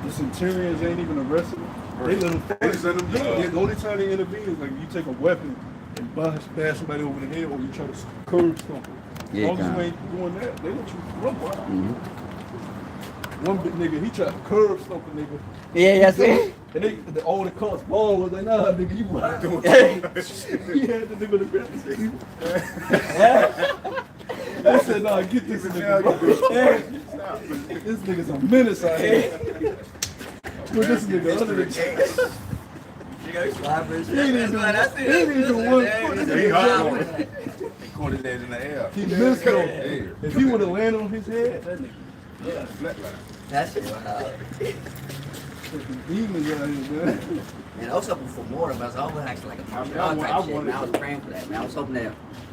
the Centurions ain't even arrested him. They let him finish. The only time they intervene is like you take a weapon and bash somebody over the head, or you try to curb something. As long as you ain't doing that, they let you run wild. One big nigga, he tried to curb something, nigga. Yeah, see? And all the cops ball was like, nah, nigga, you wasn't doing that. He had the nigga on the ground. I said, nah, get this nigga, bro. This nigga's a menace out here. Put this nigga under the chair. He didn't do one foot. He caught his head in the air. He missed him. If he would have landed on his head, that nigga. Yeah, flatline. That's it. Demons out here, man. And I was hoping for more, but I was always actually like a martial art type shit. Man, I was praying for that. Man, I was hoping that, you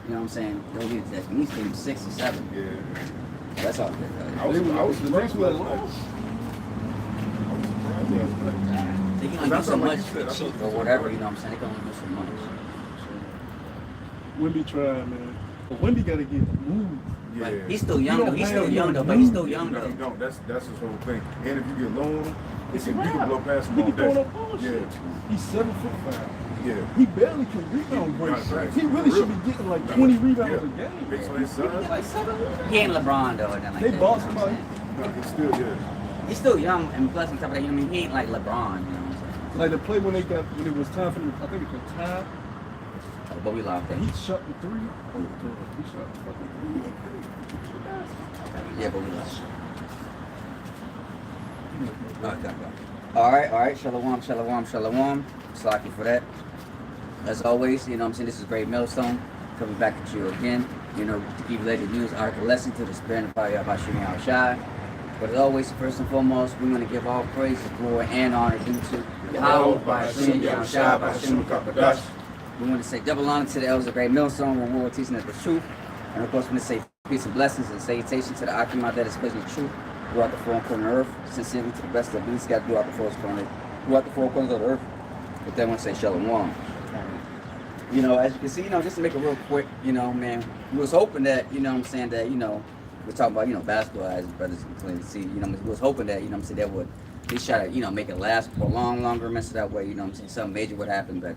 know what I'm saying, they'll get that. At least 6 or 7. Yeah. That's all good, though. I was the next one. They can only do so much or whatever, you know what I'm saying? They can only do so much. Wimby tried, man. But Wimby got to get moved. Yeah. But he's still young, though. He's still young, though. But he's still young, though. No, that's his whole thing. And if you get low on him, you can blow past him all day. Yeah. He's 7'5". Yeah. He barely can rebound break. He really should be getting like 20 rebounds a game. Big for his son. Like 7 rebounds. He ain't LeBron, though, or nothing like They that. boss him out. No, he's still, He's still young, and plus on top of that, you know what I mean? He ain't like LeBron, you know what I'm saying? Like the play when it was time for them, I think it was time. But we lost that. He shot the 3. He shot the fucking 3. Yeah, but we lost. Alright. Shalom. Slaki for that. As always, you know what I'm saying, this is Great Millstone coming back at you again, you know, to give you latest news, article lesson to the spirit and power of Hashim Yahushai. But as always, first and foremost, we want to give all praise, glory, and honor due to Yahweh, by Hashim Yahushai, by Hashim Kakadash. We want to say double honor to the elders of Great Millstone, where we're teaching us the truth. And of course, we want to say peace and blessings and salutations to the Akimah that is speaking the truth throughout the four corners of the earth, sincerely to the best of these guys throughout the four corners of the earth. But then I want to say shalom. You know, as you can see, you know, just to make it real quick, you know, man, we was hoping that, you know what I'm saying, that, you know, we're talking about, you know, basketball as brothers can clearly see, you know, we was hoping that, you know what I'm saying, that would at least try to, you know, make it last for longer, man, so that way, you know what I'm saying, something major would happen, but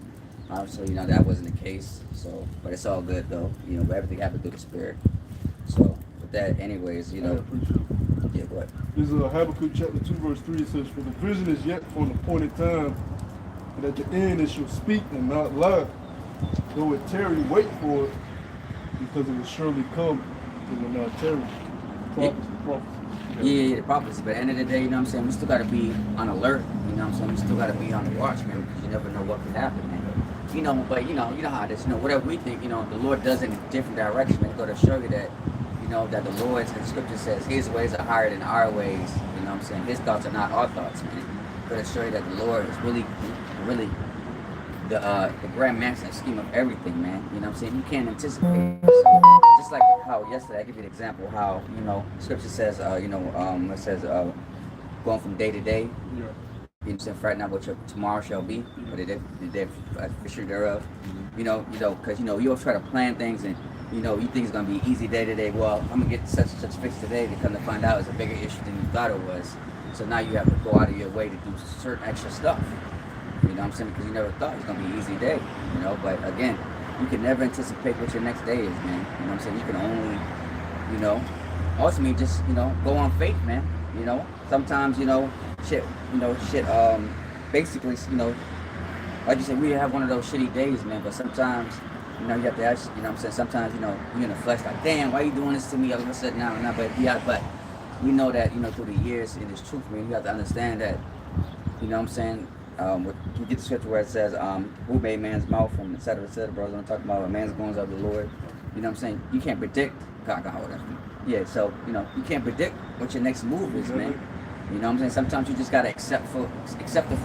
obviously, you know, that wasn't the case, so, but it's all good, though, you know, everything happened through the spirit. So, with that, anyways, you know, yeah, go ahead. This is Habakkuk chapter 2, verse 3, it says, "For the vision is yet for an appointed time, and at the end it shall speak and not lie. Though it tarry, wait for it, because it will surely come, it will not tarry." Prophecy. Yeah, the prophecy. But at the end of the day, you know what I'm saying, we still got to be on alert. You know what I'm saying? We still got to be on the watch, man, because you never know what could happen, man. You know, but you know how it is. You know, whatever we think, you know, the Lord does in a different direction. It's going to show you that, you know, that the Lord's, and the scripture says, His ways are higher than our ways. You know what I'm saying? His thoughts are not our thoughts, man. It's going to show you that the Lord is really the grand master scheme of everything, man. You know what I'm saying? You can't anticipate. So, just like how yesterday, I give you an example how, you know, scripture says, it says, going from day to day. Yeah. You know, saying, fret not what your tomorrow shall be, but the day for sure thereof. You know, because you always try to plan things, and you know, you think it's gonna be easy day to day. Well, I'm gonna get such and such fixed today. To come to find out, it's a bigger issue than you thought it was. So now you have to go out of your way to do certain extra stuff. You know what I'm saying? Because you never thought it was gonna be an easy day. You know, but again, you can never anticipate what your next day is, man. You know what I'm saying? You can only, you know, ultimately just, you know, go on faith, man. You know, sometimes, basically, you know, like you said, we have one of those shitty days, man, but sometimes, you know, you have to ask, you know what I'm saying, sometimes, you know, you're in the flesh, like, damn, why are you doing this to me? All of a sudden, now, but we know that, you know, through the years, in this truth, man, you have to understand that, you know what I'm saying, you get the scripture where it says, who made man's mouth, and et cetera, bros, I'm talking about man's goings of the Lord, you know what I'm saying, you can't predict, yeah, so, you know, you can't predict what your next move is, man. You know what I'm saying? Sometimes you just gotta accept it for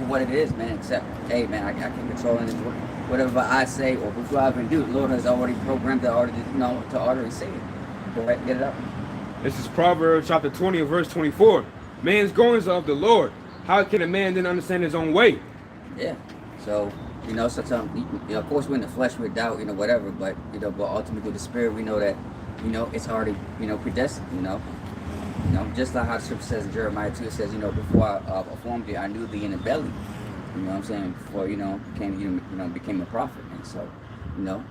what it is, man. Accept, hey, man, I can control it. Whatever I say or what I even do, the Lord has already programmed to already say it. Go ahead, get it up. This is Proverbs chapter 20, verse 24. Man's goings are of the Lord. How can a man then understand his own way? Yeah. So, you know, sometimes, you know, of course, we're in the flesh, we're doubt, you know, whatever. But, you know, but ultimately, through the Spirit, we know that, you know, it's already, you know, predestined, you know. You know, just like how the scripture says in Jeremiah 2, it says, you know, before I formed thee, I knew thee in the belly. You know what I'm saying? Before, you know, became a prophet. And so, you know,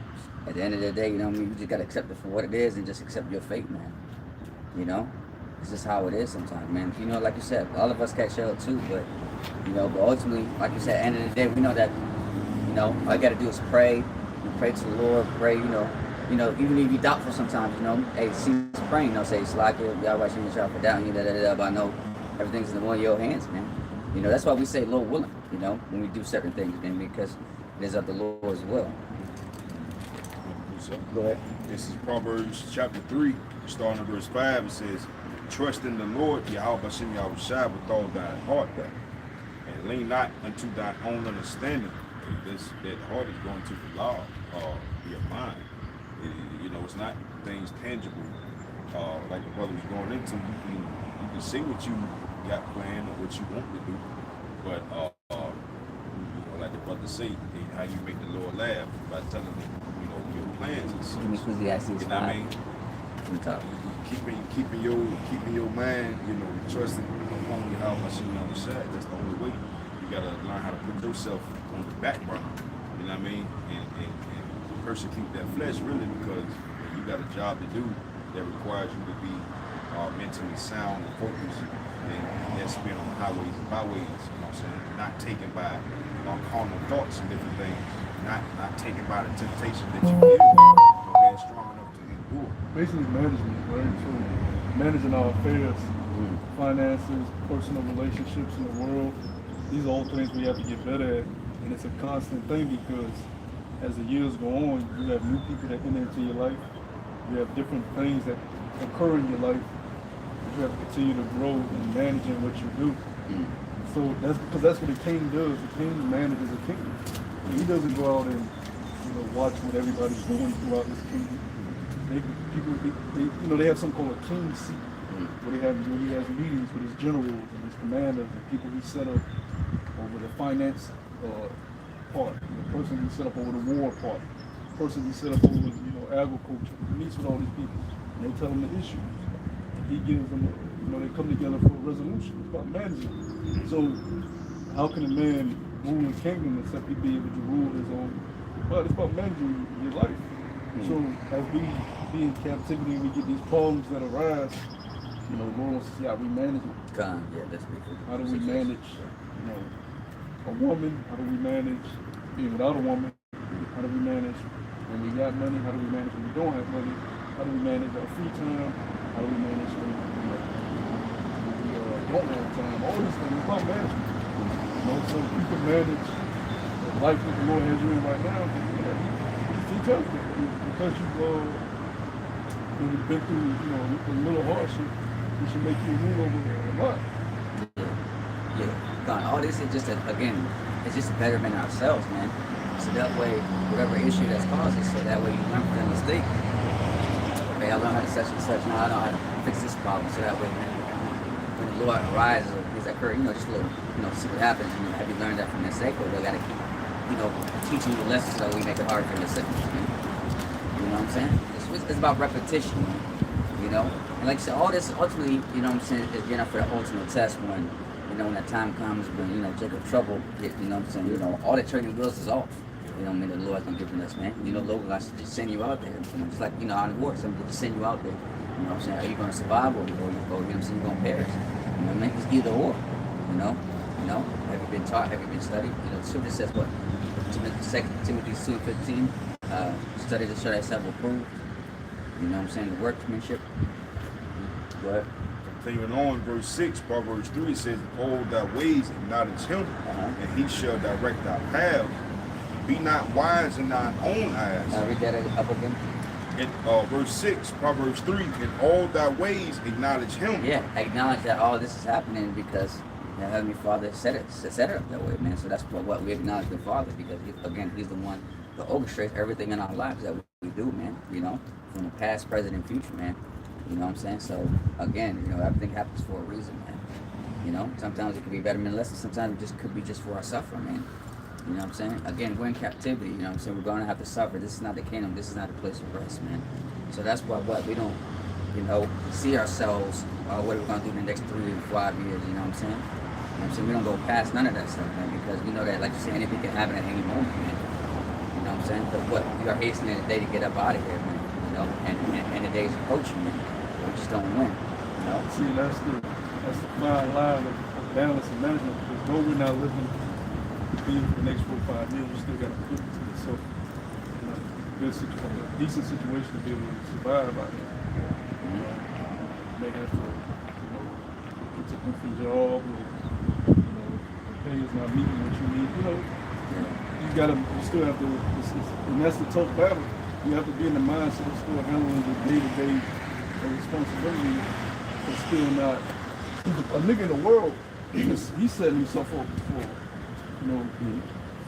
at the end of the day, you know, you just gotta accept it for what it is and just accept your fate, man. You know? It's just how it is sometimes, man. You know, like you said, all of us catch hell too, but you know, but ultimately, like you said, at the end of the day, we know that, you know, all you gotta do is pray, and pray to the Lord, pray, you know, even if you doubtful sometimes, you know, hey, cease praying, you know, say, Slakia, y'all watching me try for down, you know, but I know everything's in the one of your hands, man. You know, that's why we say Lord willing, you know, when we do certain things, man, because it is of the Lord as well. Go ahead. This is Proverbs chapter 3, starting at verse 5. It says, trust in the Lord, Yahweh Bashem Yahushua, with all thy heart, and lean not unto thy own understanding. That heart is going to the law, your mind. You know, it's not things tangible, like the brother was going into. You can see what you got planned or what you want to do, but you know, like the brother say, how you make the Lord laugh by telling him, you know, your plans. You know what I mean? Keeping your mind, you know, trusting upon Yahweh Hashem Yahushua. That's the only way. You gotta learn how to put yourself on the back burner. You know what I mean? And persecute that flesh, really, because you got a job to do that requires you to be mentally sound and focused, and that's being on highways and byways. You know what I'm saying? Not taken by carnal thoughts and different things. Not taken by the temptation that you feel, but being strong enough to endure. Basically management, right? So managing our affairs, finances, personal relationships in the world, these are all things we have to get better at. And it's a constant thing because as the years go on, you have new people that enter into your life. You have different things that occur in your life. You have to continue to grow in managing what you do. So that's because that's what a king does. The king manages a kingdom. He doesn't go out and, you know, watch what everybody's doing throughout this kingdom. They have something called a king's seat, where he has meetings with his generals and his commanders and people he set up over the finance part, the person he set up over the war part, the person he set up over, you know, agriculture. He meets with all these people and they tell him the issues. He gives them, you know, they come together for a resolution. It's about management. So how can a man rule a kingdom except he be able to rule his own? Well, it's about managing your life. So as we be in captivity, we get these problems that arise. You know, Lord wants to see how we manage it. How do we manage, you know, a woman? How do we manage being without a woman? How do we manage when we got money? How do we manage when we don't have money? How do we manage our free time? How do we manage when we don't have time? All these things, it's about management. You know, so if you can manage the life that the Lord has you in right now, he tells you, because you've been through, you know, a little hardship, he should make you rule over a lot. God, all this is just it's just a betterment ourselves, man. So that way, whatever issue that's caused it, so that way you learn from the mistake. Okay, I learned how to such and such, now I know how to fix this problem. So that way, man, when the Lord arises or things occur, you know, just a little, you know, see what happens. You know, have you learned that from that sake, or we gotta keep, you know, teaching you the lessons so we make it hard for the sick. You know what I'm saying? It's about repetition, you know. And like I said, all this ultimately, you know what I'm saying, is getting up for the ultimate test when, you know, when that time comes when, you know, Jacob trouble, you know what I'm saying, you know, all the training wheels is off. You know what I mean? The Lord's gonna give us, man. You know, Lord wants to just send you out there. You know, just like, you know, on the war, somebody just send you out there. You know what I'm saying? Are you gonna survive or you know what I'm saying, you're gonna perish? You know what I mean? It's either or, you know. Have you been taught, have you been studied? You know, the scripture says what? 2 Timothy 2:15, study to show thyself approved. You know what I'm saying? The workmanship. Go ahead. Continuing on, verse 6, Proverbs 3 says, all thy ways acknowledge him, and he shall direct thy path. Be not wise in thine own eyes. Read that up again. In verse 6, Proverbs 3, in all thy ways acknowledge him. Yeah, acknowledge that all this is happening because the Heavenly Father set it up that way, man. So that's what we acknowledge the Father, because he's the one that orchestrates everything in our lives that we do, man. You know, from the past, present, and future, man. You know what I'm saying? So again, you know, everything happens for a reason, man. You know, sometimes it could be betterment lessons, sometimes it just could be just for our suffering, man. You know what I'm saying? Again, we're in captivity, you know what I'm saying? We're gonna have to suffer. This is not the kingdom, this is not a place of rest, man. So that's why we don't see ourselves, what we're going to do in the next 3 to 5 years, you know what I'm saying? You know what I'm saying? We don't go past none of that stuff, man, because we know that, like you said, anything can happen at any moment, man. You know what I'm saying? But what, we are hastening the day to get up out of here, man, and the day's approaching, man. We just don't win, you know? See, that's the fine line of balance and management, because though we're not living to be for the next 4 or 5 years, we still got to put it to yourself in a good situation, a decent situation to be able to survive out here. May have to, get a different job, or, the pay is not meeting what you need, you still have to, and that's the tough battle. You have to be in the mindset of still handling the day-to-day responsibility, but still not. A nigga in the world, he's setting himself up for,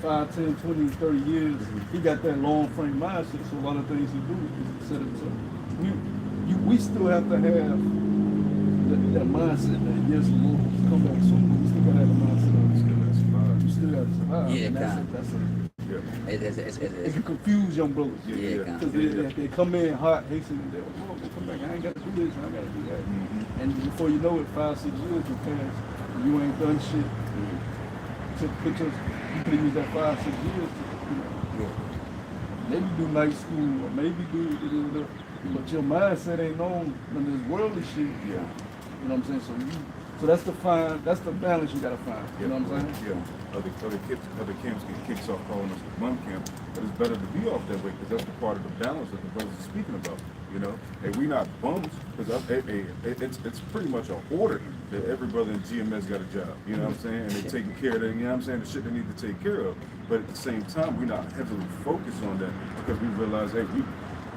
5, 10, 20, 30 years. He got that long frame mindset, so a lot of things he do is set himself. We still have to have that mindset that yes, the Lord will come back soon, but we still gotta have the mindset of you still have to survive. Yeah, it can confuse young brothers. Because they come in hot, hastening, they're like, oh, they come back, I ain't gotta do this, I gotta do that. And before you know it, 5, 6 years will pass, and you ain't done shit. You could use that 5, 6 years to, maybe do night school, or maybe do but your mindset ain't on this worldly shit. You know what I'm saying? So that's the balance you gotta find. You know what I'm saying? Other camps get kicks off calling us the bum camp, but it's better to be off that way because that's the part of the balance that the brothers are speaking about. Hey, we not bums because it's pretty much an order that every brother in GMS got a job. You know what I'm saying? And they taking care of that. You know what I'm saying? The shit they need to take care of. But at the same time, we're not heavily focused on that because we realize, hey,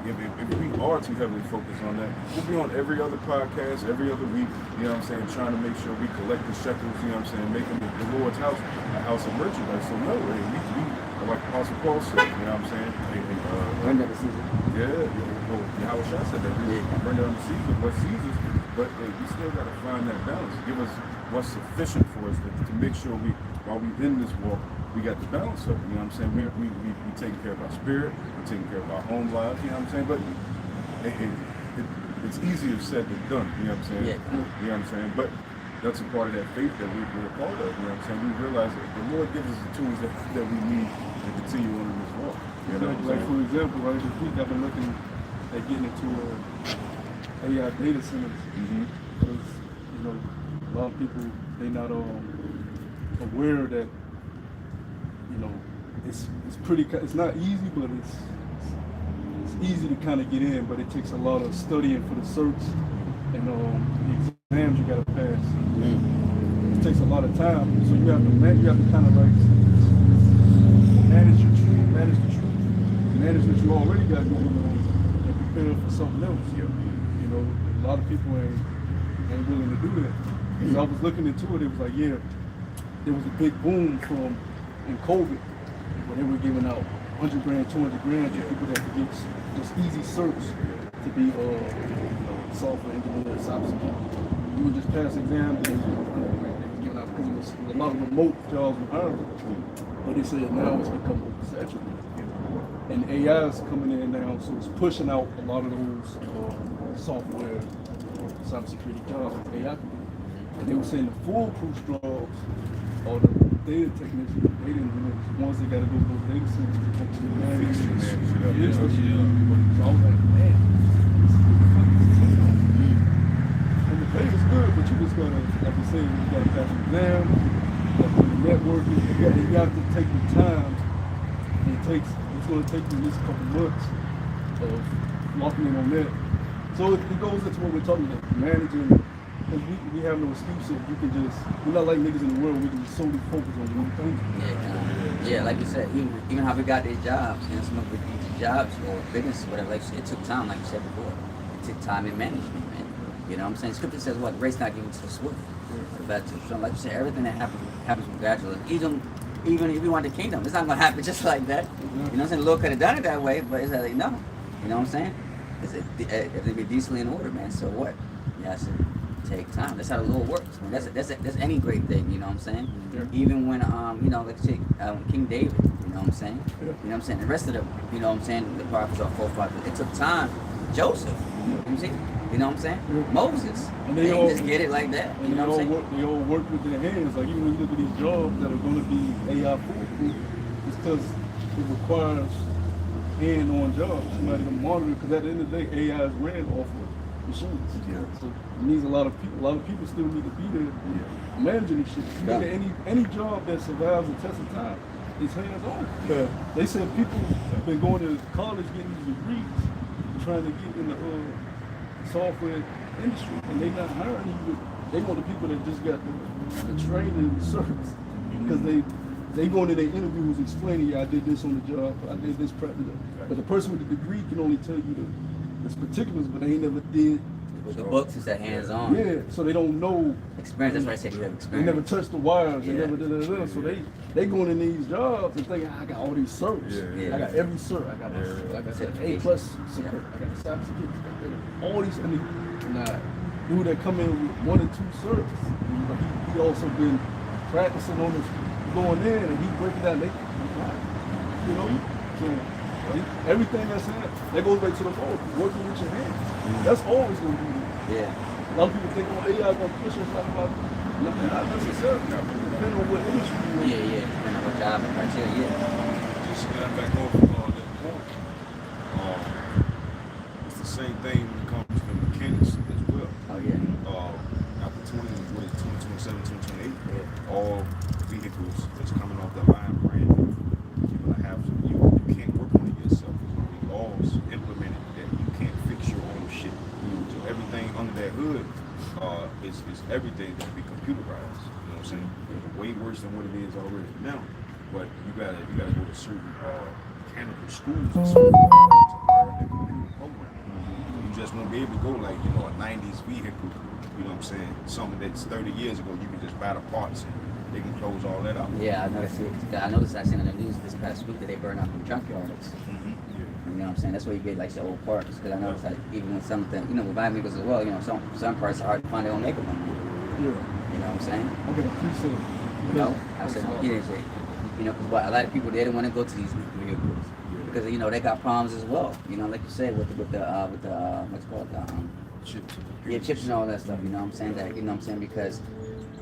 if we are too heavily focused on that, we'll be on every other podcast, every other week, you know what I'm saying, trying to make sure we collect the shekels, you know what I'm saying, making the Lord's house a house of merchandise. So no, we like Apostle Paul said, you know what I'm saying? How Shah said that, we bring down the Caesar, but Caesar's, but we still got to find that balance. Give us what's sufficient for us to make sure while we in this walk, we got the balance of it, you know what I'm saying? We taking care of our spirit, we're taking care of our home lives, you know what I'm saying? But it's easier said than done, you know what I'm saying? You know what I'm saying? But that's a part of that faith that we're a part of, you know what I'm saying? We realize that the Lord gives us the tools that we need to continue on in this walk. You know what I'm saying? For example, right, this week I've been looking at getting into AI data centers because, a lot of people, they're not aware that it's not easy, but it's easy to kind of get in, but it takes a lot of studying for the certs and the exams you gotta pass. It takes a lot of time, so you have to kind of like manage the truth, manage what you already got going on, and prepare for something else. A lot of people ain't willing to do that. Because I was looking into it, it was like, there was a big boom in COVID, when they were giving out 100 grand, 200 grand to people that could get just easy certs to be software engineers, cybersecurity. You would just pass exams and they was giving out because it was a lot of remote jobs in Ireland. But they said now it's become saturated. And AI is coming in now, so it's pushing out a lot of those software, cybersecurity jobs that AI can do. And they were saying the foolproof jobs or the data technicians, data engineers, ones that got to go to those data centers to actually manage it. So I was like, man, this is and the pay is good, but you just got to, like you said, you got to pass an exam, you got to do the networking, you got to take the time. It's going to take you at least a couple months of locking in on that. So it goes into what we're talking about, managing. Because we have no excuse if you can we're not like niggas in the world, we can just solely focus on one thing. Yeah, like you said, even how we got these jobs, some of these jobs or businesses, whatever, like it took time, like you said before. It took time in management, man. You know what I'm saying? Scripture says what? Race not given to the swift. But like you said, everything that happens gradually. Even if you want the kingdom, it's not going to happen just like that. You know what I'm saying? The Lord could have done it that way, but it's like, no. You know what I'm saying? It'll be decently in order, man. So what? Yeah, so take time. That's how the Lord works. I mean, that's any great thing, you know what I'm saying? Yeah. Even when like you say, King David, you know what I'm saying? Yeah. You know what I'm saying? The rest of them, you know what I'm saying, the prophets are forefathers. It took time. Joseph, you know what I'm saying? You know what I'm saying? Yeah. Moses. And They just get it like that. You know what I'm saying? They all work with their hands. Like even when you look at these jobs that are going to be AI foolproof, it's because it requires hand-on jobs. Somebody to monitor. Because at the end of the day, AI is ran off of machines. Yeah. So it needs a lot of people. A lot of people still need to be there managing this shit. You look at any job that survives the test of time, it's hands-on. Yeah. They said people have been going to college getting these degrees, trying to get in the software industry, and they not hiring you. They want the people that just got the training and the service, because they go into their interviews explaining, I did this on the job, I did this prep. But the person with the degree can only tell you the particulars, but they ain't never did. With the books, it's that hands-on. Yeah, so they don't know. Experience. That's why I said you have They experience. never touched the wires. They Yeah. never did that. So they going in these jobs and thinking, I got all these certs. Yeah. I got every cert. I got that A+ cert. I got the cyber security. All these. I mean, dude that come in with 1 or 2 certs. But he also been practicing on this, going in, and he breaking down. You know, so everything that's in it, that goes back to the goal. Working with your hands. That's always going to be there. Yeah. A lot of people think, oh, AI gonna push us like about not necessarily. Depending on what industry you're in. Yeah. Depending on what job and criteria. Yeah. Just got back over that point. It's the same thing when it comes to mechanics as well. Oh yeah. After 2027, 2028, all vehicles that's coming off the line brand new, you're gonna have to, you can't work on it yourself. There's gonna be laws implemented that you can't fix your own shit. So everything under that hood is everything that be computerized. You know what I'm saying? Way worse than what it is already now. But you gotta go to certain mechanical schools and certain to learn that computer program. You just won't be able to go like, a 90s vehicle, you know what I'm saying? Something that's 30 years ago, you can just buy the parts and they can close all that out. Yeah, I noticed it. I noticed I seen on the news this past week that they burn out the junkyards. You know what I'm saying? That's where you get like your old parts. Because I noticed that even with something, with buying vehicles as well, some parts are hard to find. They don't make them no more. Yeah. You know what I'm saying? Okay, appreciate it. I said, but a lot of people, they don't want to go to these vehicles because they got problems as well. Like you said with the what's it called, chips and all that stuff. You know what I'm saying? Because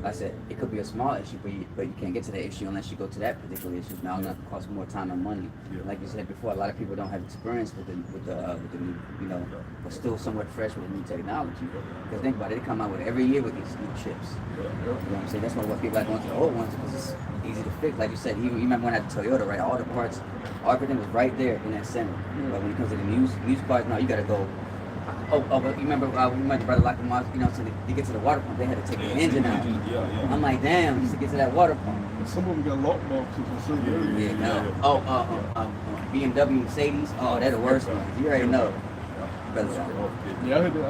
like I said, it could be a small issue, but you can't get to that issue unless you go to that particular issue. Now it's going to cost more time and money. Yeah. Like you said before, a lot of people don't have experience with the new, but still somewhat fresh with the new technology. Because think about it, they come out with every year with these new chips. You know what I'm saying? That's why people are going to the old ones because it's easy to fix. Like you said, you remember when I had the Toyota, right? All the parts, everything was right there in that center. But when it comes to the used parts, no, you got to go. But you remember we went to Brother Lockwood, so to get to the water pump, they had to take the engine out. Yeah. I'm like, damn, just to get to that water pump. Some of them got lock boxes in certain areas. BMW, Mercedes, they're the worst ones. You already know. Brother Yeah, I had to, it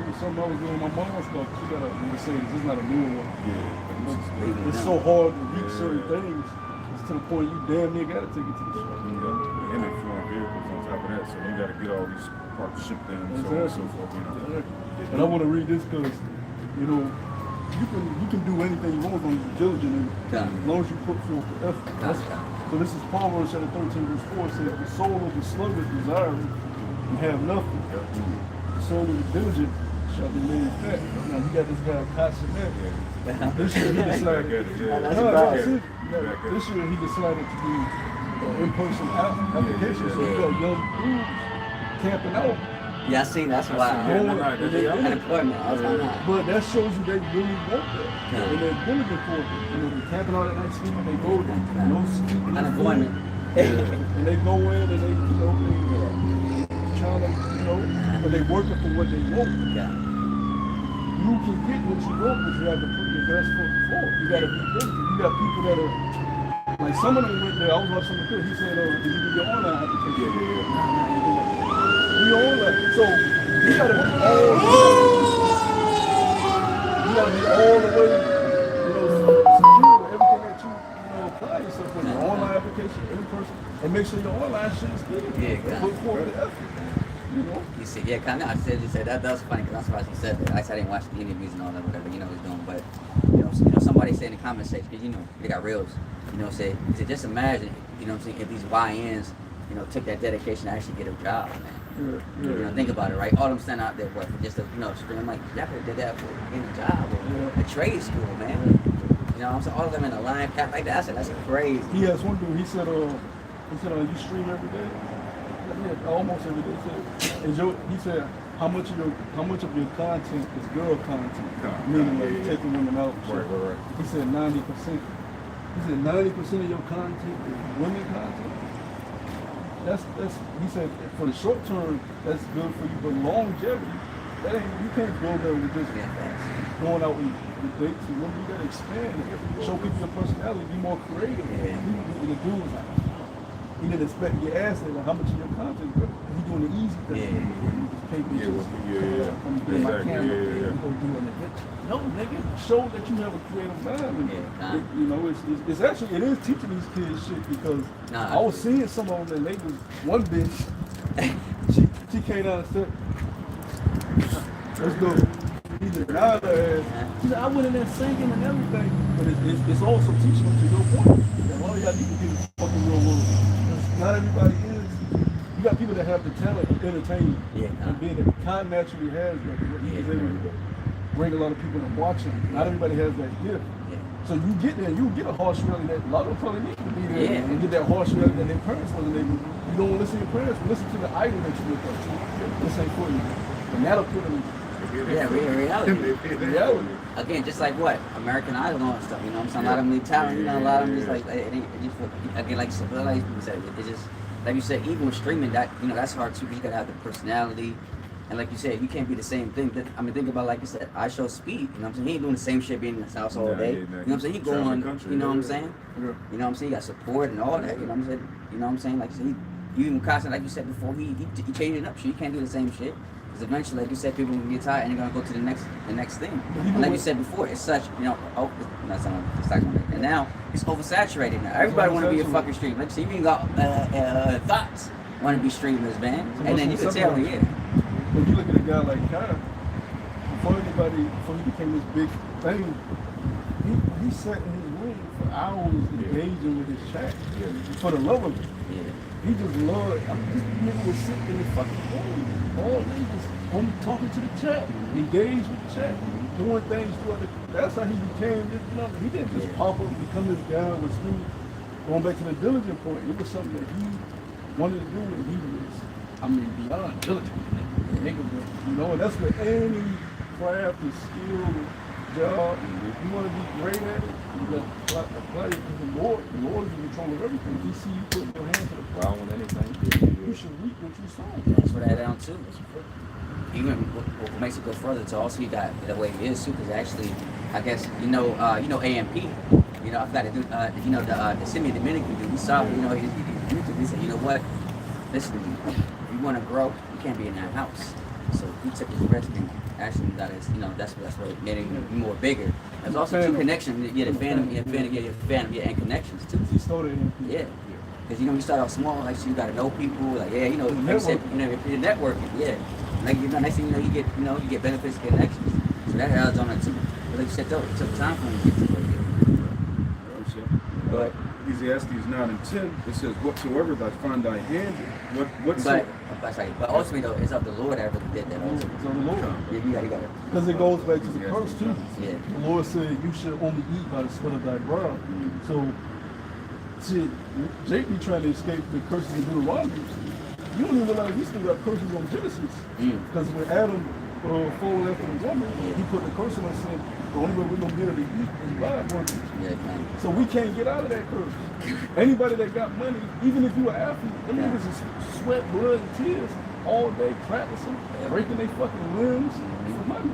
was something I was doing with my mom's stuff. She got a Mercedes, it's not a new one. Yeah. It's so hard to reach certain things. It's to the point you damn near gotta take it to the shop. And they flying vehicles on top of that, so you got to get all these parts shipped in and so on and so forth. And I want to read this because, you can do anything you want as long as you're diligent in it. Yeah. As long as you put forth the effort. So this is Proverbs chapter 13, verse 4. It says, the soul of the sluggard desires and have nothing. The soul of the diligent shall be made fat. Now you got this guy Pastor there. This year he decided. This year he decided to do in-person application. So you got young dudes camping out. Yeah, I seen that's why. Unemployment. But that shows you they really want that. And they're diligent for it. They're camping out at night sleeping, they go there. Unemployment. And they go in and they, trying to, but they working for what they want. Yeah. You can get what you want, but you have to put your best foot forward. You got to be diligent. You got people that are, like some of them went there, I was watching the clip, he said, did you do your online application? Do your online. So, you got to be all the way, secure everything that you, apply yourself for your online application, every person, and make sure your online shit is good. Yeah, Put forward the effort. You see, you said that was funny because I'm surprised he said that. I didn't watch the interviews and all that, whatever, he's doing. But, somebody said in the comment section, because, they got reels, say just imagine, if these YNs, took that dedication to actually get a job, man. You know, think about it, right? All them standing out there for just a stream. Like, y'all could have did that for getting a job or a trade school, man. You know what I'm saying? All of them in a line pack like that. I said, that's crazy. He has one dude, he said, you stream every day? Yeah, almost every day. He said, how much of your content is girl content? Meaning like taking women out. Right. He said 90%. He said 90% of your content is women content. That's he said for the short term that's good for you, but longevity, you can't go there with just going out with dates and women. You gotta expand it, show people your personality, be more creative. Yeah. The dude was like, he didn't expect your ass like how much of your content is he doing the easy thing. You just pay me my camera, you go do an event. No, nigga, show that you have a creative mind. You know, it's actually, it is teaching these kids shit because I was seeing some of them and they was, one bitch, she came down and said, let's go. He just dialed her ass. She said, I went in there singing and everything. But it's also teaching them to your point. That all y'all need to get is fucking real world. Not everybody is. You got people that have the talent of entertainment. And being that Khan naturally has that. He's able to bring a lot of people to watch him. Not everybody has that gift. So you get there, you get a harsh reality that a lot of them probably need to be there and get that harsh reality that their parents wasn't able to. You don't want to listen to your parents, but listen to the idol that you look up to. This ain't for you. And that'll put them reality. Again, just like what? American Idol and stuff, you know what I'm saying? A lot of them need talent, you know, a lot of them just like, again, like you said, it's just, like you said, even with streaming, that, you know, that's hard too, because you gotta have the personality. And like you said, you can't be the same thing. I mean, think about, like you said, I show Speed, you know what I'm saying? He ain't doing the same shit being in his house all day. You know what I'm saying? He going, you know what I'm saying? You know what I'm saying? He got support and all that, you know what I'm saying? You know what I'm saying? Like you said, you even constantly, like you said before, he changing up shit. You can't do the same shit. Because eventually, like you said, people will get tired and they're gonna go to the next thing. And like you said before, it's such, you know, and now it's oversaturated now. Everybody wanna be a fucking streamer. Like you said, you even got thoughts wanna be streamers, man. And then you can tell, when you look at a guy like Kyle, before he became this big thing, he sat in his room for hours engaging with his chat for the love of it. He just loved. This nigga was sitting in his fucking room all day, just only talking to the chat, engaged with the chat, doing things throughout the. That's how he became this. You know, he didn't just pop up, become this guy with Snoop. Going back to the diligent point, it was something that he wanted to do, and he was, beyond diligent. You know, and that's what any craft or skill, job, you want to be great at it, you got to apply it because the Lord is in control of everything. He see you putting your hand to the plow on anything, you should reap what you sow. That's what I down too. Even what makes it go further to also you got the way it is too, because actually, I guess you know AMP. You know, I forgot to do the semi-Dominican dude. We saw his YouTube. He said, you know what? Listen to me. If you want to grow, you can't be in that house. So he took his risk and actually got his, that's what made him more bigger. There's also two connections. Yeah, the fandom, and connections too. He started AMP. Yeah. Because you start off small, like so you gotta know people, like like you said, you're networking, Like next thing you get benefits and connections. So that adds on it too. But like you said, though, it took time for him to get to where he did. But Ecclesiastes 9:10, it says, whatsoever thy find thy hand, but ultimately though, it's of the Lord that really did that. It's of the Lord. Yeah, you gotta. Because it goes back to the curse too. Yeah. The Lord said, you should only eat by the sweat of thy brow. So, shit, Jake be trying to escape the curses of Deuteronomy. You don't even realize he still got curses on Genesis. Because when Adam folded after the woman, he put the curse on us saying, the only way we're going to be able to eat is by working. So we can't get out of that curse. Anybody that got money, even if you an athlete, them niggas is sweat, blood, and tears all day practicing, breaking their fucking limbs for money.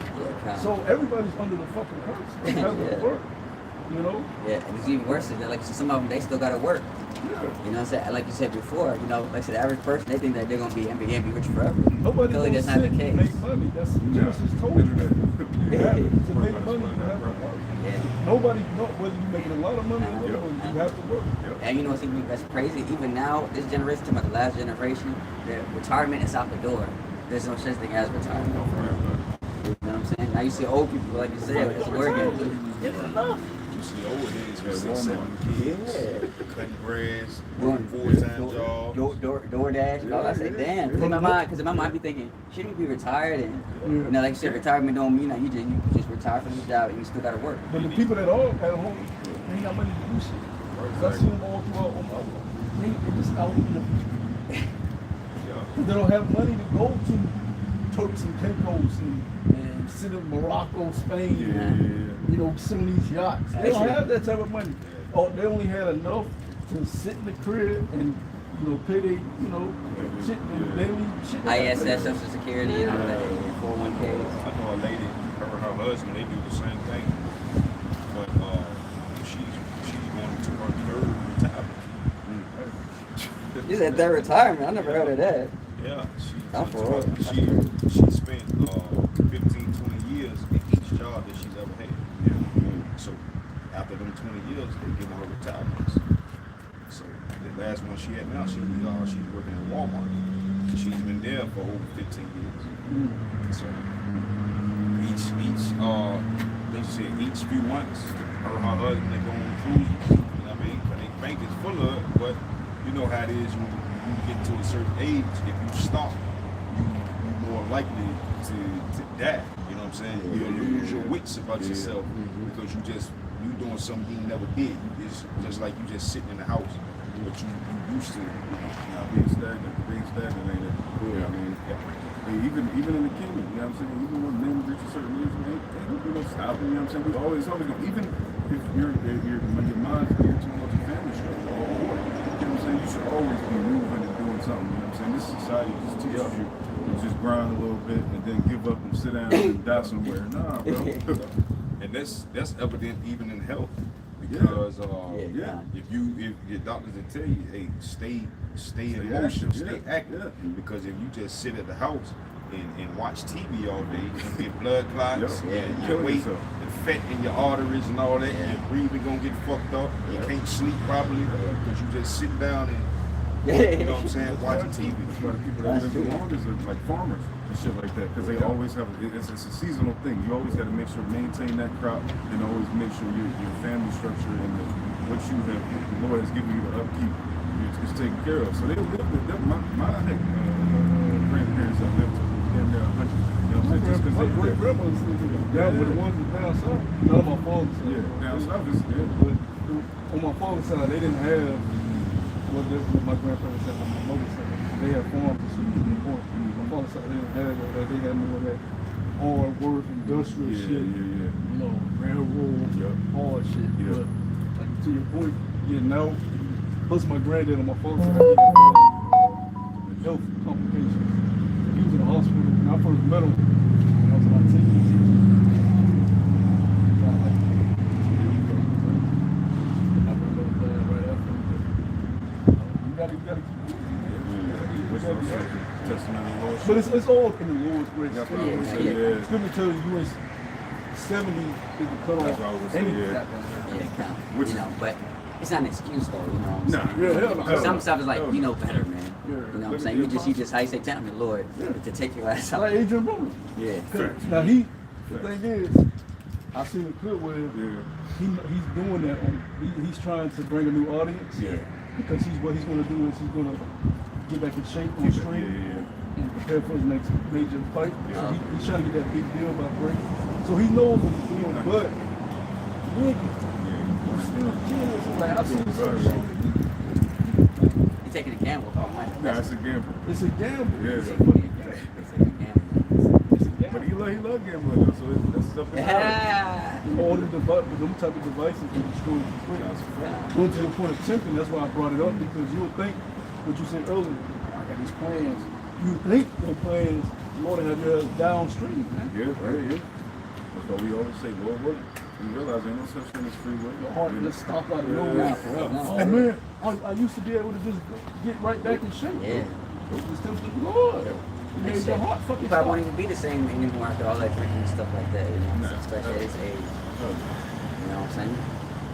So everybody's under the fucking curse. It hasn't worked. You know? Yeah, and it's even worse than that. Like some of them, they still gotta work. You know what I'm saying? Like you said before, like I said, the average person, they think that they're gonna be rich forever. Nobody really that's not the case. Make money. That's Genesis told you that. You have to make money, you have to work. Nobody, whether you're making a lot of money or little, you have to work. And you know what's even that's crazy? Even now, this generation, talking about the last generation, the retirement is out the door. There's no such thing as retirement. You know what I'm saying? Now you see old people, like you said, it's working. It's enough. You see old heads with 6, 7 kids, cutting grass, Doing full-time jobs. DoorDash and all that. I say, damn. Because in my mind, I be thinking, shouldn't you be retired? And you know, like you said, retirement don't mean that you just retire from the job and you still got to work. But the people that are at home, they ain't got money to do shit. I see them all throughout Omaha. They just out in the they don't have money to go to Turks and Caicos and sit in Morocco, Spain, you know, sit on these yachts. They don't have that type of money. Or they only had enough to sit in the crib and, you know, pay their, you know, shit, daily shit. ISS, Social Security, you know, 401ks. I know a lady, her and her husband, they do the same thing. But she's going to her third retirement. You said third retirement. I never heard of that. Yeah, she spent 15, 20 years in each job that she's ever had. So after them 20 years, they give her retirements. So the last one she had now, she's working at Walmart. She's been there for over 15 years. So each few months, her and her husband, they go on cruises. You know what I mean? Cause they bank is full of it, but you know how it is when you get to a certain age, if you stop, you're more likely to die. You know what I'm saying? You'll lose your wits about yourself because you doing something you never did. It's just like you just sitting in the house, but you used to, being stagnant ain't it? Yeah, I mean, even in the kingdom, you know what I'm saying? Even when men reach a certain age, ain't gonna be no stopping, you know what I'm saying? We always gonna, even if when your mind's geared towards a family structure or a war, you know what I'm saying? You should always be moving and doing something, you know what I'm saying? This society just teaches you to just grind a little bit and then give up and sit down and die somewhere. Nah, bro. and that's evident even in health. Because if your doctors will tell you, hey, stay in motion, stay active. Because if you just sit at the house and watch TV all day, you get blood clots, and your weight, and fat in your arteries and all that, and your breathing gonna get fucked up. You can't sleep properly because you just sit down and you know what I'm saying, watching TV. That's why the people that live the longest are like farmers and shit like that, because they always have it's a seasonal thing. You always got to make sure maintain that crop and always make sure your family structure and what the Lord has given you to upkeep is taken care of. So they live my grandparents have lived to damn near 100. You know what I'm saying? Just because my grandmother's down with the ones down south. None of my father's side. Down south is but on my father's side, they didn't have what my grandparents had on my mother's side. They had farms and shit. My father's side, they didn't have that. They had more of that hard work, industrial shit. You know, railroad, hard shit. But like, to your point, getting out. Plus my granddad on my father's side, he had health complications. He was in the hospital when I first met him when I was about 10 years old. But it's all in the Lord's grace. It's good to tell you, you ain't 70 is the cutoff. You know, but it's not an excuse though, you know what I'm saying? Some stuff is like, you know better, man. You know what I'm saying? You just how you say, tell me, Lord, to take your ass out. Like Adrian Broner. Now the thing is, I seen a clip where he's doing that. He's trying to bring a new audience. Because what he's going to do is he's going to get back in shape on screen and prepare for his next major fight. So he's trying to get that big deal by breaking. So he knows what he's doing, but he's still kids. Like I've seen You're taking a gamble. Nah, it's a gamble. It's a gamble. Yeah, it's a gamble. But he love gambling though, so that's something. All them type of devices can destroy you quick. Going to the point of tempting, that's why I brought it up, because you would think what you said earlier, I got these plans. You think your plans, Lord have your downstream, man. That's why we always say, Lord willing. We realize ain't no such thing as free will. Your heart just stop out of nowhere. Oh man, I used to be able to just get right back in shape. You still think, Lord. You made your heart fucking probably won't even be the same anymore after all that drinking and stuff like that, you know, especially at his age. You know what I'm saying?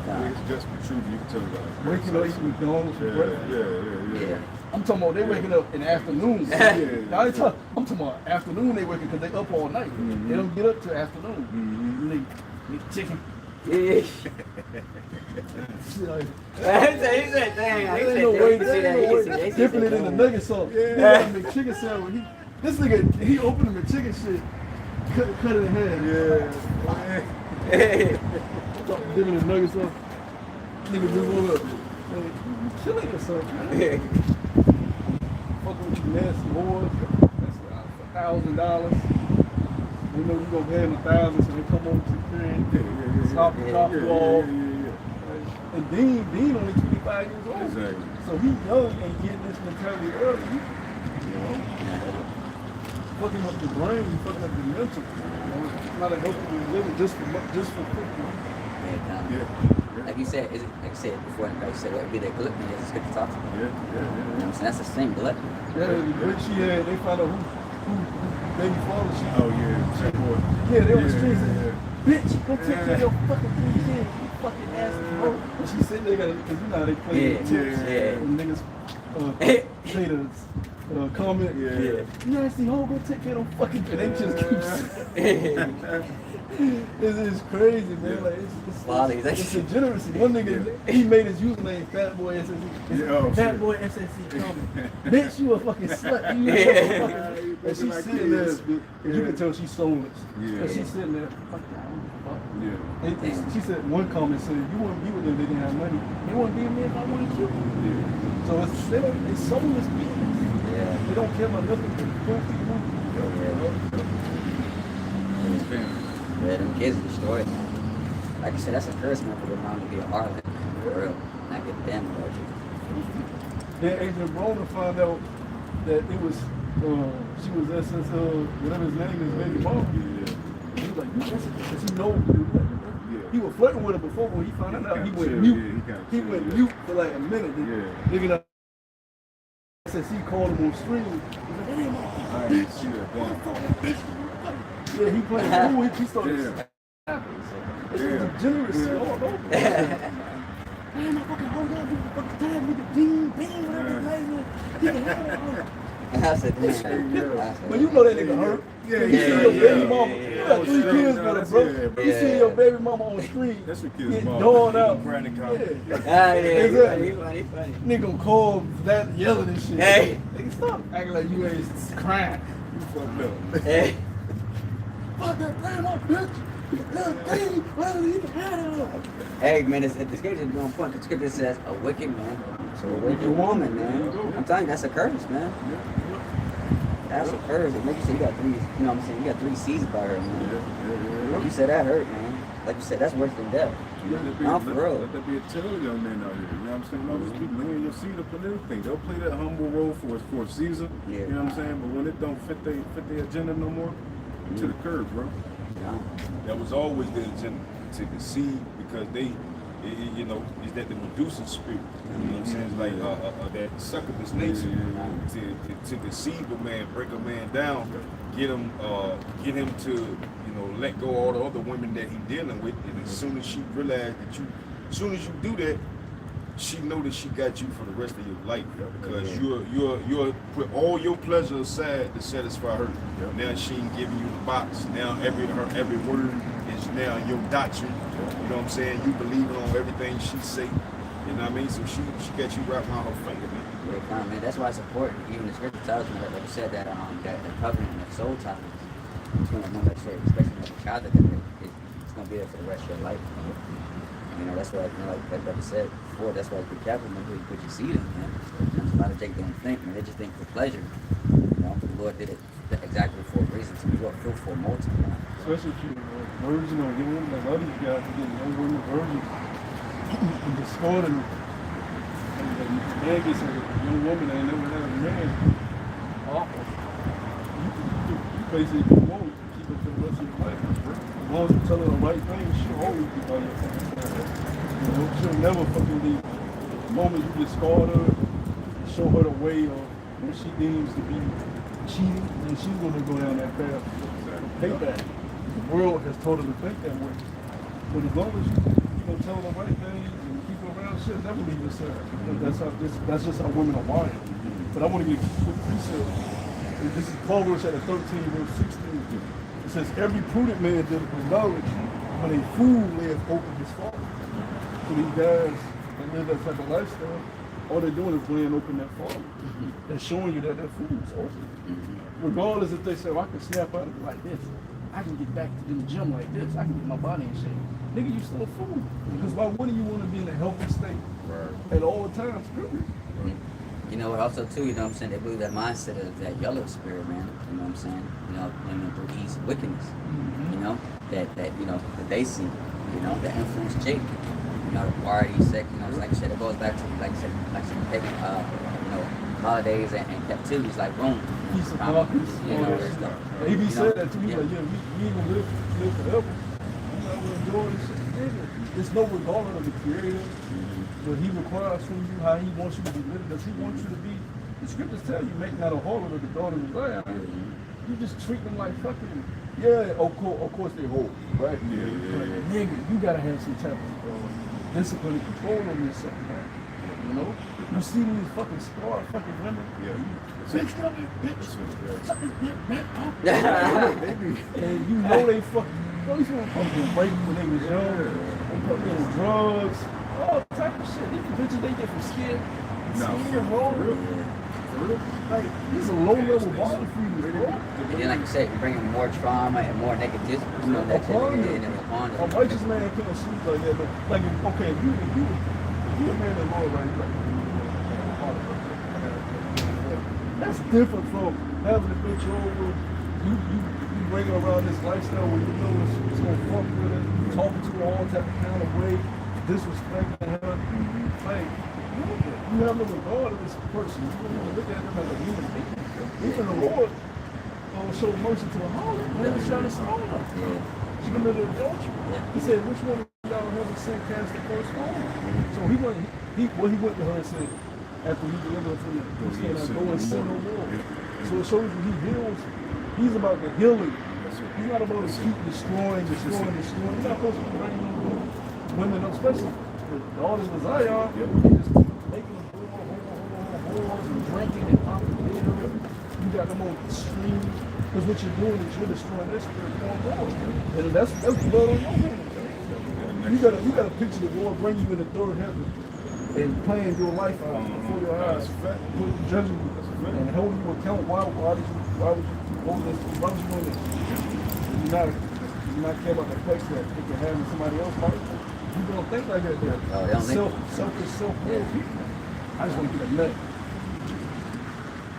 It's just the truth, you can tell about it. Waking up eating McDonald's for breakfast. Yeah. I'm talking about they waking up in the afternoon. I'm talking about afternoon they waking because they up all night. They don't get up till afternoon. And they chicken Yeah. Like, He said, dang. He there said, ain't no way, they there said ain't no that. way dipping it in the nugget sauce. Yeah. He make chicken sandwich. This nigga, he opened the chicken shit, cut it in half. Yeah. Dipping in the nugget sauce. Nigga just roll up. Like, you killing yourself, man. Fucking with you nasty boys. That's $1,000. You know you gonna pay them $1,000, so they come over to the crib, stop you off. And Dean only 25 years old. Exactly. So he young and getting this mentality early. You know, fucking up the brain, fucking up the mental. You know, it's not a healthy living just for football. Like you said, like you said before, like you said, what would be that gluttony? It's good to talk to them. Yeah. You know what I'm saying? That's the same gluttony. Yeah, the great she had, they found out who baby father she. Oh yeah, check boy. Yeah, they on the streets and bitch, go take care of your fucking 3 kids, you fucking asshole. Bro. And she sitting there, because you know how they play the tips. And niggas say the comment. You nasty hoe, go take care of them fucking kids. They just keep It's crazy, man. Like it's degeneracy. One nigga, he made his username Fat Boy SSC. Fat Boy SSC comment. Bitch, you a fucking slut. And she's sitting there. You can tell she's soulless. And she's sitting there. Fuck that. She said one comment said, "You wouldn't be with them if they didn't have money. They wouldn't be with me if I wanted to kill you." So it's soulless beings. They don't care about nothing but filthy money. Yeah, them kids are destroyed. Like I said, that's a curse, man, for your mom to be a harlot. For real. Not get damn about you. Then Agent Broner found out that it was, she was SS, whatever his name is, baby mom. He was like, because he knows, he was flirting with her before when he found out. He went mute. He went mute for like a minute. Nigga, that SSC called him on stream. He was like, hey, mom. I didn't see that. Yeah, he played cool. He started It's degeneracy all over. Man, I fucking hold on, you fucking time, nigga, Dean, whatever I said, man. But you know that nigga hurt. You see your baby mama. You got 3 kids with her, bro. You see your baby mama on the street. That's your kid's get mom. dawned out. Exactly. Funny. Nigga call that yelling and shit. Hey. Nigga, stop acting like you ain't crying. You fucked up. Hey. Fuck that grandma, bitch. Hey man, the scripture is going fun. The scripture says a wicked man, so a wicked woman, man. I'm telling you, that's a curse, man. That's a curse. It makes you say you got 3. You know what I'm saying? You got 3 C's by her, man. Like you said, that hurt, man. Like you said, that's worse than death. Not for real. Let that be a tell young man out here. You know what I'm saying? All these people laying your seat up and everything. They'll play that humble role for a season. You know what I'm saying? But when it don't fit their agenda no more, to the curb, bro. That was always the agenda, to deceive, because they, you know, is that the Medusa spirit. You know what I'm saying? It's like that succubus nature to deceive a man, break a man down, get him to, you know, let go of all the other women that he dealing with. And as soon as she realized that as soon as you do that, she know that she got you for the rest of your life, because you're put all your pleasure aside to satisfy her. Now she ain't giving you the box. Now every word is now your doctrine. You know what I'm saying? You believe on everything she say. You know what I mean? So she got you wrapped around her finger, man. Yeah, man. That's why it's important. Even the scripture tells me that, like you said, that the covenant and the soul ties. It's going to, like I said, especially with the child, that it's going to be there for the rest of your life. You know, that's why, you know, like brother said before, that's why be careful when you put your seed in, man. That's a lot of things don't think, man. They just think for pleasure. You know, the Lord did it exactly for a reason, to be fruitful, multiply. Especially if you're a virgin or young women, like a lot of these guys are getting young women virgins and discarding them. And man gets a young woman that ain't never had a man. Awful. You basically do want to keep it for the rest of your life. As long as you tell her the right thing, she'll always be by your side. You know, she'll never fucking leave. The moment you discard her, show her the way of what she deems to be cheating, then she's going to go down that path. Payback. The world has told her to think that way. But as long as you tell her the right things and keep her around, she'll never leave your side. That's just how women are wired. But I want to get a quick precept. This is Proverbs chapter 13, verse 16. It says, every prudent man dealeth with knowledge, when a fool lives open his father. So these guys that live that type of lifestyle, all they're doing is laying open that father. They're showing you that that fool's open. Regardless if they say, well, I can snap out of it like this. I can get back to the gym like this. I can get my body in shape. Nigga, you still a fool. Because why wouldn't you want to be in a healthy state at all times, period? You know what, also too, you know what I'm saying, they believe that mindset of that yellow spirit, man, you know what I'm saying, you know, through ease of wickedness, you know, that you know, that they see, you know, that influence Jake, you know, the party, sex, you know, like I said, it goes back to, like I said, pagan, you know, holidays and captivities like Rome. Peace of darkness, you know, there's the, he said that to me, yeah. like, yeah, we ain't gonna live forever. You know, we're doing this shit. Nigga, there's no regard of the creator. But he requires from you how he wants you to be living. Does he want you to be? The scriptures tell you, make not a harlot of the daughter of Zion. You just treat them like fucking. Yeah, of course they hold, right? Yeah. Nigga, you gotta have some type of discipline and control on yourself, man. You know, you see these fucking scarred fucking women. Bitch, suck his dick, man. And you know they fucking. These women fucking rape when they was young. They fucking on drugs. All type of shit. These bitches they get from skin roll. For real? Like, these are low-level body feeders, bro. And then, like you said, you bring in more trauma and more negativity, you know, that upon shit, and upon it. A righteous man can't sleep like that, but like, okay, if you a man of the Lord, right? Like, that's different from having a bitch over. You bring her around this lifestyle where you know it's gonna fuck with her, talking to her all type of kind of way. Disrespecting her, like, you have no regard of this person. You don't even look at them as a human being. Even the Lord showed mercy to a harlot when he was trying to stone her. She committed adultery. He said, which one of y'all has a sin cast the first stone? So he went to her and said, after he delivered her from the sin, go and sin no more. So it shows you he heals. He's about the healing. He's not about to keep destroying. He's not supposed to bring no more. Women, especially the daughters of Zion, just making them whores and drinking and popping pills. You got them on the stream. Because what you're doing is you're destroying their spirit going forward. And that's blood on your hands. You gotta picture the Lord bring you in the third heaven and playing your life out before your eyes, judging you and holding you account. Why would you hold this? Why would you do this? You not care about the place that it can have in somebody else's life. People don't think like that there. Oh, they don't think. Selfish, self-will people. I just want to get a nut.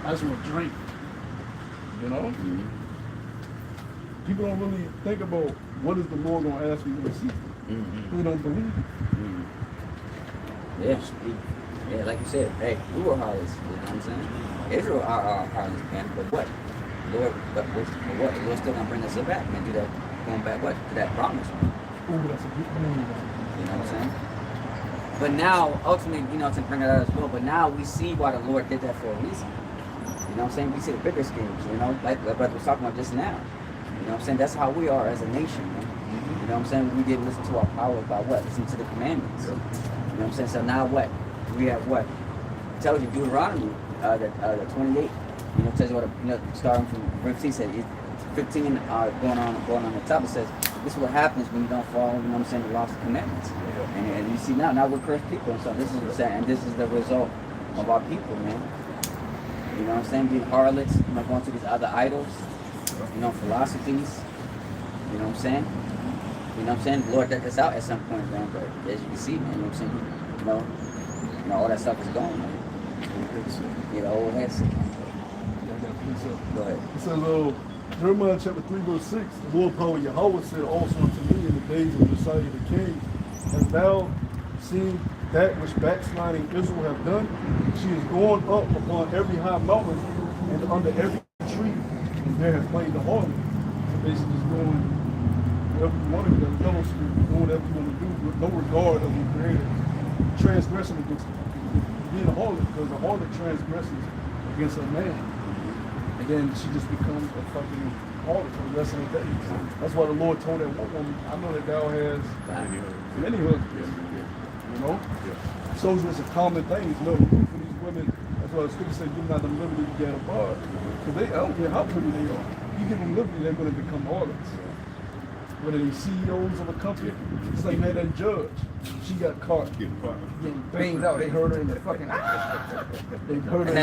I just want to drink. You know? People don't really think about what is the Lord going to ask me to see. They don't believe it. Yeah, like you said, hey, we were harlots, you know what I'm saying? Israel are harlots, man, but what? Lord, but what? The Lord's still going to bring us back and do that, going back, what? To that promise. Ooh, that's a good thing. You know what I'm saying? But now, ultimately, you know, to bring it out as well, but now we see why the Lord did that for a reason. You know what I'm saying? We see the bigger schemes, you know, like brother was talking about just now. You know what I'm saying? That's how we are as a nation, man. You know what I'm saying? We didn't listen to our power by what? Listen to the commandments. You know what I'm saying? So now what? We have what? It tells you Deuteronomy, the 28. You know, it tells you what, starting from verse 15, said 15 going on the top, it says, this is what happens when you don't follow, you know what I'm saying, the laws and commandments. And you see now we're cursed people, and so this is the result of our people, man. You know what I'm saying? Being harlots, you know, going to these other idols, you know, philosophies, you know what I'm saying? You know what I'm saying? The Lord let us out at some point, man, but as you can see, man, you know what I'm saying? You know, all that stuff is gone, man. You know, old heads. Go ahead. It says, Jeremiah chapter 3, verse 6, the Lord power Yahweh said also unto me in the days of Josiah the king, hast thou seen that which backsliding Israel have done? She is gone up upon every high mountain and under every tree, and there has played the harlot. So basically just going whatever you want to do, that yellow spirit, doing whatever you want to do with no regard of the creator. Transgression against being a harlot, because a harlot transgresses against a man. And then she just becomes a fucking harlot for the rest of the day. That's why the Lord told that woman, I know that thou has many husbands. You know? Shows you it's a common thing. It's no for these women. That's why the scripture says, give not them liberty to get above. Because I don't care how pretty they are. You give them liberty, they're going to become harlots. one of these CEOs of a company. It's like, man, that judge, she got caught getting banged out. They heard her in the fucking, they heard her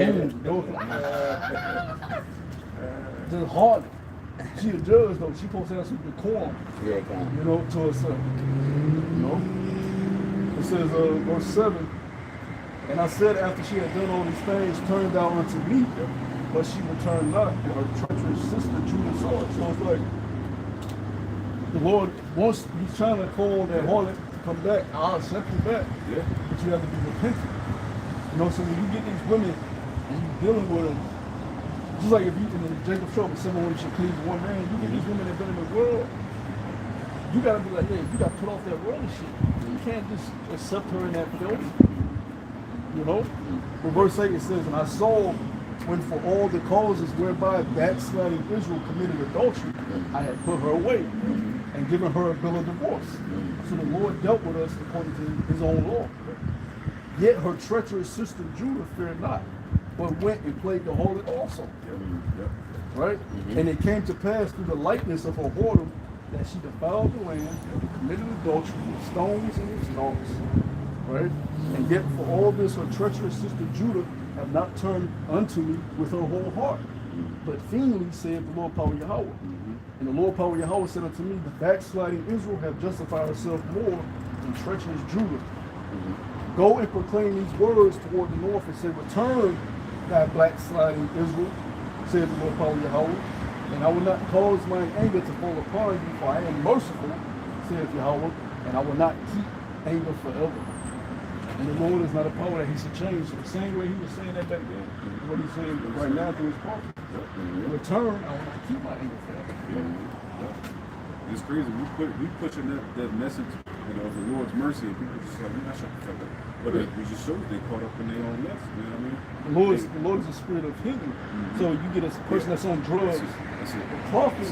in the fucking just hard. She a judge though. She supposed to have some decorum. Yeah, come on. You know, to herself. You know? It says, verse 7, and I said after she had done all these things, turned down unto me, but she returned not, and her treacherous sister Judah saw it. So it's like, the Lord wants, he's trying to call that harlot to come back. I'll accept you back. Yeah. But you have to be repentant. You know, so when you get these women and you're dealing with them, just like if you, in Jacob Short, someone when she cleaves one man, you get these women that been in the world, you gotta be like, hey, you gotta put off that worldly shit. You can't just accept her in that filth. You know? But verse 8 it says, and I saw when for all the causes whereby backsliding Israel committed adultery, I had put her away and given her a bill of divorce. So the Lord dealt with us according to his own law. Yet her treacherous sister Judah feared not, but went and played the harlot also. Right? And it came to pass through the likeness of her whoredom that she defiled the land, committed adultery with stones and with stalks. Right? And yet for all this her treacherous sister Judah have not turned unto me with her whole heart, but fiendly said the Lord Power Yahweh. And the Lord Power Yahweh said unto me, the backsliding Israel have justified herself more than treacherous Judah. Go and proclaim these words toward the north and say, return, thy backsliding Israel, said the Lord Power Yahweh, and I will not cause mine anger to fall upon you, for I am merciful, saith Yahweh, and I will not keep anger forever. And the Lord is not a power that he should change. So the same way he was saying that back then, what he's saying right now through his prophet. Return, I will not keep my anger forever. It's crazy. We pushing that message, you know, of the Lord's mercy, and people just like, you're not shut the fuck up. But we just showed they caught up in their own mess. You know what I mean? The Lord is a spirit of healing. So you get a person that's on drugs. That's it. The prophets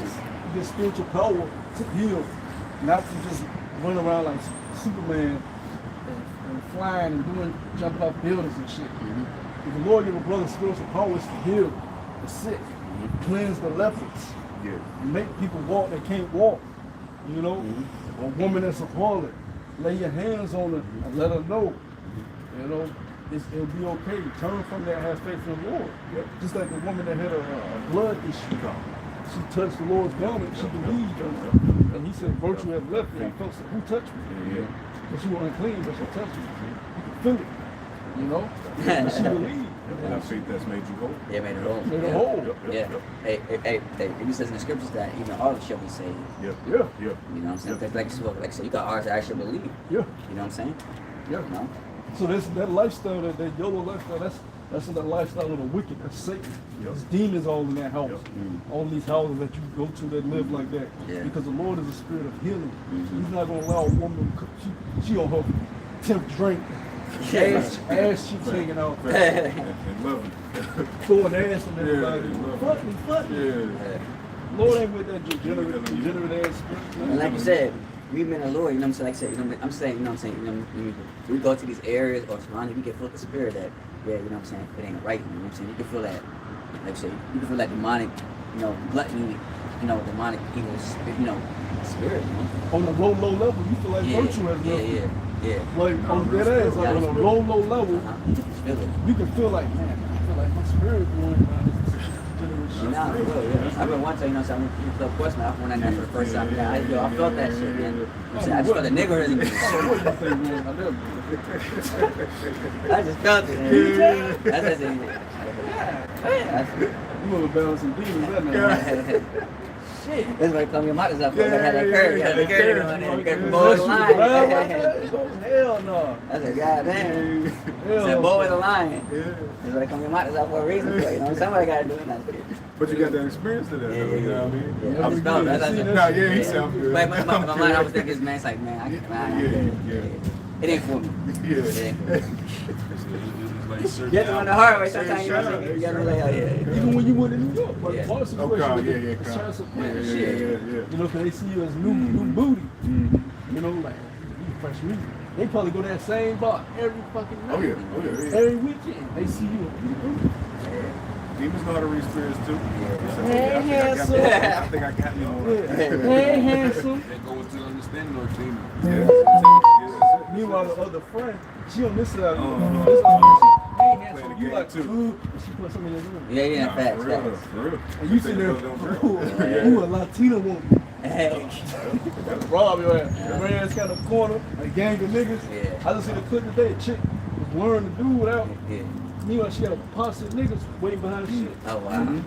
get spiritual power to heal, not to just run around like Superman and flying and jumping off buildings and shit. If the Lord give a brother spiritual powers to heal the sick, cleanse the lepers, make people walk that can't walk, you know, a woman that's a harlot, lay your hands on her and let her know, you know, it'll be okay. Turn from that, have faith in the Lord. Just like the woman that had a blood issue. She touched the Lord's garment, she believed him. And he said, virtue has left me. And folks said, who touched me? But she was unclean, but she touched me. You can feel it, you know? But she believed. And I faith that's made you whole. Yeah, made it whole. Made her whole. Yeah. Hey, it says in the scriptures that even all shall be saved. Yeah. You know what I'm saying? Like I said, you got ours that actually believe. Yeah. You know what I'm saying? Yeah. You know? So that lifestyle, that YOLO lifestyle, that's the lifestyle of the wicked. That's Satan. There's demons all in that house. All these houses that you go to that live like that. Because the Lord is a spirit of healing. He's not going to allow a woman to she on her 10th drink. Ass cheeks hanging out. And love it. Throwing ass on everybody. Fuck me. Lord ain't with that degenerate ass spirit. And like you said, we've been a Lord, you know what I'm saying? Like I said, you know, I'm saying, you know what I'm saying? You know, we go to these areas or surroundings, we can feel the spirit that, you know what I'm saying? It ain't right, you know what I'm saying? You can feel that, like I said, you can feel that demonic, you know, gluttony, you know, demonic evil, spirit, you know. On the low level, you feel like virtue has left. Like on that ass, like on a low level, you can feel like, man, I feel like my spirit going around this generous shit. Nah, I've been one time, you know, so I'm a question. I went in there for the first time. Yeah, I felt that shit, man. I just felt the nigga in me. What do you think, man? I just felt it. That's just it. You want to balance some demons, that man. Shit. That's why come your mother's up. Had that curve. You had the curve on there. You got the bow of the line. Hell no. I said, goddamn. I said, bow of the line. That's why come your mother's up for a reason. You know, somebody got to do it. But you got that experience to that, though, you know what I mean? I just felt that. He sounds good. But my mind, I was thinking, man, it's like, man, I it ain't for me. It ain't for me. You have to run the hard way sometimes. You know, you gotta like, even when you went to New York, but Yeah. most of the You know, because they see you as new booty. You know, like you fresh meat. They probably go to that same bar every fucking night. Every weekend they see you. Demons know how to read spirits too. Hey, handsome. I think I got me one. Hey, handsome. They go into understanding or demon. Yeah. Meanwhile, the other friend, she on this side. You like too. She put something in the room. Yeah, Nah, facts, for real, facts. for real. And you sit there, you a Latina woman. Hey. Rob your ass. Your ass got a corner, a gang of niggas. Yeah. I just seen a clip today. A chick was learning to do without. Yeah. Meanwhile, she had a posse of niggas waiting behind the shit. Oh, wow. You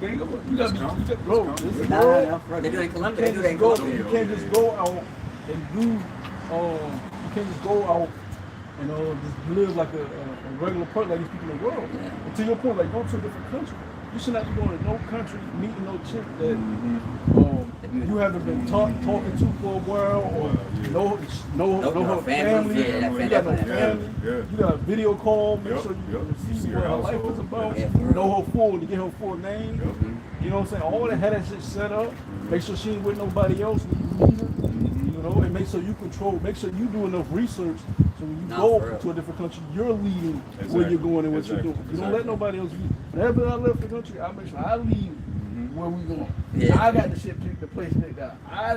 gotta be, bro. This is No, bro. They do it in Colombia. They do it in Colombia. You can't just go out and do. You can't just go out and just live like a regular person, like these people in the world. Yeah. And to your point, like go to a different country. You should not be going to no country, meeting no chick that you haven't been talking to for a while, or know her family. Yeah, You got no family. family. Yeah. You got a video call. Make sure you You see see her what her life household. is about. Yeah, Know her full, to get her full name. You know what I'm saying? All that, had that shit set up. Make sure she ain't with nobody else when you meet her. You know, and make sure you control. Make sure you do enough research so when you go to a different country, you're leading where you're going and what you're doing. You don't let nobody else lead. Whenever I left the country, I make sure I lead where we going. Yeah. I got the shit picked, the place picked out. I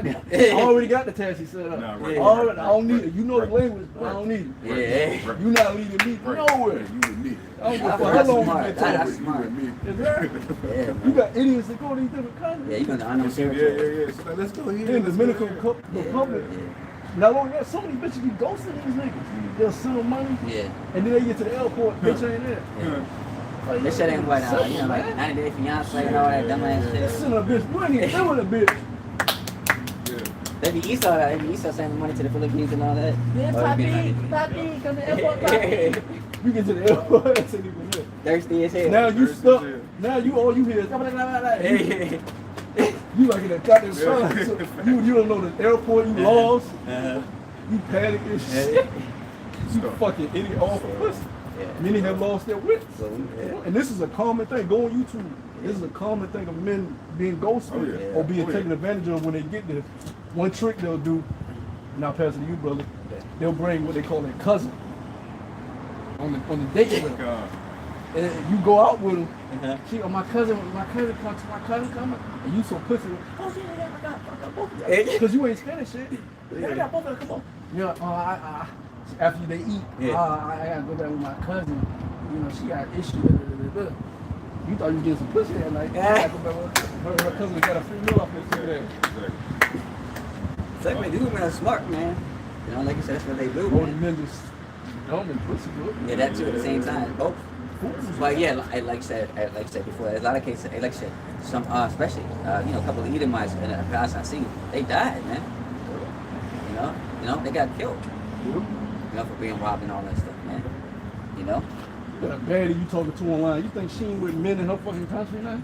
already got the taxi set up. Nah, I don't need it. You know the language, but I don't need it. Yeah. You're not leading me nowhere. You with me. I don't give a fuck how That's long smart. you been That's talking. smart. You with me. Exactly. Yeah, You man. got idiots that go to these different countries. Yeah, you gonna unknown Yeah. territory. So let's go here. In the let's go Dominican here. Republic. Yeah. Not only that, so many bitches be ghosting these niggas. They'll send them money, Yeah. and then they get to the airport, bitch ain't there. Yeah. Like, This shit ain't what, simple, you know, like man. 90 Day Fiance and all that dumb ass They shit. send a bitch, you ain't even dealing with a bitch. Yeah. They be Esau sending money to the Philippines and all that. Yeah, Or it be Papi, like- Papi, come to the airport, Papi. You get to the airport, that's ain't even there. Thirsty as hell. Now you Thirsty stuck. as hell. Now you all you hear is Hey. you like in a goddamn sun. So you don't know the airport, you lost, Uh-huh. you panic and shit. You fucking idiot off of pussy. Many have lost their wits. And this is a common thing. Go on YouTube. This is a common thing of men being ghosted or being taken advantage of when they get there. One trick they'll do, and I'll pass it to you, brother. They'll bring what they call their cousin on the date with them. God. And you go out with them. She, my cousin coming. And you so pussy. Oh, yeah, I got both of them. Because you ain't Spanish shit. Yeah, I got both of them. Come on. Yeah, after they eat, I gotta go back with my cousin. You know, she got issues. You thought you was getting some pussy that night. I gotta go back with her cousin got a free meal off this today. It's like, man, these women are smart, man. You know, like you said, that's what they do, Both man. men just dumb and pussy good. Yeah, that too at the same time. Both. But yeah, like I said before, there's a lot of cases, like I said, some, especially, you know, a couple of Edomites in the past I seen, they died, man. You know, they got killed. You know, for being robbed and all that stuff, man. You know? You got a baddie you talking to online. You think she ain't with men in her fucking country now?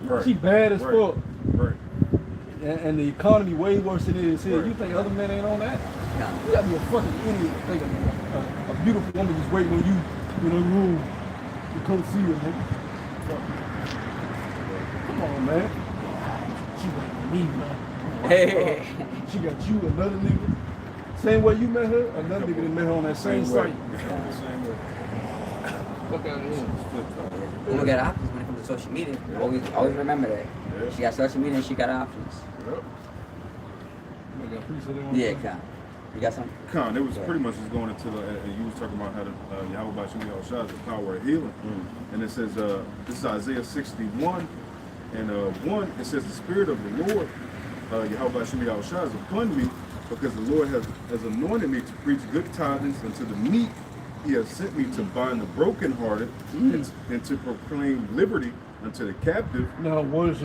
Right. She bad as fuck. Right. And the economy way worse than it is here. Right. You think other men ain't on that? Yeah. You gotta be a fucking idiot to think a beautiful woman just waiting on you in a room to come see her, nigga. Come on, man. She got me, man. Hey. She got you, another nigga. Same way you met her, another nigga that met her on that same site. Same way. Fuck out of here. Women got options when it comes to social media. Always remember that. Yeah. She got social media and she got options. Yep. Yeah, Con. You got something? Con, it was pretty much just going into the, you was talking about how the Yahweh Bashim Yahushua is the power of healing. And it says, this is Isaiah 61, and 1, it says, the Spirit of the Lord, Yahweh Bashim Yahushua is upon me, because the Lord has anointed me to preach good tidings unto the meek. He has sent me to bind the brokenhearted and to proclaim liberty unto the captive. Now, what is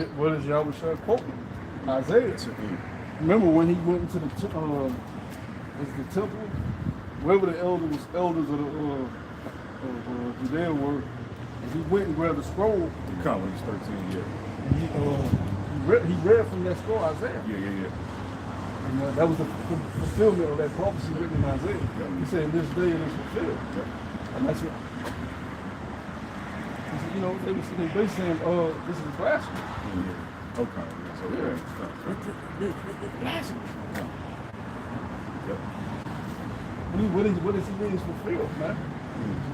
Yahweh Shai quoting? Isaiah. Remember when he went into the temple, wherever the elders of Judea were, and he went and grabbed a scroll. Con, when he's 13, yeah. And he read from that scroll, Isaiah. Yeah. And that was the fulfillment of that prophecy written in Isaiah. He said, this day it is fulfilled. And that's what, you know, they basically saying, this is blasphemy. Okay. So, Blasphemy. what is he mean is fulfilled, man?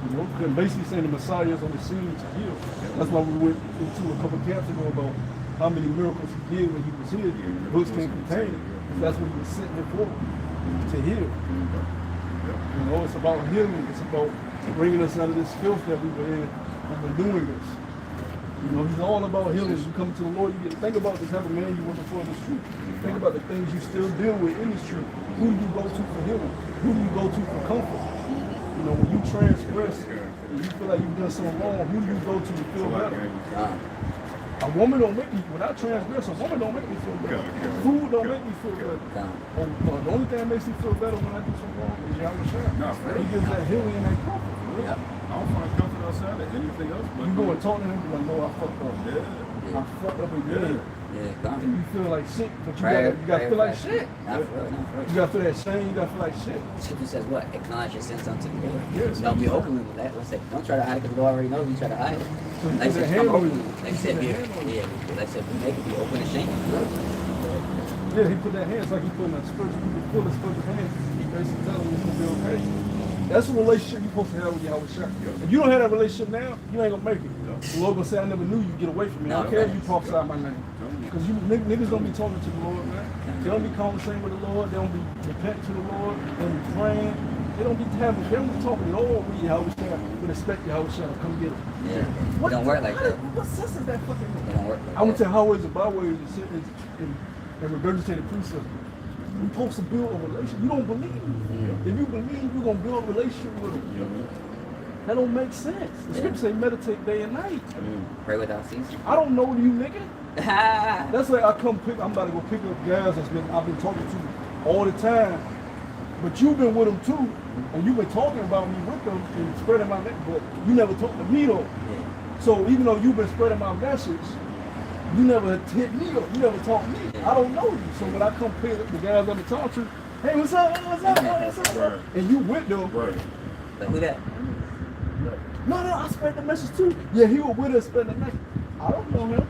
You know, because basically saying the Messiah is on the scene to heal. That's why we went into a couple camps ago about how many miracles he did when he was here. Books can't contain it. That's what he was sitting here for, to heal. You know, it's about healing. It's about bringing us out of this filth that we were in and renewing us. You know, he's all about healing. You come to the Lord, you get think about the type of man you were before in this truth. Think about the things you still deal with in this truth. Who do you go to for healing? Who do you go to for comfort? You know, when you transgress and you feel like you've done something wrong, who do you go to feel better? A woman don't make me, when I transgress, a woman don't make me feel better. Food don't make me feel better. The only thing that makes me feel better when I do something wrong is Yahweh Shai. He gives that healing and that comfort. I don't find comfort outside of anything else. But you go and talk to him, like, no, I fucked up. I fucked up again. And you feel like shit, but you gotta feel like shit. You gotta feel that shame, you gotta feel like shit. Scripture says what? Acknowledge your sins unto the Lord. Don't be open with that. Let's say, don't try to hide it because the Lord already knows you try to hide it. Like I said, come open. Like I said, like I said, make it be open and shame. Yeah, he put that hand, it's like he put in a spiritual, he pull his spiritual hand. He basically telling him it's gonna be okay. That's a relationship you're supposed to have with Yahweh Shai. If you don't have that relationship now, you ain't gonna make it. The Lord gonna say, I never knew you, get away from me. I don't care if you prophesy my name. Because you niggas don't be talking to the Lord, man. They don't be conversating with the Lord, they don't be repenting to the Lord, they don't be praying, they don't be having, they don't be talking at all with Yahweh Shai, with respect to Yahweh Shai, come get it. Yeah. What don't work like that. What sense is that fucking It don't work like I went to highways and byways and sit and regurgitate the precepts. We're supposed to build a relationship. You don't believe. If you believe, you're going to build a relationship with him. That don't make sense. The scripture say meditate day and night. Pray without ceasing. I don't know you, nigga. That's like I'm about to go pick up guys I've been talking to all the time. But you've been with them too. And you've been talking about me with them and spreading my message. But you never talked to me though. So even though you've been spreading my message, you never hit me up. You never talked to me. I don't know you. So when I come pick up the guys I'm talking to, hey, what's up? What's up? What's up? And you with them. But who that? No, I spread the message too. Yeah, he was with us spreading the message. I don't know him.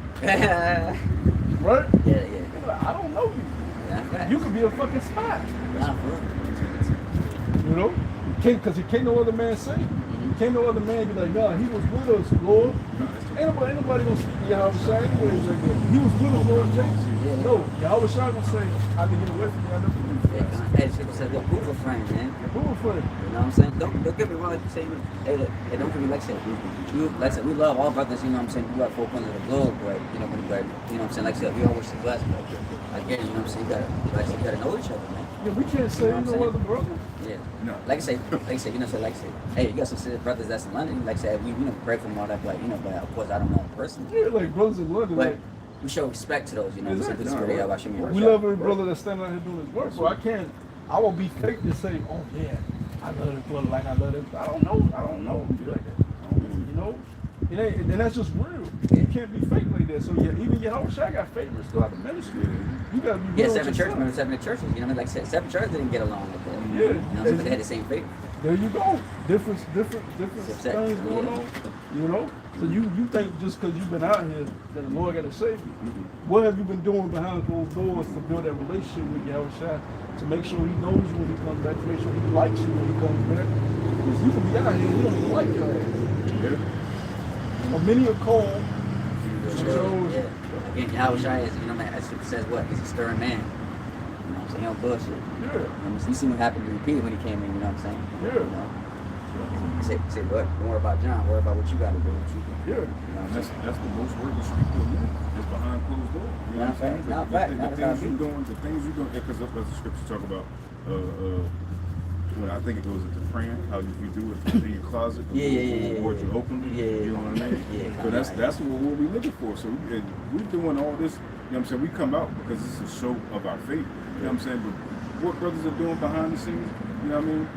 Right? Yeah. I don't know you. Yeah, you could be a fucking spy. Nah, you know? Because he can't no other man say. Can't no other man be like, God, he was with us, Lord. Ain't nobody gonna speak to Yahweh Shai anyways like that. He was with us, Lord Jesus. No, Yahweh Shai gonna say, I can get away from you, I never believe you. Hey, people say, look, Google frame, man. Google frame. You know what I'm saying? Don't get me wrong, like you say, hey, look, hey, don't get me like I said, we love all brothers, you know what I'm saying? We got 4 corners of the globe, but you know what I'm saying? Like I said, we all wish to bless, but again, you know what I'm saying? You gotta know each other, man. Yeah, we can't say you know other brother. Yeah. No. Like I say, you know, hey, you got some brothers that's in London. Like I said, we pray for them all that, but but of course I don't know them personally. Yeah, like brothers in London. But we show respect to those, you know. Exactly. We love every brother that's standing out here doing his work. So I won't be fake to say, oh yeah, I love this brother like I love this. I don't know. Like that. You know, it ain't, and that's just real. You can't be fake like that. So yeah, even Yahweh Shai got favorites throughout the ministry. You gotta be real. 7 churches, remember 7 churches. You know, like I said, 7 churches didn't get along with that. Yeah. You know, but they had the same faith. There you go. Different things going on. You know? So you think just because you've been out here that the Lord got to save you. What have you been doing behind closed doors to build that relationship with Yahweh Shai, to make sure he knows you when he comes back, to make sure he likes you when he comes back? Because you can be out here and he don't even like your ass. Or many are called. Again, Yahweh Shai is, you know, as it says what? He's a stern man. You know what I'm saying? He don't bullshit. Yeah. You know, you see what happened to Peter when he came in, you know what I'm saying? Yeah. You know? Say what? Don't worry about John. Worry about what you got to do. Yeah. You know, that's the most work you should be doing. It's behind closed doors. You know what I'm saying? The things you're doing, because that's the scriptures talk about. When I think it goes into praying, how you do it in your closet, the doors you open. You know what I mean? So that's what we're looking for. So we're doing all this. You know what I'm saying? We come out because it's a show of our faith. You know what I'm saying? But what brothers are doing behind the scenes, you know what I mean?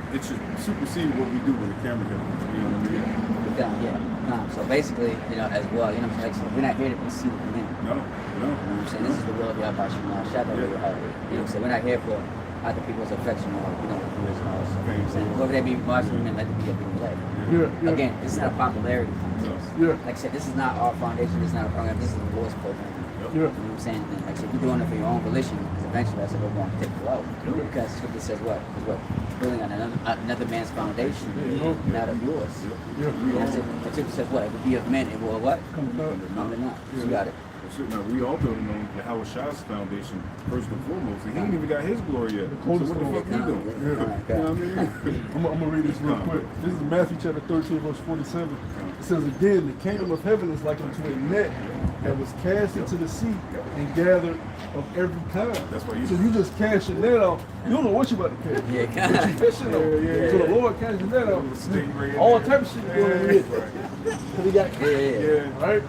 It should supersede what we do when the camera hits. You know what I mean? So basically, you know, as well, you know what I'm saying? Like, we're not here to be seen with men. No. You know what I'm saying? This is the will of Yahweh Shai. Shout out to your heart. You know what I'm saying? We're not here for other people's affection or, you know, viewers and all that. You know what I'm saying? Whoever they be watching them, let them be up in the life. Again, this is not a popularity contest. Like I said, this is not our foundation. This is not a program. This is the Lord's program. You know what I'm saying? And like I said, you're doing it for your own volition, because eventually that's what going to take you out. Because Scripture says what? Is what? Building on another man's foundation, not of yours. You know what I'm saying? The Scripture says what? It would be of men, it will what? Come to naught. You got it. Now, we all building on Yahweh Shah's foundation, first and foremost. And he ain't even got his glory yet. So what the fuck you doing? You know what I mean? I'm going to read this real quick. This is Matthew chapter 13, verse 47. It says, again, the kingdom of heaven is like unto a net that was cast into the sea and gathered of every kind. That's why you just cast your net out. You don't know what you're about to catch. Yeah, kind of. You fishing though. So the Lord cast your net out. All type of shit going with. We got right?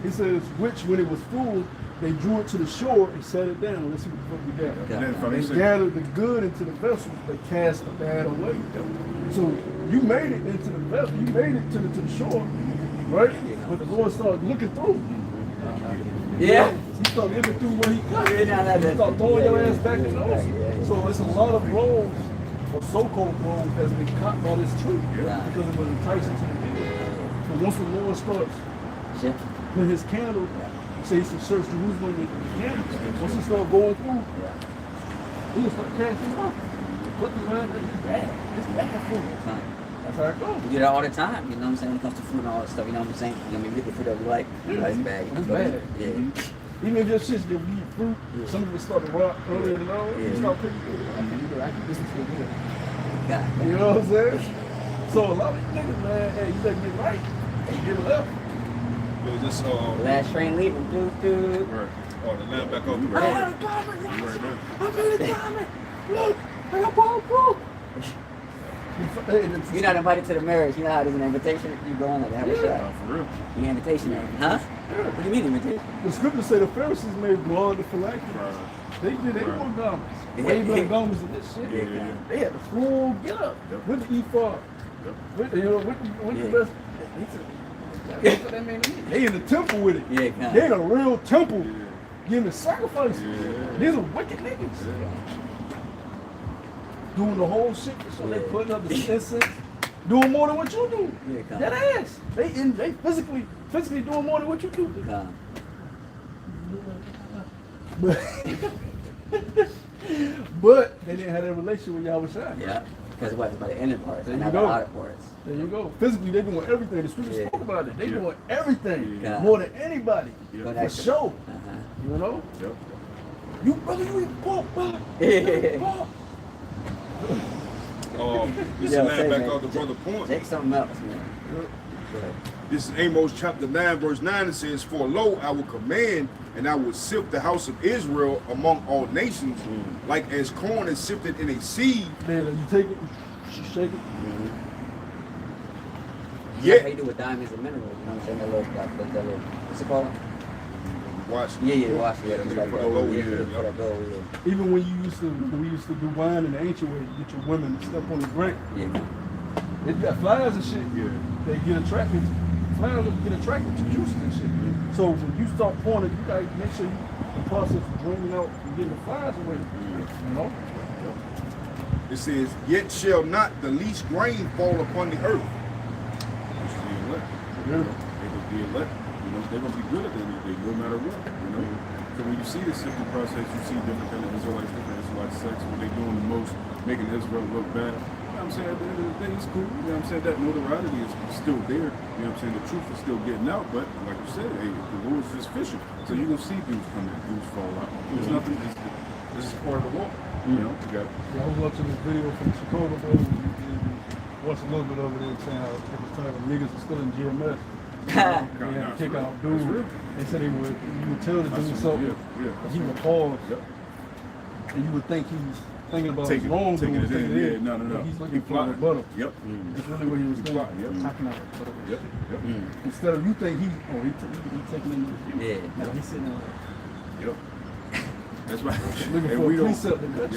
He says, which when it was full, they drew it to the shore and set it down. Let's see what the fuck we got. They gathered the good into the vessel, they cast the bad away. So you made it into the vessel, you made it to the shore, right? But the Lord started looking through. Yeah. He started looking through where he cut. He started throwing your ass back in those. So it's a lot of groves, or so-called groves, that's been caught by this tree because it was enticing to the people. But once the Lord starts putting his candle, say he should search Jerusalem with the candle. Once he start going through, he will start casting it off. Put the man it's bad. It's bad food. That's how it goes. You do that all the time, you know what I'm saying? When it comes to fruit and all that stuff, you know what I'm saying? You know, maybe the fruit that we like, that's bad. It's bad. Yeah. Even if your shit's gonna be fruit, some of it start to rot earlier than all, you start picking it. This is for good. You know what I'm saying? So a lot of these niggas, man, hey, you better get right and get left. Last train leaving, dude. Right. Oh, the lamb back over. I had a comment, guys. I made a comment. Look, I got ball broke. You're not invited to the marriage. You know how there's an invitation? You go on there to have a shot. For real. The invitation there. Huh? What do you mean invitation? The scriptures say the Pharisees made blood to phylacteries. They wore garments. Way better garments than this shit. They had the full get up with the ephod. With the best. That's what that mean to me. They in the temple with it. They in a real temple giving sacrifices. These are wicked niggas. Doing the whole shit, so they putting up the incense, doing more than what you do. That ass. They physically doing more than what you do. But they didn't have that relationship with Yahweh Shai. Yeah. Because it wasn't by the inner parts, not the outer parts. There you go. Physically, they doing everything. The scripture spoke about it. They doing everything more than anybody. For sure. You know? You brother, you eat pork, bro. Pork. This is lamb back off the brother point. Take something else, man. This is Amos chapter 9, verse 9. It says, for lo, I will command, and I will sift the house of Israel among all nations, like as corn is sifted in a sieve. Man, you take it, you shake it. Yeah. How you do with diamonds and minerals, you know what I'm saying? That little, what's it called? Wash. Wash. Even when we used to do wine in the ancient way, you get your women to step on the grape. They got flies and shit. They get attracted. Flies get attracted to juices and shit. So when you start pouring it, you gotta make sure the process of draining out and getting the flies away. You know. It says, yet shall not the least grain fall upon the earth. They will be elect. You know, they're gonna be good at the end of the day, no matter what. You know. So when you see the sifting process, you see different kind of Israelite sects, what they doing the most, making Israel look bad. You know what I'm saying? At the end of the day, it's cool. You know what I'm saying? That notoriety is still there. You know what I'm saying? The truth is still getting out, but like you said, hey, the Lord's just fishing. So you're gonna see dudes come in, dudes fall out. There's nothing. This is part of the law. You know. You got. Yeah, I was watching this video from Chicago, bro. Watched a little bit of it. Saying how at the time niggas are still in GMS. They had to kick out dude. They said you would tell the dude something, he would pause, and you would think he's thinking about his wrong doing. No. He's looking for the butter. Yep. That's really what he was thinking. Talking out the butter. Yep. Instead of you think he's taking in. No, he's sitting there. Yep. That's right. Looking for a precept to cut.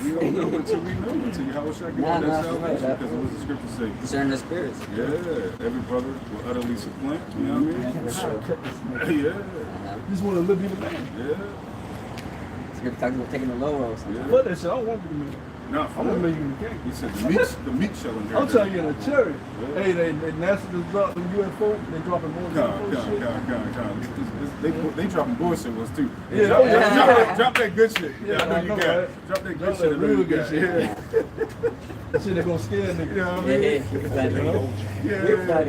We don't know until we know, until Yahweh Shai give us that salvation, because what does the scripture say? Discern the spirits. Yeah, every brother will utterly supplant, you know what I mean? You just want to live in the man. Yeah. Scripture talks about taking the low road. Fuck that shit, I don't want to be the man. No, I'm gonna make you the king. He said the meat shall inherit. I'm telling you, in a cherry. Hey, they NASA just dropped the UFO. They dropping more UFO shit. They dropping bullshit ones too. Yeah, Drop that good shit. Yeah, I know you got. right? Drop that good Drop shit. that real good shit. That shit they gonna scare niggas. You know what I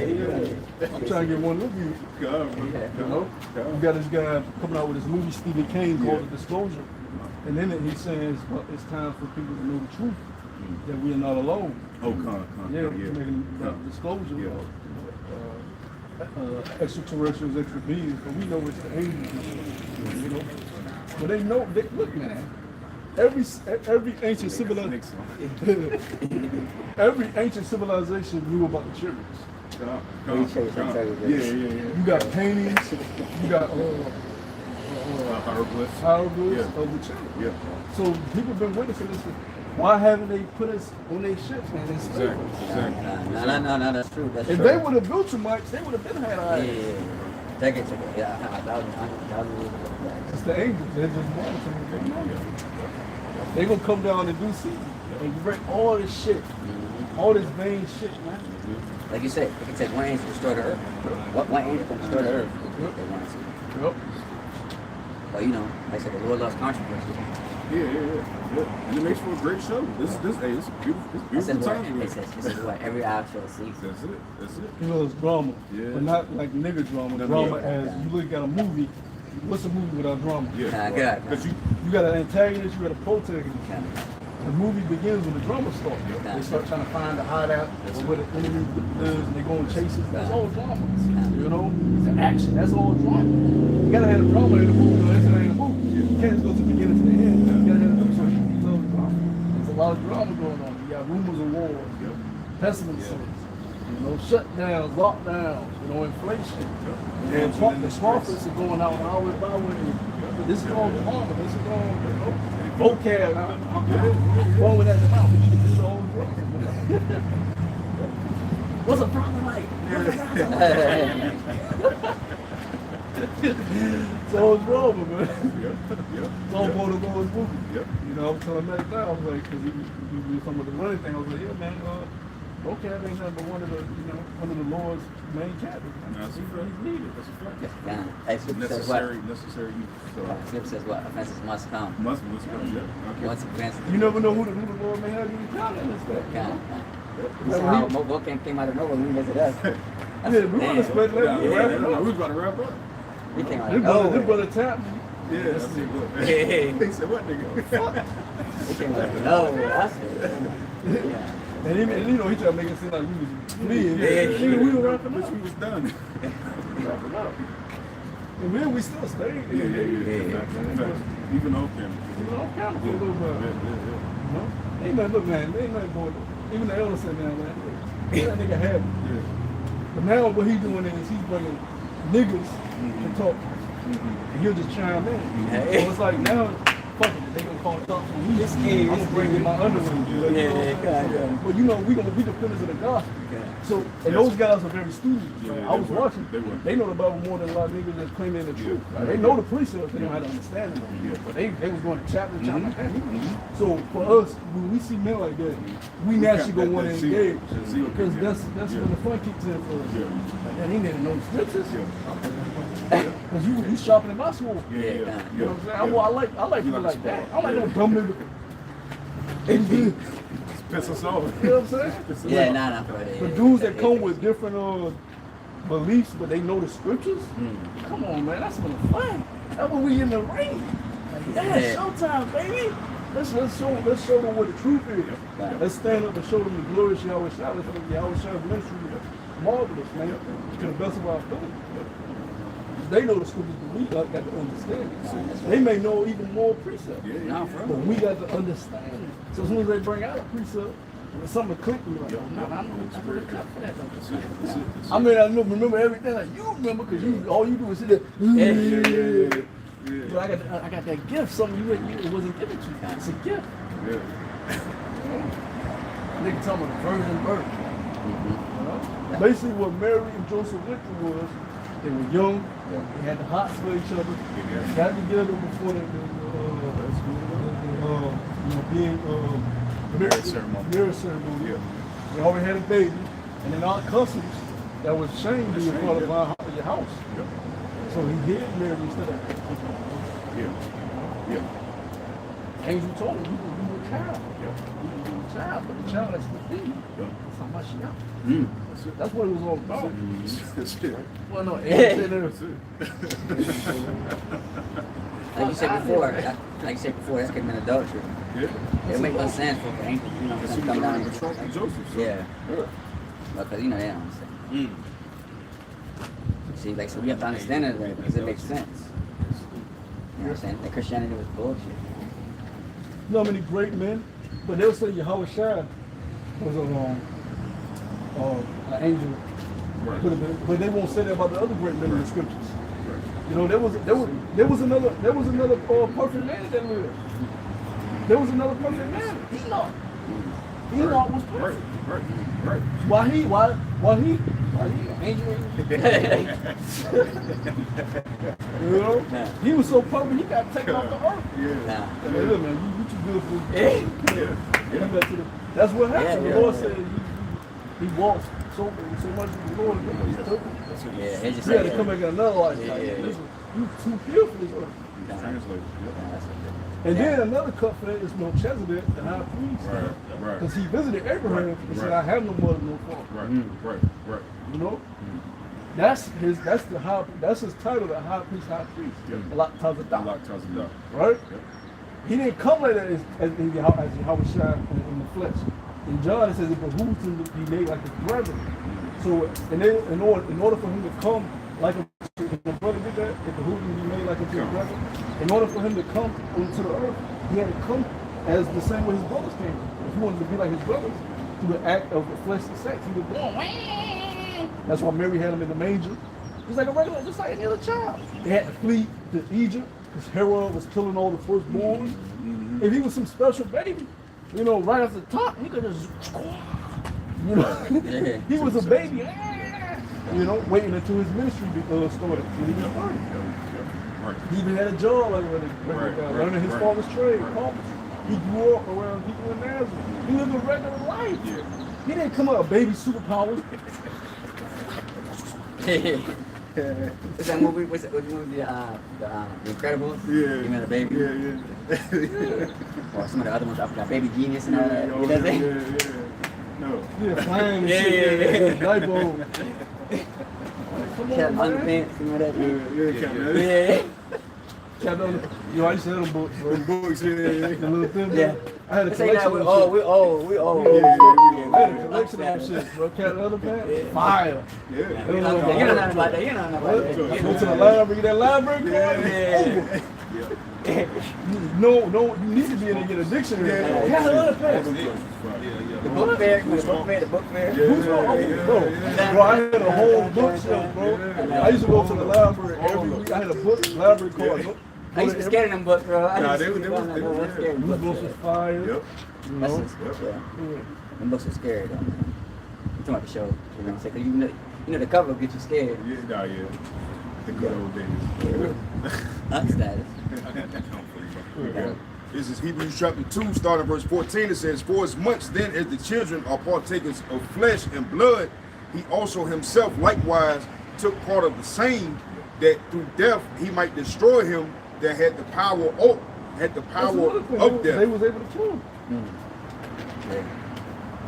mean? I'm trying to get one of you. You know, you got this guy coming out with this movie, Stephen King, called The Disclosure, and then he says, well, it's time for people to know the truth, that we are not alone. Oh, Making that disclosure of extraterrestrials, extra beings, but we know it's the angels, you know. But they know, look, man. Every ancient civilization, every ancient civilization knew about the chariots. You got paintings, you got hieroglyphs of the chariot. So people been witnessing this. Why haven't they put us on their ships, man? No, that's true. That's if true. they would have built too much, they would have been had our Decades ago, It's the angels. They're just monitoring. They gonna come down and do season and break all this shit, all this vain shit, man. Like you said, they can take one angel to destroy the earth. One angel can destroy the earth. They want to. Yep. But you know, like I said, the Lord loves controversy. And it makes for a great show. This is beautiful time. This is what every eye shall see. That's it. You know, it's drama, Yeah. but not like nigga drama. Drama as you look at a movie. What's a movie without drama? Because you got an antagonist, you got a protagonist. Yeah. The movie begins when the drama starts. They start trying to find the hideout or where the enemy is, and they go and chase it. That's all drama. You know, it's an action. That's all drama. You gotta have a drama in the movie. Or else it ain't a movie. You can't just go to the beginning to the end. You gotta have a drama. You love drama. There's a lot of drama going on. You got rumors of wars, pessimisms, you know, shutdowns, lockdowns, you know, inflation. And the profits are going out hour by hour. This is all drama. This is all, you know, vocab. Wrong with that mouth. This is all drama. What's a problem like? It's all drama, man. It's all going to go in movie. You know, I was telling Matt now, I was like, because he was talking about the running thing, I was like, yeah, man, vocab ain't nothing but one of the Lord's main captains. That's a fact. He's needed. That's a fact. Necessary. So, Scripture says what? Offenses must come. must come. Okay. Once offenses. You never know who the Lord may have you count in this thing. This is how Volcan came out of nowhere when he visited us. Yeah, we want to spend We was about to wrap up. He came out This of nowhere. brother tapped me. Yeah, that's it. He said, what nigga? He came out of nowhere. That's it. And you know, he tried to make it seem like we was fleeing. We were wrapping up. We was done. Wrapping up. And then we still stayed. Even off camera. Even on camera for a little bit. You know? Ain't nothing, look, man, ain't nothing going on. Even the elder said, man, that nigga happy. But now what he doing is he's bringing niggas to talk. And he'll just chime in. So it's like now, fuck it, they gonna call talk to me. I'm gonna bring in my underwear. But you know, we defenders of the gospel. So, and those guys are very students. I was watching. They know the Bible more than a lot of niggas that's claiming the truth. They know the precepts, they don't have to understand them. But they was going to chapter. So for us, when we see men like that, we naturally go want to engage. Because that's when the fun kicks in for us. And he didn't know the scriptures. Because you sharpening my sword. You know what I'm saying? I like people like that. I like no dumb nigga. Piss us off. You know what I'm saying? The dudes that come with different beliefs, but they know the scriptures. Come on, man, that's when it's fun. That's when we in the ring. That's showtime, baby. Let's show them what the truth is. Let's stand up and show them the glorious Yahweh Shah. Let's show them Yahweh Shah's ministry is marvelous, man, to the best of our ability. They know the scriptures, but we got to understand it. They may know even more precepts, but we got to understand it. So as soon as they bring out a precept, when something click, we're like, I know the cut for that. I mean, I remember everything like you remember, because all you do is sit there. But I got that gift, something it wasn't given to you. It's a gift. Nigga talking about the virgin birth. Basically what Mary and Joseph went through was, they were young, they had the hots for each other, got together before they being marriage ceremony. Marriage ceremony. Yeah. They already had a baby, and then our customs that was shame being part of your house. Yeah. So he did marry instead of. Yeah. Yeah. Angel told him, you were a child. Yeah. You were a child, but the child that's within you. Yeah. That's how much you got. That's it. That's what it was all about. That's it. Well, no, Angel said That's it. Like you said before, that's committing adultery. Yeah. It makes no sense for angels, you know, That's to come down and Joseph. So. yeah. Because you know they don't understand. See, like, so we have to understand it right, because it makes sense. You know what I'm saying? That Christianity was bullshit. You know how many great men, but they'll say Yahweh Shai was an angel. Right. But they won't say that about the other great men in the scriptures. Right. You know, there was another perfect man that lived. There was another perfect man. Enoch. Enoch was perfect. Right. Why he angel? You know, he was so perfect he got taken off the earth. Yeah. Hey, look, man, you too good for Yeah. That's what happened. Yeah, The Lord said he walks so much with the Lord. He took him. Yeah, it's just He had to come back in another life. Yeah. Listen, you too pure for this earth. Translate. And then another cut for that is Melchizedek, the high priest. Right. Because he visited Abraham and said, I have no mother, no father. Right. You know? That's his title, the high priest, Yeah. Allah Ta'ala. Allah. Right? Yep. He didn't come like that as Yahweh Shai in the flesh. In John it says it behooves him to be made like his brethren. So in order for him to come like a brother did that, it behooves him to be made like a brother. In order for him to come into the earth, he had to come as the same way his brothers came. If he wanted to be like his brothers, through the act of the fleshly sex, he was born. That's why Mary had him in the manger. He's like a regular, just like any other child. They had to flee to Egypt because Herod was killing all the firstborn. If he was some special baby, you know, right off the top, he could just, you know, he was a baby, you know, waiting until his ministry started. When he was 30. He even had a job like learning his father's trade, carpentry. He grew up around people in Nazareth. He lived a regular life. He didn't come out with baby superpowers. What's that movie? What's the movie? The Incredibles? Yeah. You met a baby? Yeah. Or some of the other ones, I forgot. Baby Genius and all that. You know what I'm saying? No. Yeah, flying and Yeah. shit. Light bulb. Come Captain on, man. Underpants, you know that? Yeah. Captain, yo, I used to have them books, bro. Books, yeah. The little thin Yeah. I had a Say that collection we of shit. we old. I had a collection of them shit, bro. Captain Underpants, fire. Yeah. You know nothing about that. You know nothing about that. Go to the library, that library card, No, you need to be in there to get a dictionary. Captain Underpants. The book fair. Who's Bro, I had a whole bookshelf, bro. I used to go to the library every week. I had a library card. I used to be scared of them books, bro. they were Those books was fire. Yep. You know? Them books are scary, though, man. You talking about the show, you know what I'm saying? 'Cause you know the cover will get you scared. Yeah. The good old days. Status. This is Hebrews chapter 2, starting verse 14. It says, For as much then as the children are partakers of flesh and blood, he also himself likewise took part of the same, that through death he might destroy him that had the power of death. They was able to kill him.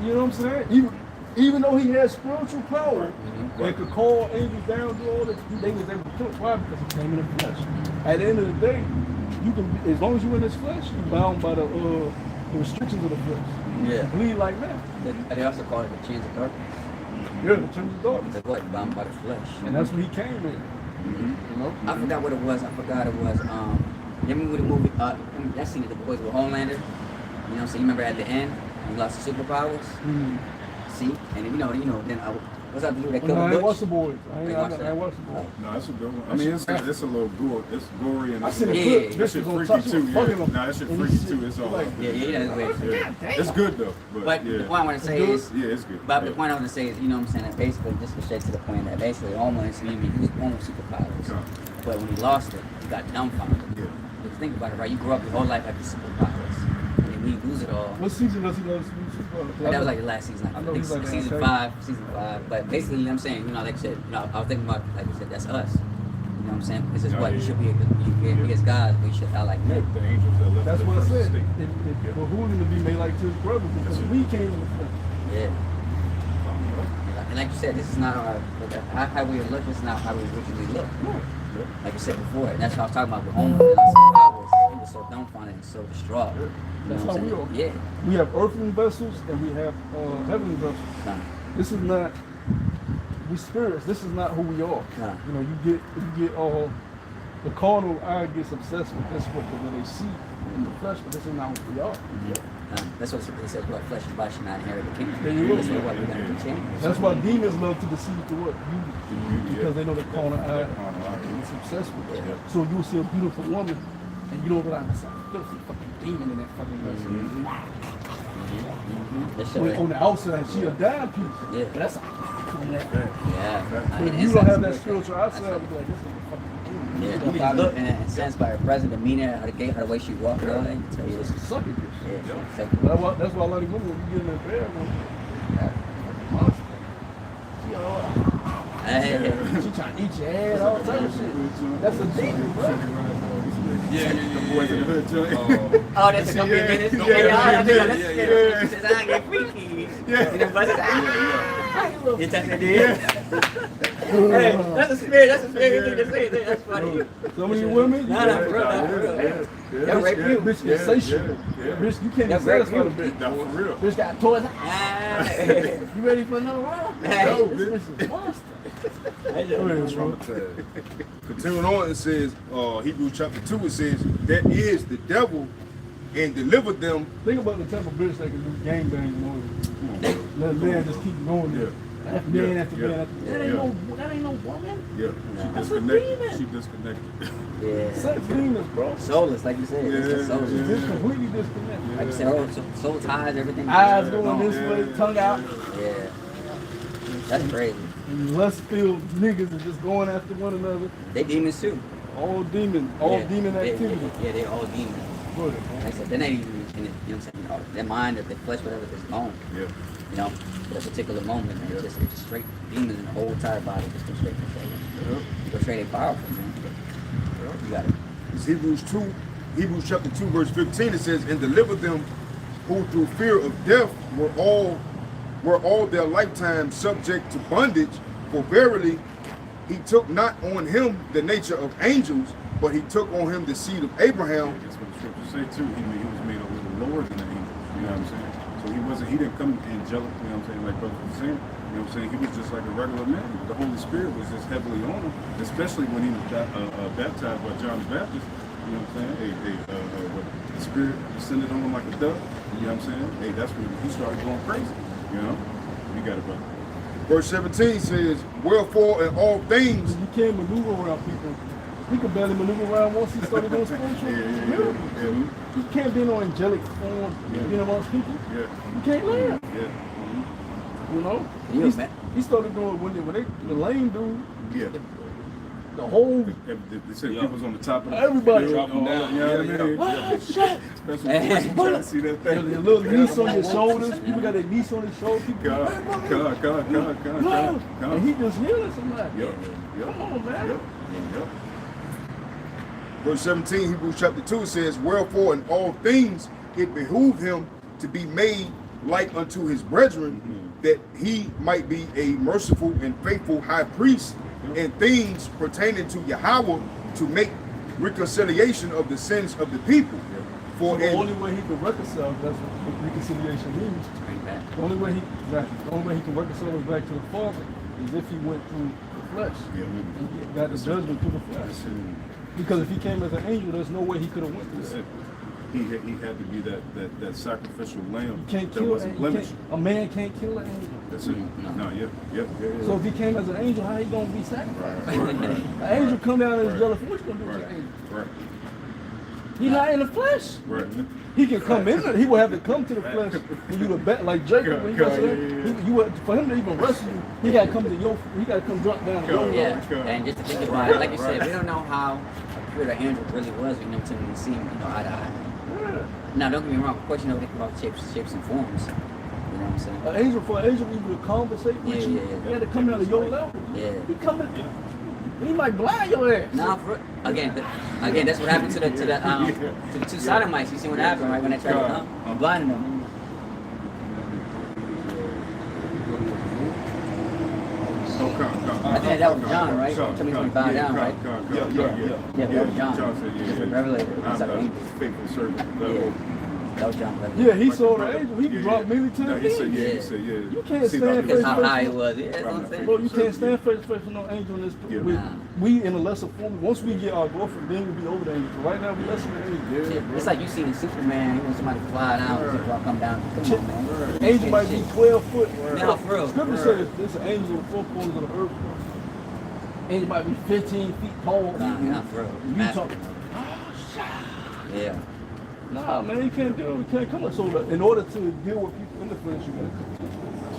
You know what I'm saying? Even though he had spiritual power and could call angels down, do all that, they was able to kill him. Why? Because he came in the flesh. At the end of the day, you can, as long as you're in this flesh, you're bound by the restrictions of the flesh. Yeah. Bleed like that. They also call it the chains of darkness. Yeah, the chains of darkness. That's what, bound by the flesh. And that's when he came in. You know? I forgot what it was. You remember the movie? I seen it. The boys with Homelander. You know what I'm saying? You remember at the end, he lost his superpowers. See, and you know. Then what's up to do? That killed I the ain't watched butch. the boys. I ain't watched the boys. No, that's a good one. I mean, it's a little gore. It's gory and I seen the Yeah. clip. that This shit was on freaky top. too. Fucking Yeah. him. Nah, that shit And freaky he- too. It's all like, up. Yeah, that's way. Yeah. It's good though. But yeah. the point I want to say It's is, Yeah, it's good. but the point I want to say is, you know what I'm saying, that basically, just to straight to the point, that basically Homeland he was born with superpowers. But when he lost it, he got dumbfounded. Yeah. Because think about it, right? You grew up your whole life having superpowers. And he lose it all. What season does he go to Super Bowl? That was like the last season. I know he's like season that. season five. But basically, you know what I'm saying, you know, like I said, you know, I was thinking about, like I said, that's us. You know what I'm saying? This is what you should be as guys, we should not like men. The angels that left That's the what I first said. state. It behooves him to be made like to his brother because we came in the flesh. Yeah. And like you said, this is not how we look. This is not how we originally look. Like you said before, and that's what I was talking about with Homer. He was so dumbfounded and so distraught. You know That's what how I'm we saying? are. Yeah. We have earthly vessels and we have heavenly vessels. This is not, we spirits. This is not who we are. You know, you get the carnal eye gets obsessed with this what they see in the flesh, but this is not who we are. That's what it says. What flesh and blood should not inherit the kingdom. There you go. That's what we're going to continue. That's why demons love to deceive the what? You, because they know the carnal eye is obsessed with it. So you'll see a beautiful woman and you don't realize there's a filthy fucking demon in that fucking person. On the outside, she a dime piece. Yeah. But that's yeah. if you don't have that spiritual outside, you'll be like, this is a fucking demon. Yeah, when you look and sense by her presence, demeanor, how the way she walked, all that, you tell you this is Suck it. yeah. That's why a lot of women, when you get in that bed, she trying to eat your ass, all type of shit. That's a demon, bro. The boys in the hood joint. Oh, that's a couple of minutes. Yeah. Says I get freaky. Yeah. You know, but you touch it, Hey, that's a spirit. That's a spirit. You just say it. That's funny. Some of you women, No, for real. They'll rape you. Bitch get satiated. Bitch, you can't They'll be rape satisfied you. a bitch. Not for real. Bitch got toys. Ah. You ready for another round? No, This bitch is a monster. Continuing on, it says, Hebrews chapter 2, it says, that is the devil and delivered them. Think about the type of bitch that can do gangbang noise. Let man just keep going there. Man after man after man. That ain't no woman. Yeah. That's She a disconnected. demon. She disconnected. Yeah. Sex demons, bro. Soulless, like you said. It's just It's soulless. just completely disconnected. Like you said, soul ties, everything. Eyes going this way, tongue out. Yeah. That's crazy. And lust-filled niggas are just going after one another. They demons too. All demon activity. Yeah, they all demons. Good. Like I said, they're not even in it, you know what I'm saying? Their mind, their flesh, whatever, is gone. Yeah. You know, for a particular moment, man. It's just straight demons in the whole entire body. Just go straight control. Go straight powerful, man. You got it. It's Hebrews chapter 2, verse 15, it says, and delivered them who through fear of death were all their lifetime subject to bondage, for verily he took not on him the nature of angels, but he took on him the seed of Abraham. That's what the scriptures say too. He was made a little lower than the angels. You know what I'm saying? So he didn't come angelic, you know what I'm saying, like Brother was saying. You know what I'm saying? He was just like a regular man. The Holy Spirit was just heavily on him, especially when he was baptized by John the Baptist. You know what I'm saying? The Spirit descended on him like a dove. You know what I'm saying? Hey, that's when he started going crazy. You know? You got it, brother. Verse 17 says, wherefore in all things. You can't maneuver around people. He could barely maneuver around once he started doing spiritual miracles. You can't be no angelic form being amongst people. Yeah. You can't live. Yeah. You know? Yeah, He started doing the lame dude. Yeah. The whole They said people was on the top of the everybody dropping down. You know what I mean? oh shit. Especially trying to see that thing. Your little niece on your shoulders. People got their niece on their shoulders. People God. And he just healing somebody. Yep. Come on, man. Yep. Verse 17, Hebrews chapter 2 says, wherefore in all things it behooved him to be made like unto his brethren, that he might be a merciful and faithful high priest in things pertaining to Yahweh, to make reconciliation of the sins of the people. For the only way he can reconcile, that's what reconciliation means. The only way he can reconcile us back to the Father is if he went through the flesh. And he got the judgment through the flesh. Because if he came as an angel, there's no way he could have went through that. He had to be that sacrificial lamb. You can't that kill wasn't blemished. a man can't kill an angel. That's it. No, yeah. So if he came as an angel, how he gonna be sacrificed? Right. An angel come down in his jealous. What you gonna do with an angel? Right. He's not in the flesh. Right. He can come in. He will have to come to the flesh for you to bet, like Jacob. When for him to even wrestle you, he got to come to your. He got to come drop down. Yeah, and just to think about it, like you said, we don't know how pure the angel really was. We know until we see him, eye to eye. Now, don't get me wrong. Of course, you know they come out shapes and forms. You know what I'm saying? An angel for an angel even to conversate with you, they had to come down to your level. Yeah. He might blind your ass. Nah, again, that's what happened to the two sodomites. You see what happened, right? When they tried to come, I'm blinding them. I think that was John, right? Tell me when he bowed down, right? Yeah, that was John. Different revelator. It's like an angel. Faithful servant. That was John. Yeah, he saw the angel. He dropped Millie to the He said, You can't stand That's face how to high it face. was. Yeah, that's what I'm saying. Bro, you can't stand face to face with no angel in this. We in a lesser form. Once we get our girlfriend, then we'll be over the angel. But right now, we lesser than angel. Yeah. It's like you see in Superman, you want somebody to fly down, come down. Come on, man. Angel might be 12 foot. Now, for real. Scripture says there's an angel in 4 corners of the earth. Angel might be 15 feet tall. Nah, for real. You talking? Yeah. Nah, man, you can't do it. You can't come up. So in order to deal with people in the flesh, you gotta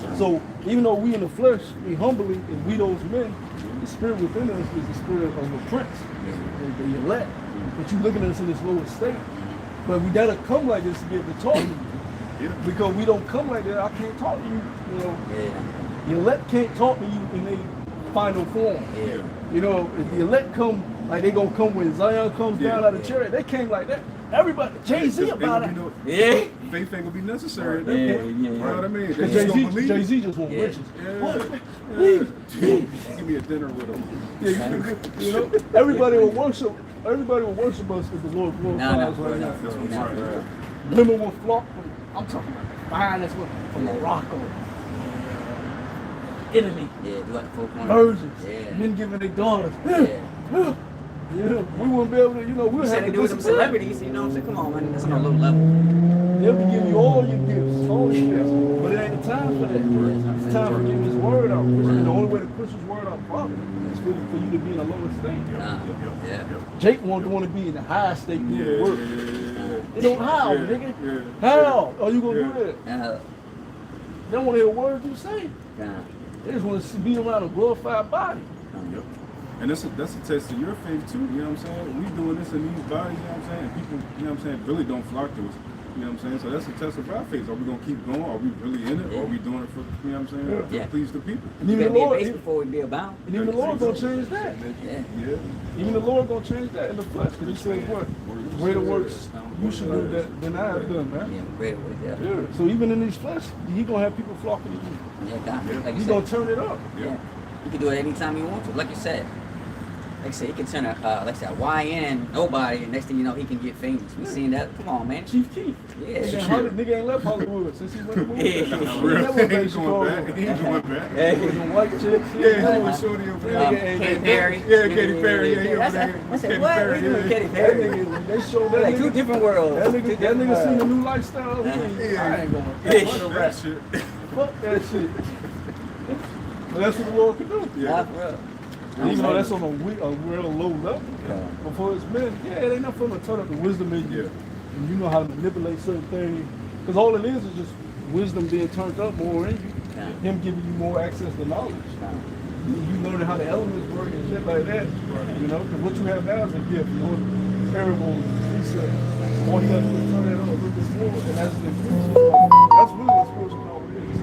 come. So even though we in the flesh, we humbly, and we those men, the spirit within us is the spirit of the prince, the elect. But you looking at us in this lower state. But we gotta come like this to be able to talk to you. Because we don't come like that, I can't talk to you. You know, the elect can't talk to you in their final form. You know, if the elect come like they gonna come when Zion comes down out of the chariot, they came like that. Everybody, Jay-Z about it. Faith ain't gonna be necessary at that point. You know what I mean? They just don't believe. Jay-Z just want riches. Give me a dinner with him. You know, everybody will worship. Everybody will worship us if the Lord glorifies right now. Women will flock. I'm talking about the finest women from Morocco, Italy, virgins, men giving their daughters. Yeah, we wouldn't be able to, you know, we'll have to do some celebrities, you know what I'm saying? Come on, man, that's on a low level. They'll be giving you all your gifts, but it ain't the time for that. It's time for getting His word out. And the only way to push His word out properly is for you to be in a lower state. Jake want to be in the high state doing the work. They don't how, nigga. How are you gonna do that? They don't want to hear words you say. They just want to be around a glorified body. And that's a test of your faith too, you know what I'm saying? We doing this in these bodies, you know what I'm saying? People, you know what I'm saying, really don't flock to us. You know what I'm saying? So that's a test of our faith. Are we gonna keep going? Are we really in it? Or are we doing it for, you know what I'm saying? To please the people. And even the Lord, before we be about. And even the Lord gonna change that. Even the Lord gonna change that in the flesh. Because He says what? Greater works you should do that than I have done, man. Greater works, So even in these flesh, He gonna have people flocking to you. Like He's gonna turn it up. You can do it anytime you want to. Like you said. Like I said, he can turn a YN nobody, and next thing you know, he can get famous. We seen that. Come on, man. Chief Keef. Nigga ain't left Hollywood since he went to movie. He never been Chicago. He ain't going back. With the white chicks. He was shorty over there. Katy Perry. Katy Perry. I said, what? Katy Perry. They showed that like nigga. 2 different worlds. That nigga seen the new lifestyle. I ain't going. That shit. Fuck that shit. But that's what the Lord can do. Even though that's on a real low level. But for His men, it ain't nothing for Him to turn up the wisdom in you. And you know how to manipulate certain things. Because all it is just wisdom being turned up more in you. Him giving you more access to knowledge. You learning how the elements work and shit like that. You know, because what you have now is a gift. You know, parables, precepts. All you got to do is turn that on a little bit more. And that's the increase. That's really what spiritual knowledge is.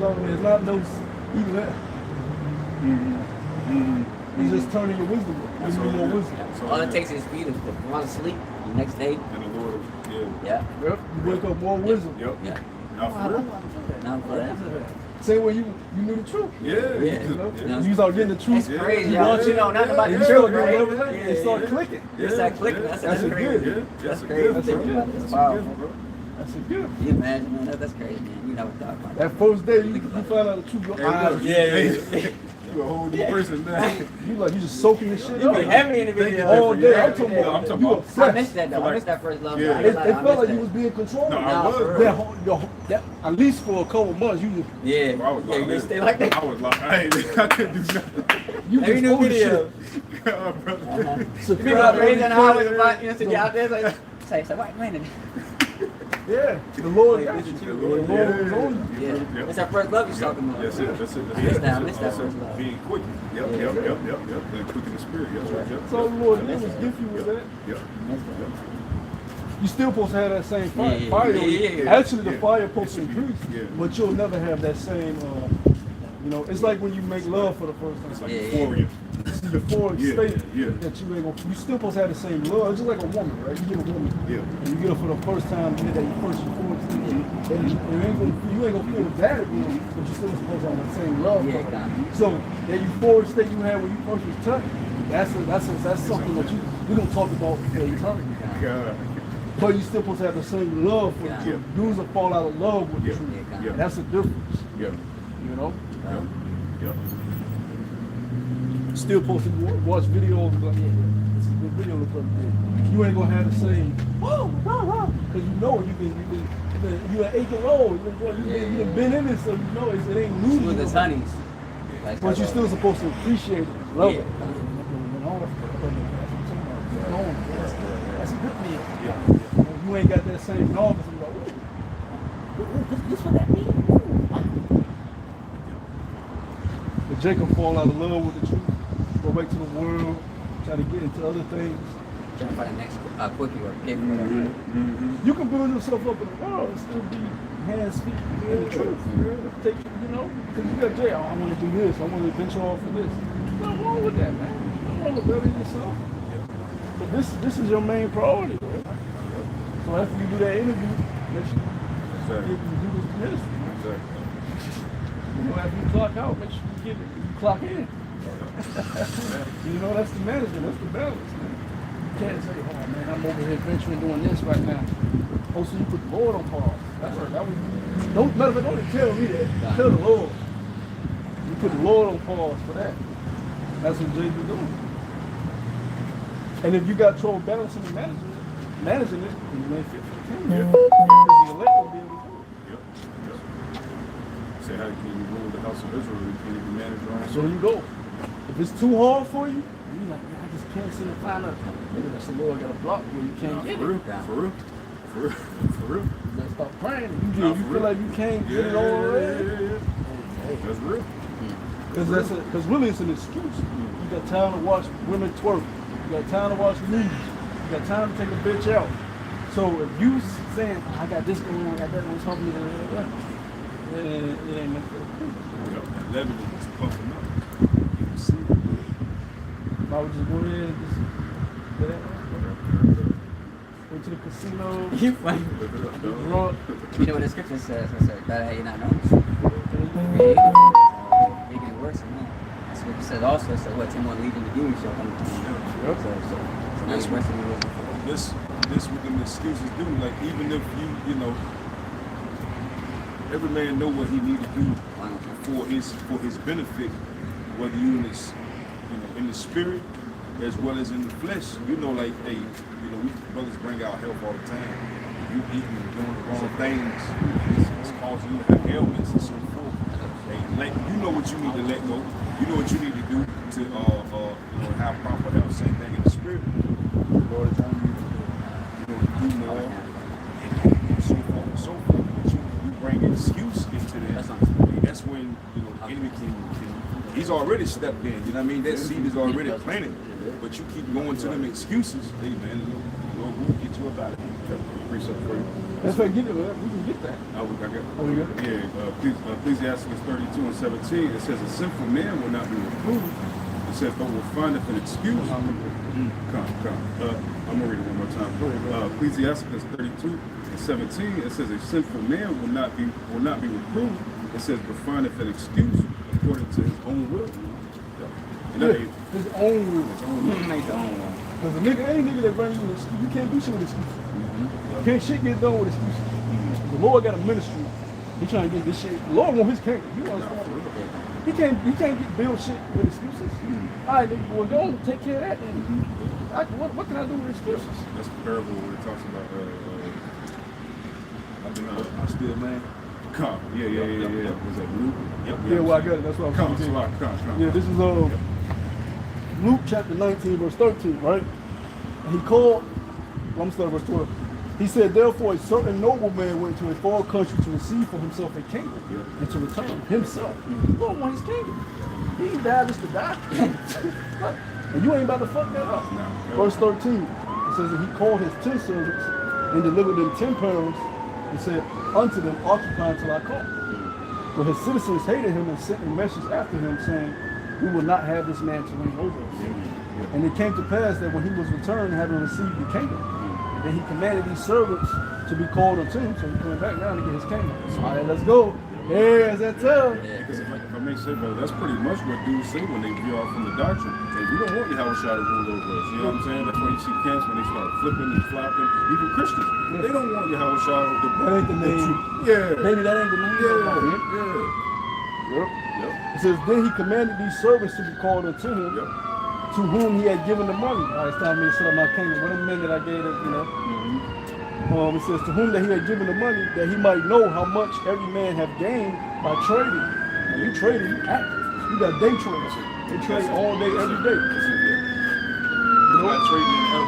So it's not no even that. He's just turning your wisdom up. Giving you more wisdom. All it takes is for you to fall asleep the next day. And the Lord, Yep. You wake up more wisdom. Now for real. Now for that. Same way you knew the truth. You start getting the truth. That's crazy. You watch it. Know nothing about the truth. truth, right? It start clicking. It start clicking. That's crazy. That's crazy. That's powerful. That's a gift. You imagine, man? That's crazy, man. You never thought about that. First day, you find out the truth. Your eyes. You a whole new person now. You just soaking this shit up. You heavy in the video. All day. I'm talking about. I missed that though. I missed that first love. It felt like you was being controlled. No, I was. At least for a couple months, you just. Yeah. I was like, you stay like that. I was like, I couldn't do nothing. You just new video. God, brother. You be like raising the highway about, you know, sit out there like, say, wait a minute. Yeah, the Lord got you. The Lord was on you. Yeah. That's our first love you're talking about. That's it. Missed that first love. Being quick. Yep. And quick in the spirit. Yep. So the Lord did was gift you with that. Yep. You still supposed to have that same fire. Yeah, fire yeah. Actually, the fire supposed to increase, Yeah. but you'll never have that same. You know, it's like when you make love for the first time. It's like Yeah, euphoria. It's the euphoric Yeah, state yeah. that you ain't gonna. You still supposed to have the same love. It's just like a woman, right? You get a woman, Yeah. and you get her for the first time, you get that first euphoric state, and you ain't gonna feel that again, but you still supposed to have the same love. Yeah, for her. kinda. So that euphoric state you had when you first was touched, that's something that we don't talk about for eternity. God. But you still supposed to have the same love for Yeah. the truth. Dudes will fall out of love with Yeah. the truth. Yeah. And that's the difference, Yeah. you know? Yeah. Yeah. Still supposed to watch videos and be like, yeah, this is a good video to put in. You ain't gonna have the same, whoa, because you know you're an 8-year-old. You've been in it, so you know it ain't new. Smooth as honeys. Like But you're still supposed to appreciate it, love Yeah. it. That's a good meal. You ain't got that same novice. And you're like, ooh, this what that mean? But Jacob fall out of love with the truth, go back to the world, try to get into other things. trying to find the next quickie or cake or whatever. You can build yourself up in the world and still be hands, feet, in the truth. Take, you know, because you got Jay, I want to do this, I want to venture off for this. Nothing wrong with that, man. Nothing wrong with building yourself. But this is your main priority, right? So after you do that interview, make sure you do this ministry. You know, after you clock out, make sure you clock in. You know, that's the management, that's the balance, man. You can't say, oh man, I'm over here venturing doing this right now. Oh, so you put the Lord on pause. That's right. That was, don't tell me that. Tell the Lord. You put the Lord on pause for that. That's what Jay's been doing. And if you got trouble balancing and managing it, then you ain't fit for the team. Yeah. Because the elect will be able to do it. Yep. Yep. Say, how can you rule the house of Israel? Can you manage your own So soul? you go. If it's too hard for you, you're like, man, I just can't seem to find a. Maybe that's the Lord got a block where you can't get For it. real? For real? For real? For real? You gotta stop praying. Nah, You for feel real. like you can't get it all right. Yeah. That's real. Because really it's an excuse. You got time to watch women twerk. You got time to watch news. You got time to take a bitch out. So if you saying, I got this going on, I got that going on, it ain't meant for the people. Yep. That lebanon is pumping up. You see it. I would just go in and just get that. Go to the casino. You funny. Look it up, Get dog. drunk. You know what the scripture says? I said, that how you not know. Making it worse, man. That's what it says also. So what Tim want leading to do, so I'm so now it's worse than it was before. This what them excuses do. Like even if you know, every man know what he need to do for his benefit, whether you in this, in the spirit as well as in the flesh. You know, like hey, we brothers bring out health all the time. You eating and doing the wrong things, it's causing you to have ailments and so forth. Hey, you know what you need to let go. You know what you need to do to have proper health. Same thing in the spirit. The Lord is telling you to do more and so forth and so forth. But you bring an excuse into this. That's when the enemy can he's already stepped in. You know what I mean? That seed is already planted. But you keep going to them excuses. Hey man, Lord, we'll get you up out of here. Precept for you. That's what I get it, man. We can get that. I got Oh, you got it? yeah, Ecclesiastes 32 and 17, it says, a sinful man will not be reproved. It says, but will find an excuse. Come. I'm going to read it one more time. Ecclesiastes 32 and 17, it says, a sinful man will not be reproved. It says, but findeth an excuse according to his own will. And that ain't His own rules. his own will. Make the own one. Because any nigga that brings you an excuse, you can't do shit with excuses. You can't shit get done with excuses. The Lord got a ministry. He trying to get this shit. The Lord want his kingdom. He wants He can't get build shit with excuses. All right, nigga, well, go and take care of that. Then. What can I do with excuses? That's the parable where it talks about I'm still man. Come. Yeah. Was that Luke? Yep. Yeah, well, I got it. That's what I'm saying. Come. Yeah, this is Luke chapter 19, verse 13, right? And he called, I'm starting verse 12. He said, therefore, a certain nobleman went to a far country to receive for himself a kingdom and to return himself. The Lord want his kingdom. He ain't died just to die. And you ain't about to fuck that up. No. Verse 13, it says that he called his 10 servants and delivered them 10 pounds and said unto them, occupy until I come. But his citizens hated him and sent a message after him saying, we will not have this man to reign over us. And it came to pass that when he was returned, having received the kingdom, then he commanded these servants to be called unto him. So he's coming back now to get his kingdom. All right, let's go. Yeah, that's that time. Because if I may say, brother, that's pretty much what dudes say when they veer off from the doctrine. Say, we don't want Yahweh to rule over us. You know what I'm saying? That's why you see camps when they start flipping and flopping. Even Christians, they don't want Yahweh to That ain't the name. Yeah. Maybe that ain't the name. Yeah. Yep. It says, then he commanded these servants to be called unto him, to whom he had given the money. All right, it's time for me to set up my kingdom. What a men that I gave it, you know. It says, to whom that he had given the money, that he might know how much every man have gained by trading. Now, you trading, you active. You got day traders. They trade all day, every day. You know? Not trading in the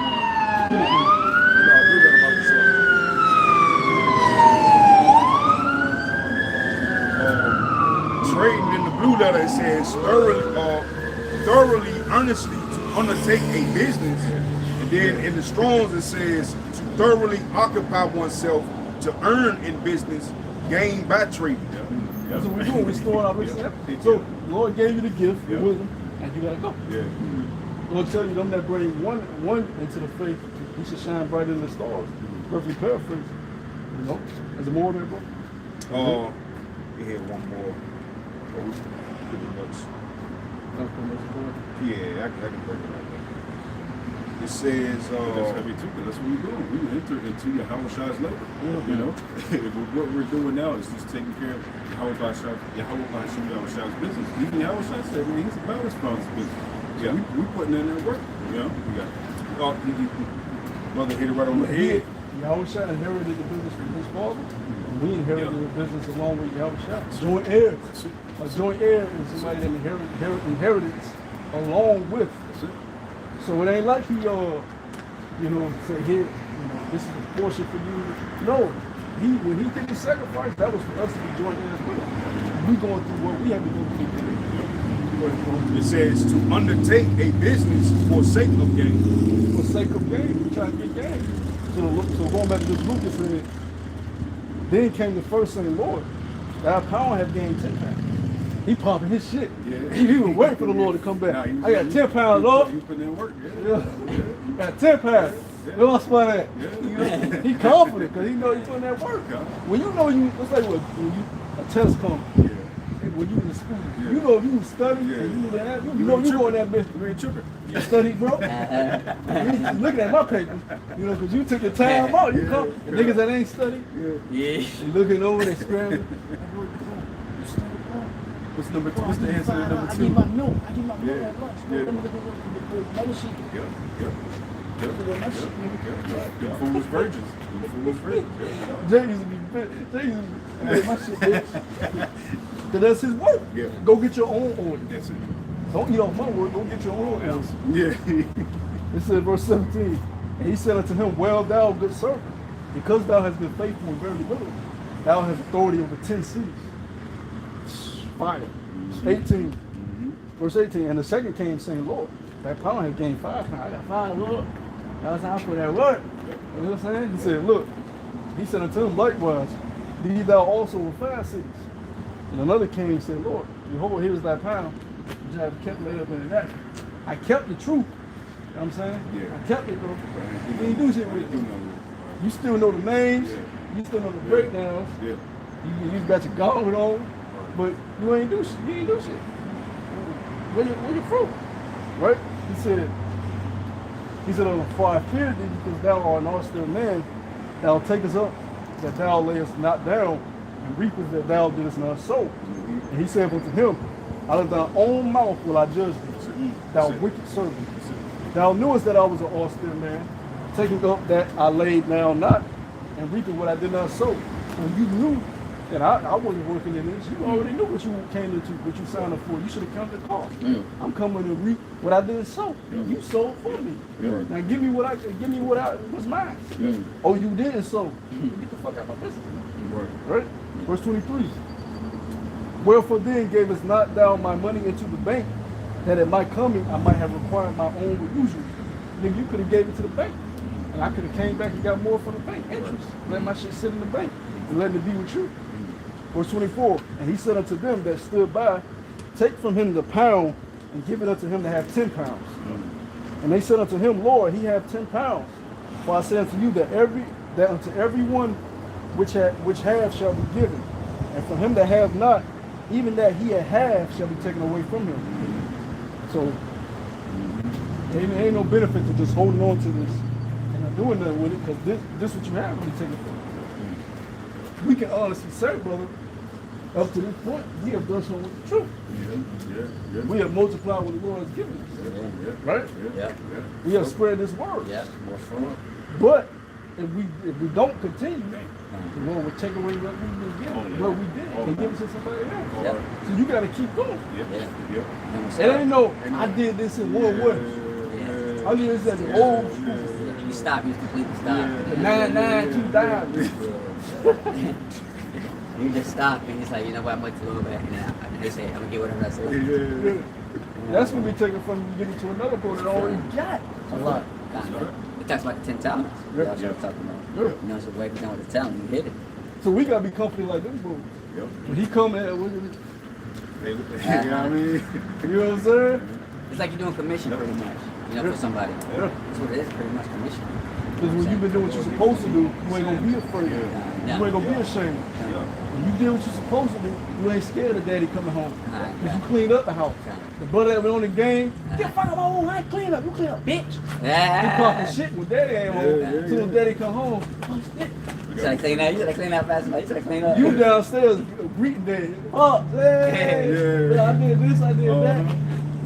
trading in the blue letter, it says thoroughly, earnestly to undertake a business. And then in the Strongs it says to thoroughly occupy oneself to earn in business, gain by trading. That's what we're doing. We're storing our riches. So the Lord gave you the gift, the wisdom, and you gotta go. The Lord tell you them that bring one into the faith, he should shine brighter than the stars. Perfectly paraphrase. You know? There's a more there, bro. We had one more. Pretty much. Yeah, I can break it like that. It says, that's heavy too, because that's what we're doing. We enter into Yahweh Shai's labor. You know, what we're doing now is just taking care of Yahweh Shai's business. Even Yahweh Shai said, man, he's about his father's business. So we putting in that work. You know, we got brother hit it right on the head. Yahweh Shai inherited the business from his father. And we inherited the business along with Yahweh Shai. Joint heirs. A joint heir is somebody that inheritance along with. So it ain't like he, say here, this is a portion for you. No, when he did the sacrifice, that was for us to be joint heirs with him. We going through what we have to go through. It says to undertake a business for sake of gain. For sake of gain, we try to get gain. So going back to this Luke, it said, then came the first saying, Lord, thy power have gained 10 pounds. He popping his shit. He was waiting for the Lord to come back. I got 10 pounds, Lord. You putting in work. Got 10 pounds. Where else for that? He confident because he know he's putting that work. When you know it's like when a test comes. When you in school, you know if you study and you know you go in that bitch. You ain't tripping. You study, bro. You looking at my paper, because you took your time out. You come, niggas that ain't study. They looking over, they scrambling. What's number two? What's the answer to number 2? I get my milk. I get my milk at lunch. Let me look at the other sheet. Foolish virgins. Jay used to be my shit, bitch. Cause that's his work. Go get your own order. That's it. Don't eat off my work. Go get your own order. It said, verse 17. And he said unto him, well, thou good servant, because thou hast been faithful in very little, thou hast authority over 10 cities. Fire. 18. Verse 18. And the second came saying, Lord, that pound has gained 5 pounds. I got 5, Lord. That was time for that work. You know what I'm saying? He said, look. He said unto him, likewise, be thou also with 5 cities. And another king said, Lord, behold, here's thy pound, which I have kept laid up in the net. I kept the truth. You know what I'm saying? I kept it, bro. You ain't do shit with it. You still know the names. You still know the breakdowns. You got your gauntlet on. But you ain't do shit. You ain't do shit. Where your fruit? Right? He said, for I fear thee, because thou art an austere man, thou takest up that thou layest not down, and reapest that thou didst not sow. And he said unto him, out of thy own mouth will I judge thee, thou wicked servant. Thou knewest that I was an austere man, taking up that I laid down not, and reaping what I did not sow. When you knew that I wasn't working in this, you already knew what you came into, what you signed up for. You should have counted the cost. I'm coming to reap what I didn't sow. You sowed for me. Now give me what's mine. Oh, you didn't sow. Get the fuck out of my business. Right? Verse 23. Wherefore then gavest not thou my money into the bank, that at my coming I might have required my own with usury. Then you could have gave it to the bank. And I could have came back and got more from the bank interest. Let my shit sit in the bank and let it be with you. Verse 24, and he said unto them that stood by, take from him the pound and give it unto him that have 10 pounds. And they said unto him, Lord, he have 10 pounds. For I say unto you that unto everyone which have shall be given, and from him that have not, even that he have shall be taken away from him. So ain't no benefit to just holding on to this and not doing nothing with it, because this what you have when you take it from. We can honestly say, brother, up to this point, we have done something with the truth. Yeah. We have multiplied what the Lord has given us. Right? Yeah. We have spread this word. Yeah. More fun. But if we don't continue, the Lord will take away what we've been given, what we did, and give it to somebody else. Yeah. So you got to keep going. Yeah. It ain't no, I did this in one way. I did this at the old school. You stop, you completely stop. The 9-9, 2 dimes. You just stop and it's like, you know what, I'm going to go back and they say, I'm going to get whatever I say. That's when we take it from you, give it to another boy that already got a lot. It talks about the 10 talents. Yeah. That's what I'm talking about. Yeah. You know, it's a way to know with the talent, you hit it. So we gotta be comfortable like them boys. When he come in, You know what I mean? you know what I'm saying? It's like you're doing commission pretty much, you know, for somebody. Yeah. That's what it is, pretty much commission. Because when you've been doing what you're supposed to do, you ain't gonna be afraid. You ain't gonna be ashamed. When you did what you're supposed to do, you ain't scared of daddy coming home. Because you cleaned up the house. The brother that was on the game, get fuck up my home, I ain't clean up, you clean up, bitch. You talking shit when daddy ain't home. Until daddy come home. Oh, shit. You said I clean up, you said I clean up fast enough, you said I clean up. You downstairs greeting daddy. Oh, hey, I did this, I did that.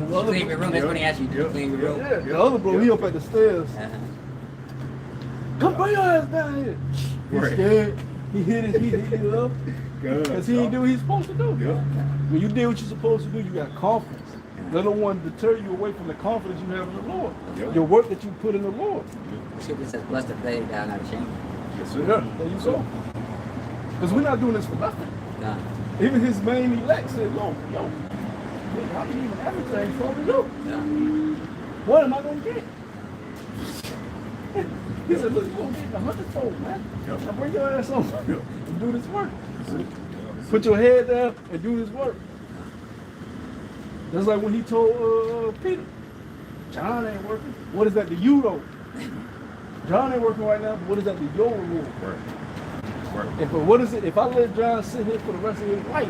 Clean your room, that's when he asked you to clean your room. Yeah, the other bro, he up at the stairs. Come bring your ass down here. He's scared. He hit it up. Because he didn't do what he's supposed to do. When you did what you're supposed to do, you got confidence. Let no one deter you away from the confidence you have in the Lord. Your work that you put in the Lord. Scripture says, bless the faith, thou not ashamed. Yeah, there you go. Because we're not doing this for nothing. God. Even his main elect said, yo, I can even everything for you. What am I going to get? He said, look, you're going to get the 100-fold, man. Now bring your ass on and do this work. Put your head down and do this work. That's like when he told Peter, John ain't working. What is that to you, though? John ain't working right now, but what is that to your reward? What is it? If I let John sit here for the rest of his life,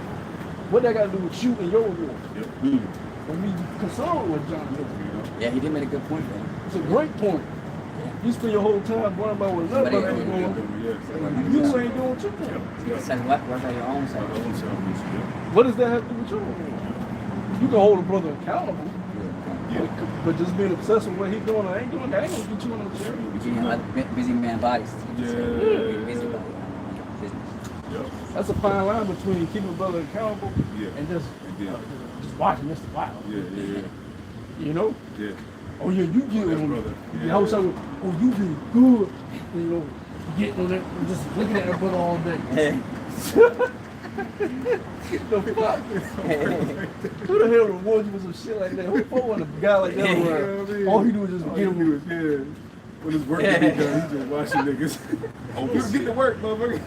what that got to do with you and your reward? And we concerned with John doing. Yeah, he did make a good point there. It's a great point. You spend your whole time worrying about what another brother is doing. You ain't doing what you're doing. It says what? Work on your own self. What does that have to do with your reward? You can hold a brother accountable, but just being obsessed with what he's doing or ain't doing, that ain't gonna get you on the chair. Busy man bodies. Busy body. That's a fine line between keeping a brother accountable and just watching Mr. Wild. You know? Oh yeah, you get on brother. I was like, oh, you did good. You know, getting on that, just looking at that brother all day. The fuck? Who the hell rewards you with some shit like that? Who want a guy like that where all he do is just get him with when his work get done, he just watching niggas. You get to work, motherfucker.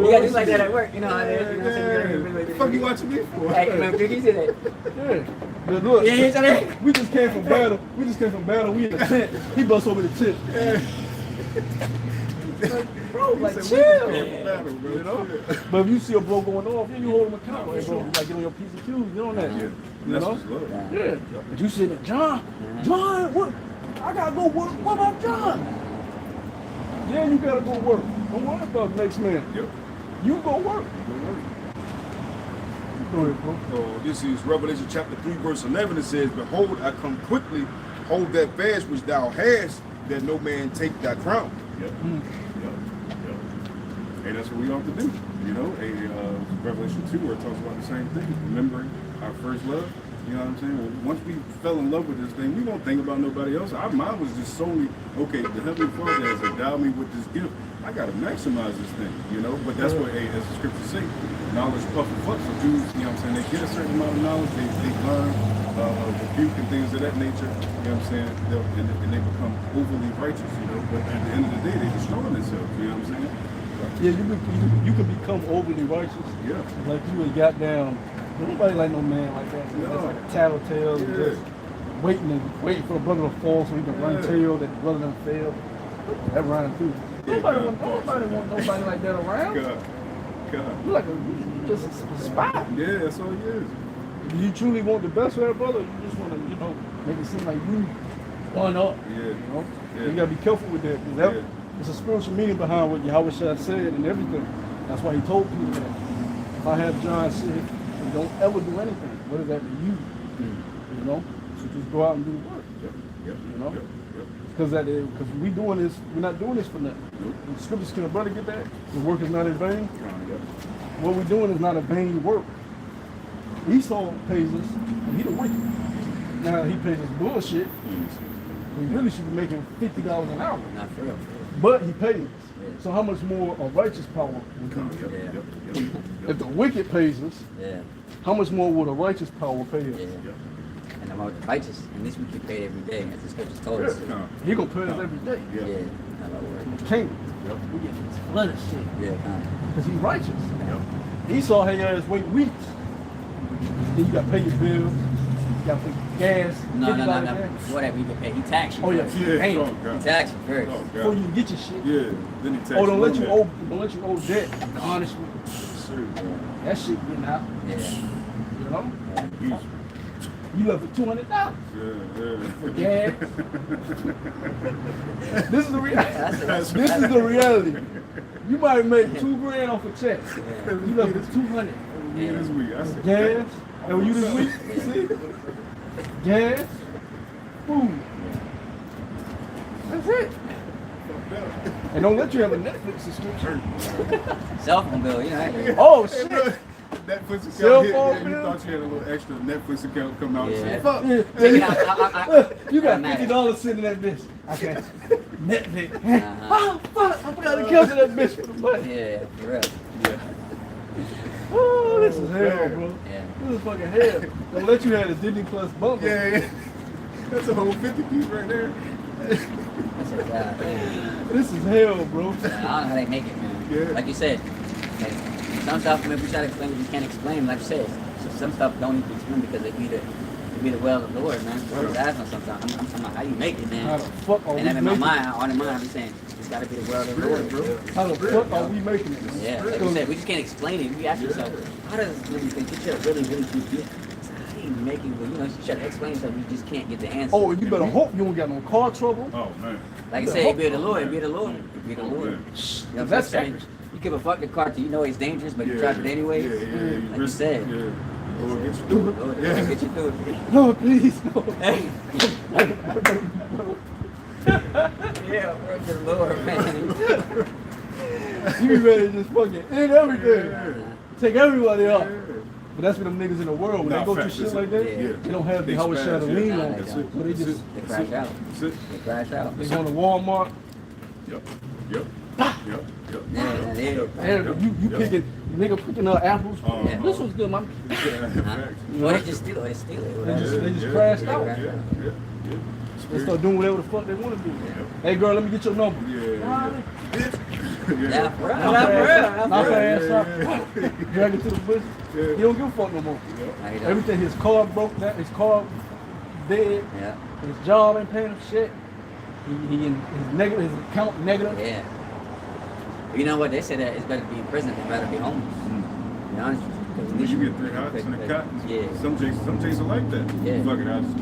You got just like that at work, you know how it is. You know what the fuck you watching me for? Hey, man, he said that. But look, he said that. we just came from battle. We in the tent. He bust over the tent. Bro, like chill. You know? But if you see a bro going off, then you hold him accountable. Hey, bro, you like get on your P's and Q's, you know that. You know? But you sitting there, John, what? I gotta go work. What about John? Yeah, you gotta go work. Don't worry about the next man. You go work. Go ahead, bro. So this is Revelation chapter 3, verse 11. It says, behold, I come quickly, hold that fast which thou hast, that no man take thy crown. And that's what we ought to do. You know, Revelation 2 where it talks about the same thing, remembering our first love. You know what I'm saying? Well, once we fell in love with this thing, we won't think about nobody else. Our mind was just solely, okay, the Heavenly Father has endowed me with this gift. I got to maximize this thing, you know? But that's what, as the scriptures say, knowledge puffeth up. So Jews, you know what I'm saying, they get a certain amount of knowledge, they learn, rebuke and things of that nature. You know what I'm saying? And they become overly righteous, you know. But at the end of the day, they destroy themselves. You know what I'm saying? Yeah, you can become overly righteous. Yeah. Like you ain't got down. Nobody like no man like that. No. It's like a tattletale, and just waiting for a brother to fall so he can run tail that the brother done fail. That rhyme too. Nobody want nobody like that around. God. You like you just a spy. Yeah, that's all he is. Do you truly want the best for that brother? Or you just want to, make it seem like you one up. Yeah. You know? Yeah. You gotta be careful with that. 'Cause that it's a spiritual meaning behind what Yahweh Shah said and everything. That's why he told people that. If I have John said, don't ever do anything. What is that to you? You know? So just go out and do the work. You know? Because we doing this, we're not doing this for nothing. The scriptures, can a brother get that? The work is not in vain. What we're doing is not a vain work. Esau pays us, and he the wicked. Now he pays us bullshit. We really should be making $50 an hour. Not for real. But he pays us. So how much more of righteous power would come? If the wicked pays us, how much more would a righteous power pay us? And I'm righteous, and this we get paid every day, as the scriptures told us. He gonna pay us every day. Can't. We get flooded shit. Because he's righteous. Esau had your ass wait weeks. Then you gotta pay your bills. You gotta pay gas. No. Gas. Whatever you can pay, he tax you. Oh yeah, He tax you first. before you get your shit. Yeah. Then he tax Don't let you owe debt. Honestly, that shit getting out. You know, you left for $200 for gas. This is the reality. This is the reality. You might make $2,000 off a check. You left with 200. This week, I said, Gas. And when you this week, see? Gas. Food. That's it. And don't let you have a Netflix subscription. Cell phone bill, you know. Oh shit. Netflix Cell account hit, phone and you bill? thought you had a little extra Netflix account come out. Yeah. And say, fuck. Take it out. You got Automatic. $50 sitting in that bitch. Okay. Netflix. Oh fuck! I forgot to cancel that bitch for the money. Yeah, for real. Oh, this is hell, bro. Yeah. This is fucking hell. Don't let you have a Disney Plus bundle. Yeah. That's a whole 50 piece right there. That's a God. This is hell, bro. I don't know how they make it, man. Yeah. Like you said, like, some stuff, I mean, we try to explain it, we can't explain. Like you said, some stuff don't even explain because they be the well of the Lord, man. So that's not sometimes. I'm talking about how you make it, man. How the fuck are we And then in my making it? mind, on the mind, I'm saying, it's got to be the well of the Lord, bro. How the fuck are we making it? Yeah, like you said, we just can't explain it. We ask yourself, how does really think you should really keep it? How do you make it? Well, you know, you try to explain something, you just can't get the answer. Oh, you better hope you don't got no car trouble. Oh, man. Like I said, it be the Lord, it be the Lord, it be the Lord. You know what I'm That's saying? accurate. You give a fuck the car till you know it's dangerous, but you drive it anyway. Yeah. Like you said. Yeah. Lord, get you through it. Lord, get you through it. No, please, no. Hey. Yeah, work the Lord, man. You be ready to just fucking end everything. Take everybody out. But that's what them niggas in the world, when Nah, they go through facts, shit that's like it. that, Yeah. they don't have the They Howard spaz, Shadow yeah. lean Nah, on they it. don't. So they just, They crash out. That's it. They crash out. they go to Walmart. Yep. Yeah, And you picking, nigga picking up apples. Yeah. This was good, man. Or they just steal it, They just crashed out. Yeah. They start doing whatever the fuck they want to do. Hey girl, let me get your number. Yeah. Yeah, for real. Knock her ass out. Drag it to the bush. He don't give a fuck no more. Nah, he don't. Everything, his car broke down, his car dead, Yeah, his job ain't paying him shit. He in his negative, his account negative. yeah. You know what? They say that it's better to be in prison than rather be homeless. To be honest with you. 'Cause at least You get 3 hots and a cut. Yeah. Some Jays are like that. Yeah. Fuck it, I just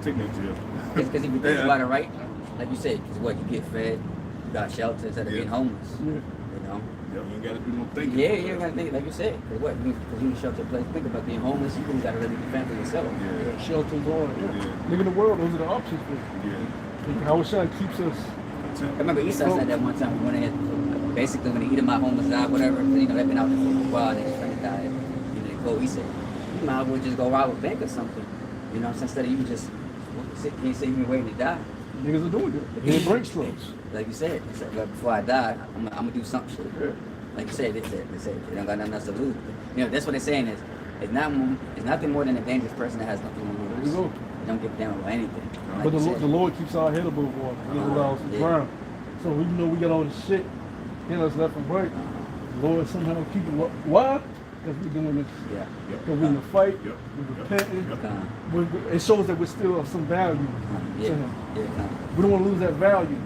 take that jail. Because if you think about it right, like you said, because what, you get fed, you got shelter instead of being homeless. Yeah. You know? Yeah, you ain't gotta do no thinking. Yeah, you gotta think, like you said, because what, because you can shelter a place, think about being homeless, you really gotta really defend for yourself. Yeah. Shelters on. Yeah. Nigga in the world, those are the options for you. Yeah. Howard Shaw keeps us. I remember Esau said that one time when they had, basically when they eat him out, homeless died, whatever, because you know they've been out there for a while and his friend died. You know, they go, he said, you might as well just go rob a bank or something. You know, so instead of you just can't say you're waiting to die. Niggas are doing it. They break strokes. Like you said, they said, well, before I die, I'm gonna do something shit. Like you said, they don't got nothing else to lose. You know, that's what they're saying is, It's nothing more than a dangerous person that has nothing to lose. There you go. Don't give a damn about anything. But the Lord keeps our head above water. He never allows us to drown. So even though we got all this shit in us left and right, the Lord somehow keep it. Why? Because we're doing this. Yeah. Because we're in the fight. We're repenting. It shows that we're still of some value to Him. We don't want to lose that value.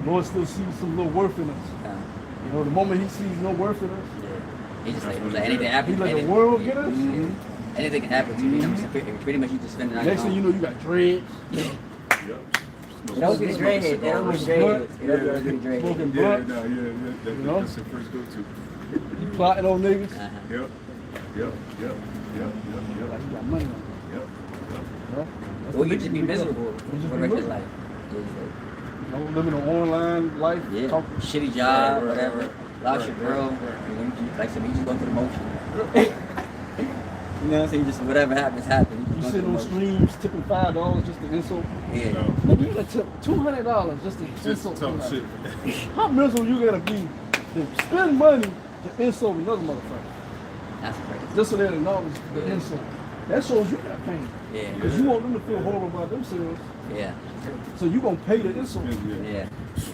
The Lord still sees some little worth in us. You know, the moment He sees no worth in us, He just like anything happen. He let the world get us. Anything can happen to you. You know, pretty much you just spend it on Next thing you know, you got dreads. It always be the dreadhead. It always be the dreadhead. Smoking Yeah, blunt. no, yeah, that's the first go-to. You plotting on niggas. Yep. Yep. Yep. Yep. Yep. Like you got money on you. Yep. Huh? Or you just be miserable for the rest of your life. You know, living an online life. Yeah. Talk Shitty job, whatever. Lost your girl. Like I said, you just go through the motion. You know what I'm saying? Just whatever happens. You sit on streams tipping $5 just to insult. Yeah. Nigga, you gotta tip $200 just to Just insult talk somebody. shit. How miserable you gotta be to spend money to insult another motherfucker? That's crazy. Just so they acknowledge the insult. That shows you got pain. Yeah. Because you want them to feel horrible about themselves. Yeah. So you gonna pay the insult. Yeah.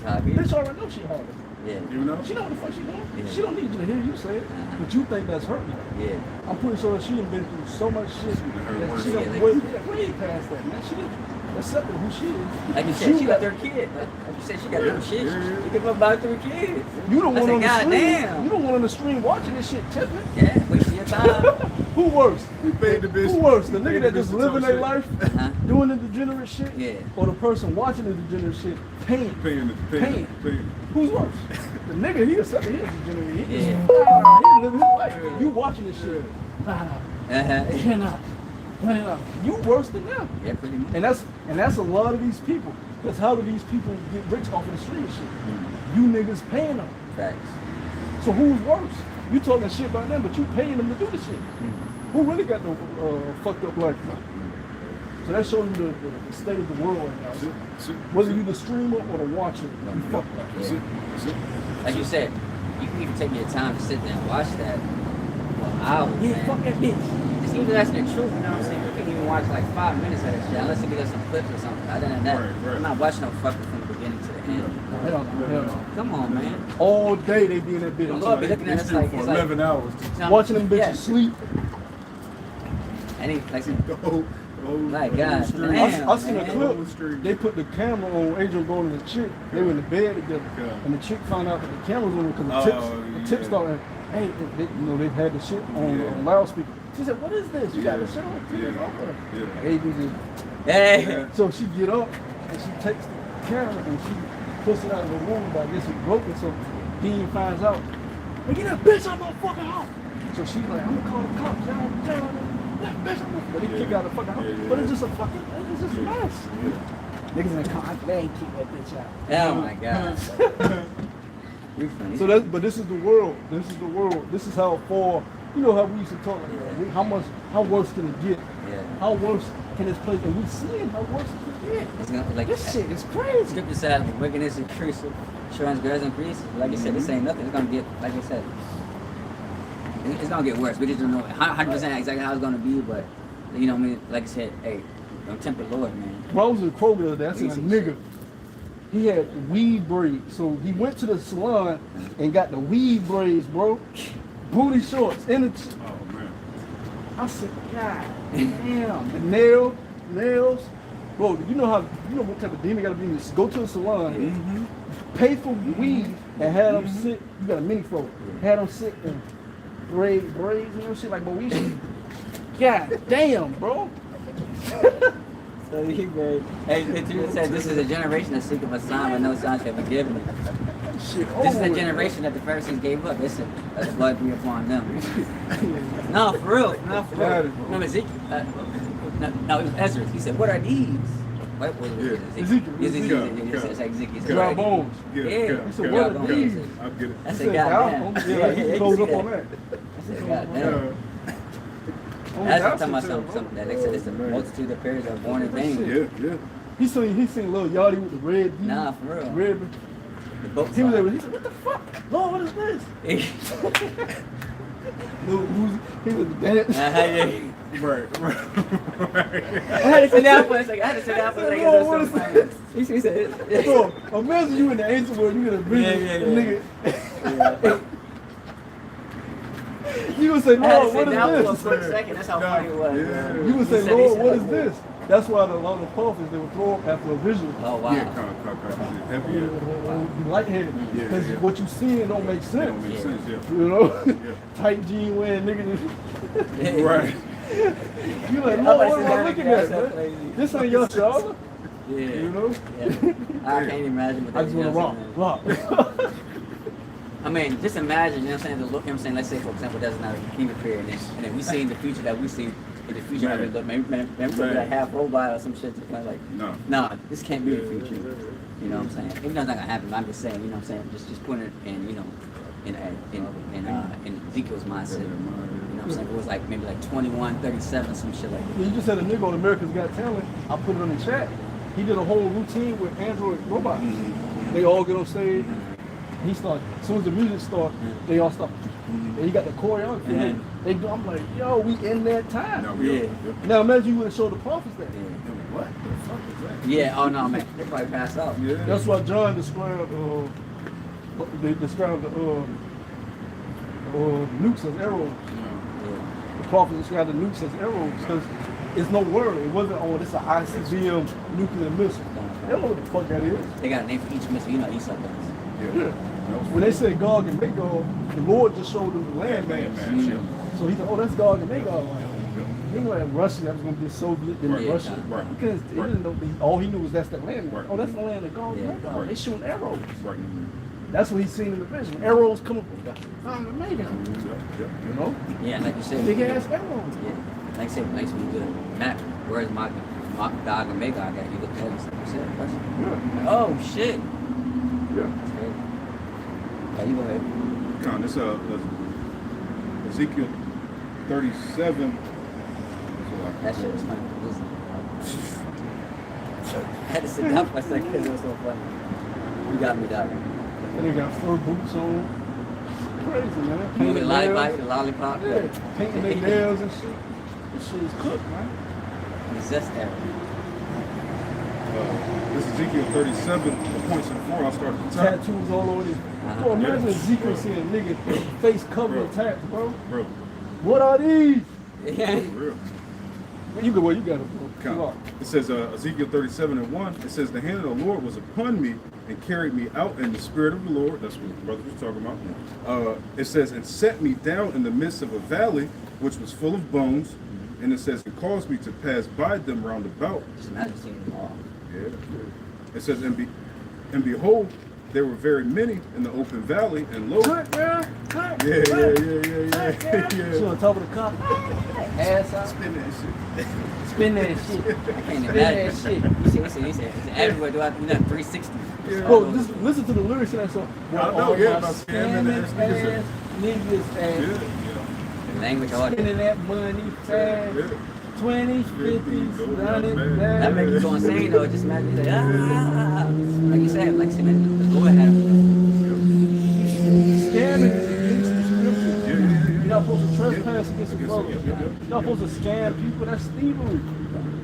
How it be. Bitch already know she hard. Yeah. You know? She know what the fuck she doing. Yeah. She don't need you to hear you say it. But you think that's hurting. Yeah. I'm pretty sure she done been through so much shit that she done way past that, man. She done accepted who she is. Like you said, she got 3 kids. Like you said, she got 3 kids. You give up about 3 kids. You don't want on the stream. Goddamn. You don't want on the stream watching this shit tipping. Yeah, wasting your time. Who worse? We paid the bitch. Who worse? The We nigga paid that the just bitch to living talk their shit. life, doing the degenerate shit, Yeah. or the person watching the degenerate shit, paying? Paying. Who's worse? The nigga, he accepted his degenerate. He Yeah. he living his life. You watching this shit. Cannot. You worse than them. Yeah, pretty much. And that's a lot of these people. That's how do these people get rich off of the street shit? You niggas paying them. Facts. So who's worse? You talking shit about them, but you paying them to do the shit. Who really got the fucked up life? So that shows you the state of the world right now. Whether you the streamer or the watcher, you fucked up. Yeah. Like you said, you can even take your time to sit there and watch that for hours. Yeah, man. fuck that bitch. It's even that's the truth, you know what I'm saying? You can even watch like 5 minutes of that shit, unless you get some clips or something. Other than that, Right. I'm not watching no fucking from the beginning to the end. Hell no. Come on, man. All day they be in that I bitch. love it. Looking at It's us still like for it's 11 like, hours. Watching them bitches Yeah. sleep. And he like Like, God, stream. damn. I seen a man. clip. They put the camera on Adrian Golden and the chick. They were in the bed together. Yeah. And the chick found out that the camera was on because the Oh, tips yeah. started. Hey, they've had the shit on loudspeaker. She said, "What is this? You got the shit on?" Yeah. Adrian Hey. So she get up and she takes the camera and she puts it out of the room, but I guess it's broken. So Dean finds out, hey, get that bitch out my fucking house. So she's like, I'm gonna call the cops. That bitch out my But he kick out the fucking house. But it's just a fucking, it's just a mess. Niggas in the car, they ain't kick that bitch out. Oh my God. You're funny. So but this is the world. This is the world. This is how far, you know how we used to talk like that. How worse can it get? Yeah. How worse can this place, and we seeing how worse it can get. It's gonna, like, This shit is crazy. Scripture says wickedness increases, transgression increases. Like I said, this ain't nothing. It's gonna get, like I said, it's gonna get worse. We just don't know 100% exactly how it's gonna be, but you know what I mean? Like I said, hey, don't tempt the Lord, man. Bro, I was in the Kroger the other day. I seen a nigga. He had weave braids. So he went to the salon and got the weave braids, bro. Booty shorts. In the Oh, man. I said, God damn. The nails. Bro, you know what type of demon gotta be in this? Go to the salon, pay for weave, and have them sit. You got a mini fro. Have them sit and braids, you know, shit like Moesha. God damn, bro. So he made, hey, the truth says this is a generation that seeketh a sign, but no sign shall be given. Shit, This is a generation that the Pharisees gave up. Listen, let the blood be upon them. No, for real. No, for real. Remember Ezekiel? No, it was Ezra. He said, what are these? What was it? Ezekiel. It's like Ezekiel. Dry bones. Yeah. He said, what are these? I'll get it. I He said, said, God damn. yeah, he closed up on that. I said, God damn. That's talking about something that they said it's the multitude of periods are born in vain. Yeah. He seen Lil Yachty with the red beat. Nah, for real. Red. The boat He was there. He said, "What the fuck, Lord? What is this?" Little Boozy, he was dancing. Yeah. Right. I had to sit down for a second. Lord, what is this? He said, So, imagine you in the ancient world, you in a vision, nigga. You would say, I had to Lord, sit what down for a is split this? second. That's how funny it was. Yeah. You would He say, said- Lord, he what said, is this? That's why a lot of the prophets, they would throw up after a vision. Oh, wow. Yeah, kind heavy. Be lightheaded. Yeah, Because yeah. what you seeing don't make That sense. don't make sense, yeah. You know? Yeah. Tight jean wearing nigga. Right. You like, I'm Lord, about what to am sit I down looking and at, that's man? crazy. This ain't your shoulder. Yeah. You know? Yeah. I can't imagine what I that just is. want to rock. I mean, just imagine, you know what I'm saying, the look, you know what I'm saying, let's say, for example, that's not a kingdom period, and then we see in the future that we see in the future, Man. I mean, look, maybe like a half robot or some shit, to like, No. nah, this can't be the future. You know what I'm saying? Even though it's not gonna happen, but I'm just saying, you know what I'm saying, just putting it in, you know, in Ezekiel's mindset. You know what I'm saying? It was like maybe like 21, 37, some shit like that. You just said a nigga on America's Got Talent. I put it on the chat. He did a whole routine with Android robots. They all get on stage. He started, as soon as the music starts, they all start. And he got the choreography. Mhm. They do. I'm like, yo, we in that time. Now we Yeah. are. Now imagine you would have showed the prophets that. What the fuck is that? Yeah, oh no, man, they probably passed out. Yeah. That's why John described. They described the nukes as arrows. The prophet described the nukes as arrows because it's no word. It wasn't. Oh, this is an ICBM nuclear missile. They don't know what the fuck that is. They got a name for each missile, you know, each of them. Yeah. When they said Gog and Magog, the Lord just showed them the land mass. So he said, oh, that's Gog and Magog. He knew that Russia, that was going to be Soviet, then Right. Russia. Right. Because he didn't know, all he knew was that's the land. Right. Oh, that's the land of Gog and Yeah. Magog. Right. They shooting arrows. Right. That's what he's seen in the vision. Arrows coming from Gog and Magog. Yeah. You know? Yeah, like you said. Big ass arrows. Yeah, like I said, when you do the map, where's my Gog and Magog at? You look at it, it's like you said, Yeah. oh shit. Yeah. That's crazy. Yeah, you go ahead. Con, this Ezekiel 37. That shit was funny. I had to sit down for a second because it was so funny. You got me, dog. And they got fur boots on. Crazy, man. With Painted the nails. lollipop. Yeah, painting their nails and shit. This shit is cooked, man. It's just that. This is Ezekiel 37, the points in 4. I'll start at the top. Tattoos all over this. Bro, imagine Ezekiel seeing a nigga face covered in tats, bro. Bro, What are these? Yeah. for real. You got it, bro. Count. It says Ezekiel 37:1. It says the hand of the Lord was upon me and carried me out in the spirit of the Lord. That's what the brother was talking about. It says and set me down in the midst of a valley which was full of bones. And it says and caused me to pass by them round about. Just imagine seeing them all. Yeah. It says and behold, there were very many in the open valley, and lo, Cut, girl. Cut. yeah. She on top of the car. Ass out. Spin that shit. Spin that shit. I can't Spin that imagine. shit. He said, everywhere do I, 360. Bro, just listen to the lyrics to that song. I know, All yeah, my about scamming ass niggas. niggas ass. The language all Spending that money fast. 20s, 50s, running back. that makes you go insane though. Just imagine like, like you said, like man, go ahead. Scamming is against the scriptures. Yeah. You're not supposed to trespass against the brother. Yeah. You're not supposed to scam people. That's thievery.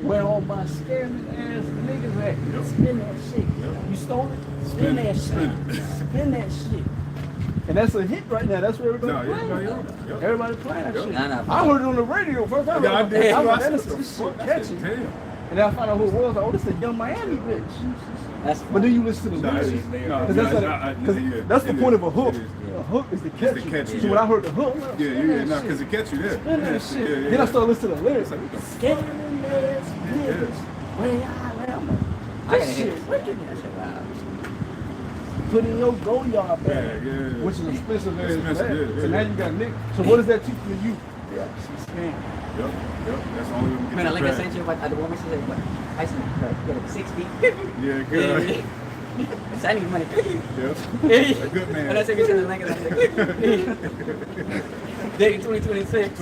Where all my scamming ass niggas at? Spin that shit. You stole it? Spin that shit. Spin that shit. And that's a hit right now. That's what everybody playing. Everybody playing that shit. Nah, I heard it on the radio first time. Yeah, I did. I was like, I this said, is "Fuck, catchy. damn." And then I found out who it was. Like, oh, this is a Young Miami bitch. That's But then you listen to the Nah, lyrics. it's- nah, Because that's the it point is. of a hook. It is. A hook is to catch to you. catch you, So when yeah. I heard the hook, I'm like, Yeah, spin that nah, shit. because it catch you there. Spin that shit. Yeah. Then I started listening to the lyrics. It's like, what the fuck? Scamming ass bitch. Where I am. I gotta This hit shit it. wicked. That shit wild. Put in your go yard bag, Yeah. which is expensive as Expensive, that. yeah, So yeah. now you got Nick. So what does that teach for you? Yeah, she's scam. Yep. That's the only way we Man, I get like I back. sent you about the woman. She said, "What? I said, get it 60." Yeah, good. I need money. Yeah. A good man. And I said, "We send the link." And I said, "Day 2026."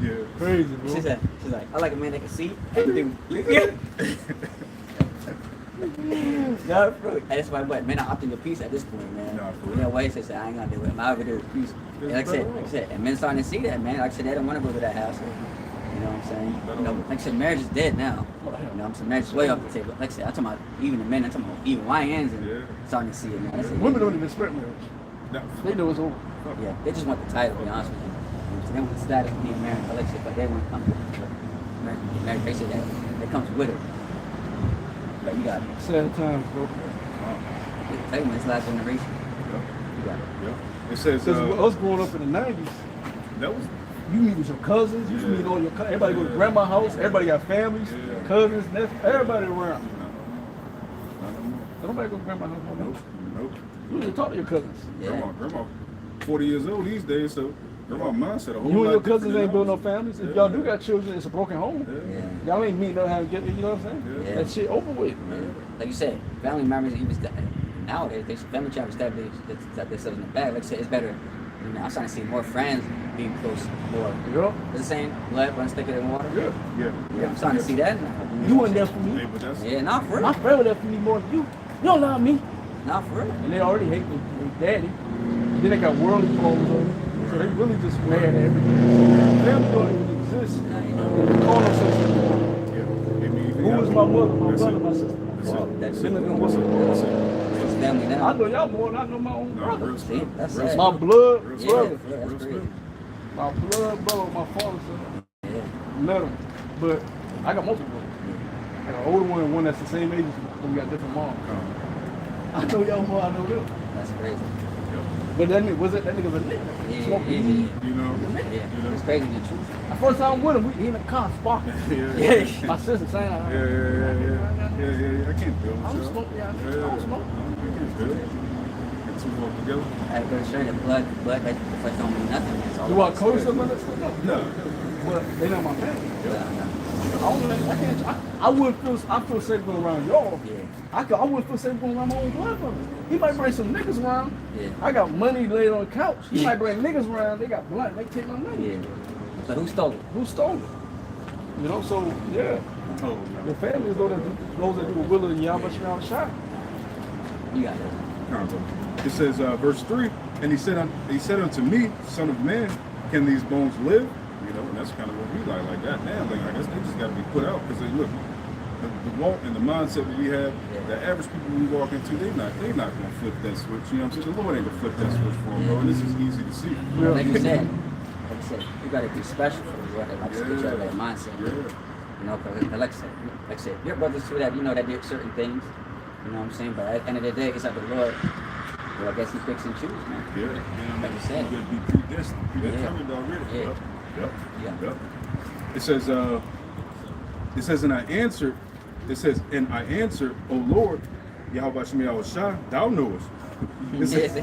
Yeah. Crazy, bro. She's like, I like a man that can see everything. No, bro. That's why, what, man, I opted your piece at this point, man. Nah, for You real. know, wait, I said, I ain't gonna do it. I'm out of there with peace. And like I said, and men starting to see that, man. Like I said, they don't want to go to that house. You know what I'm saying? You know, like I said, marriage is dead now. You know what I'm saying? Marriage is way off the table. Like I said, I'm talking about even the men, I'm talking about even YNs and starting to see it, man. I said, Women don't even respect marriage. Nah, They know it's over. yeah, they just want the title, to be honest with you. They want the status of being married, like I said, but they want to come to marriage. They say that comes with it. But you got it. Sad times, bro. Tell you, man, it's last generation. You got it. yeah. It says Because us growing up in the 90s, that was you meet with your cousins, you meet all your cousins. Everybody go to grandma's house, everybody got families, cousins, nephews, everybody around. Nobody go to grandma's house no more. nope. You need to talk to your cousins. Yeah. Grandma 40 years old these days, so grandma mindset a whole You and lot your cousins different ain't than building no ours. families. If y'all do got children, it's a broken home. Yeah. Y'all ain't meeting up how to get it, you know what I'm saying? Yeah. That shit over with. Man. Like you said, family members, even nowadays, they family try to establish that themselves in the bag. Like I said, it's better. You know, I'm starting to see more friends being close more. Yeah. It's the same blood runs thicker than water. Yeah. Yeah, I'm starting to see that now. You weren't there for me. Hey, but that's Yeah, not for My real. family there for me more than you. You don't love me. Not for real. And they already hate their daddy. Then they got worldly clothes on. So they really just mad at everything. Family don't even exist. Now you know. They call themselves anymore. Who was my mother, my brother, my sister? That's Then it. they gonna what's It's family I now. know y'all more than I know my own brother. See, that's sad. My blood Yeah, brother. that's crazy. My blood brother, my father's son. Yeah. Met him. But I got multiple brothers. I got an older one and one that's the same age as me, but we got different moms. I know y'all more, I know them. That's crazy. But that nigga, that nigga was a nigga. Yeah, Smoking yeah, weed. You know, Yeah, it's crazy the truth. The first time with him, he in the car sparking. Yeah. My sister saying, Yeah. I can't deal with I don't y'all. smoke, yeah, I don't smoke. I can't do it. Get two walk together. I go show you the blood, like the first don't mean nothing. It's all You want about coach spirit. them on that? No. But they not my family. No. I wouldn't feel, I feel safe going around y'all. Yeah. I wouldn't feel safe going around my own blood brothers. He might bring some niggas around. Yeah. I got money laid on the couch. He might bring niggas around. They got blunt. They take my money. Yeah. So who stole it? Who stole it? You know, so yeah. Oh, The family is those that do the will of Yahweh Shemel Shah. You got it. combo. It says, verse 3, and he said unto me, son of man, can these bones live? You know, and that's kind of what we like that. Damn, like, I guess they just got to be put out because they look, the walk and the mindset that we have, the average people we walk into, they not gonna flip that switch. You know what I'm saying? The Lord ain't gonna flip that switch for them, bro. And this is easy to see. Like you said, you gotta be special for the Lord. Like you said, that mindset. Yeah. You know, because like I said, your brothers too that you know that did certain things. You know what I'm saying? But at the end of the day, it's like the Lord. Well, I guess He picks and chooses, man. Yeah. Like you said. You gotta be predetermined already. Yeah. Yep. Yeah. Yep. It says, and I answered, O Lord, Yahweh Shemel Shah, thou knowest. It Yeah, said, see?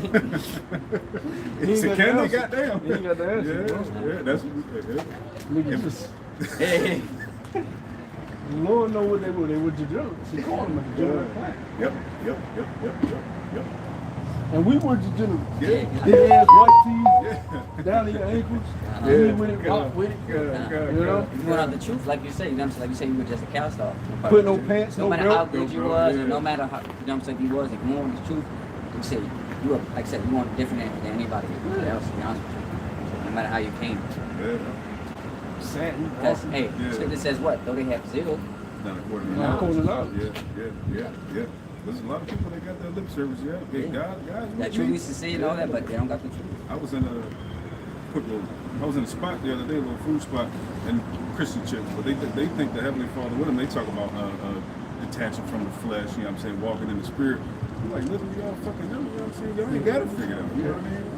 it said, can they goddamn? He ain't got the answer, Yeah, that's Nigga, just, Hey. the Lord know what they were. They were degenerates. He called them a degenerate plant. Yep. And we were degenerates. Yeah. Big ass white tees, Yeah. down to your ankles. Yeah. Lean with it, rock with it. You know? You want out the truth, like you say. You know what I'm saying? Like you say, you were just a cast off. Put no pants, No no matter belt. how good you No, was, yeah. and no matter how, you know what I'm saying, you was ignoring the truth. You say you were, like I said, you weren't different than anybody else. To be honest with you, no matter how you came. Sad. he That's, awesome. hey, Yeah. Scripture says what? Though they have zeal. Not according to Not according to knowledge. knowledge. Yeah. There's a lot of people that got their lip service, They Yeah. God That you used to see and all that, but they don't got the truth. I was in a spot the other day, a little food spot, and Christian chicks, but they think the Heavenly Father with them. They talk about detaching from the flesh. You know what I'm saying? Walking in the spirit. I'm like, listen, y'all fucking do. You know what I'm saying? Y'all ain't got it figured out. You know what I mean?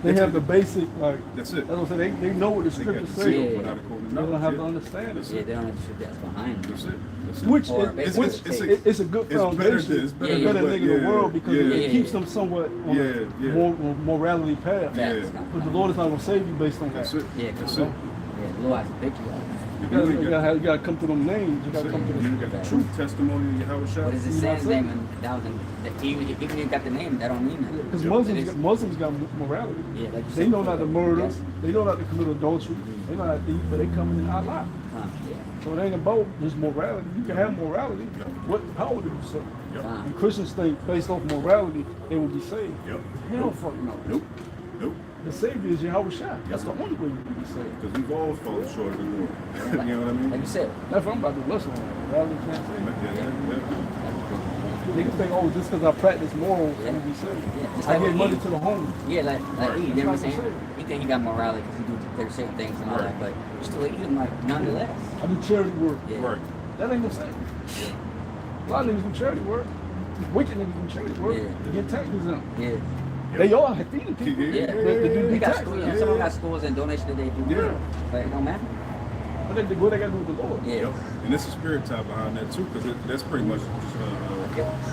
They have the basic, like, That's it. that's what I'm saying. They know what the They got scriptures the say. seal, Yeah. but not according to They don't knowledge. have to Yeah. understand That's it. Yeah, they don't understand that's behind them. That's it. Which Or is, basically which it's it's a good it's better foundation. than- it's better than better what- than the yeah, world because yeah. it keeps them somewhat on Yeah, a yeah. morality path. Yeah. Yeah. But the Lord is not going to save you based on that. That's it. Yeah, That's come it. on. Yeah. Blue eyes victory. You gotta come to them names. You gotta come to You them. got the true testimony of Yahweh Shai. What is it You know what saying? I'm Name and that was even if you got the name, that don't mean nothing. Because It is- Muslims got morality. Yeah, like you They said know not to before. murder. Yes. They know not to commit adultery. They know not to eat, but they coming in Allah. Yeah. So it ain't about just morality. You can have morality. What power do you serve? Yep. And Christians think based off morality, they will be saved. Yep. Hell fuck no. Nope. Nope. The Savior is Yahweh Shai. That's the only way you can be saved. Because we've all fallen short of the Lord. You know what I mean? Like you said. That's what I'm about to listen on. Morality can't save. Yeah. Niggas think, oh, just because I practice morals, Yeah. I'm gonna be saved. Yeah, just I like give with money E. to the homeless. Yeah, like Right. E, you know what I'm saying? Right. He think he got morality because he do there's certain things and all that, but you still eat him like nonetheless. I do charity work. Yeah. Right. That ain't the same. A lot of niggas do charity work. Wicked niggas do charity work. Yeah. To get taxes on. Yeah. They all have feeding people. Yeah. They They got taxes. schools, some of them got schools and donations that they do. Yeah. But it don't matter. But they, what they got to do with the Lord? Yeah. Yep. And there's a spirit tie behind that too, because that's pretty much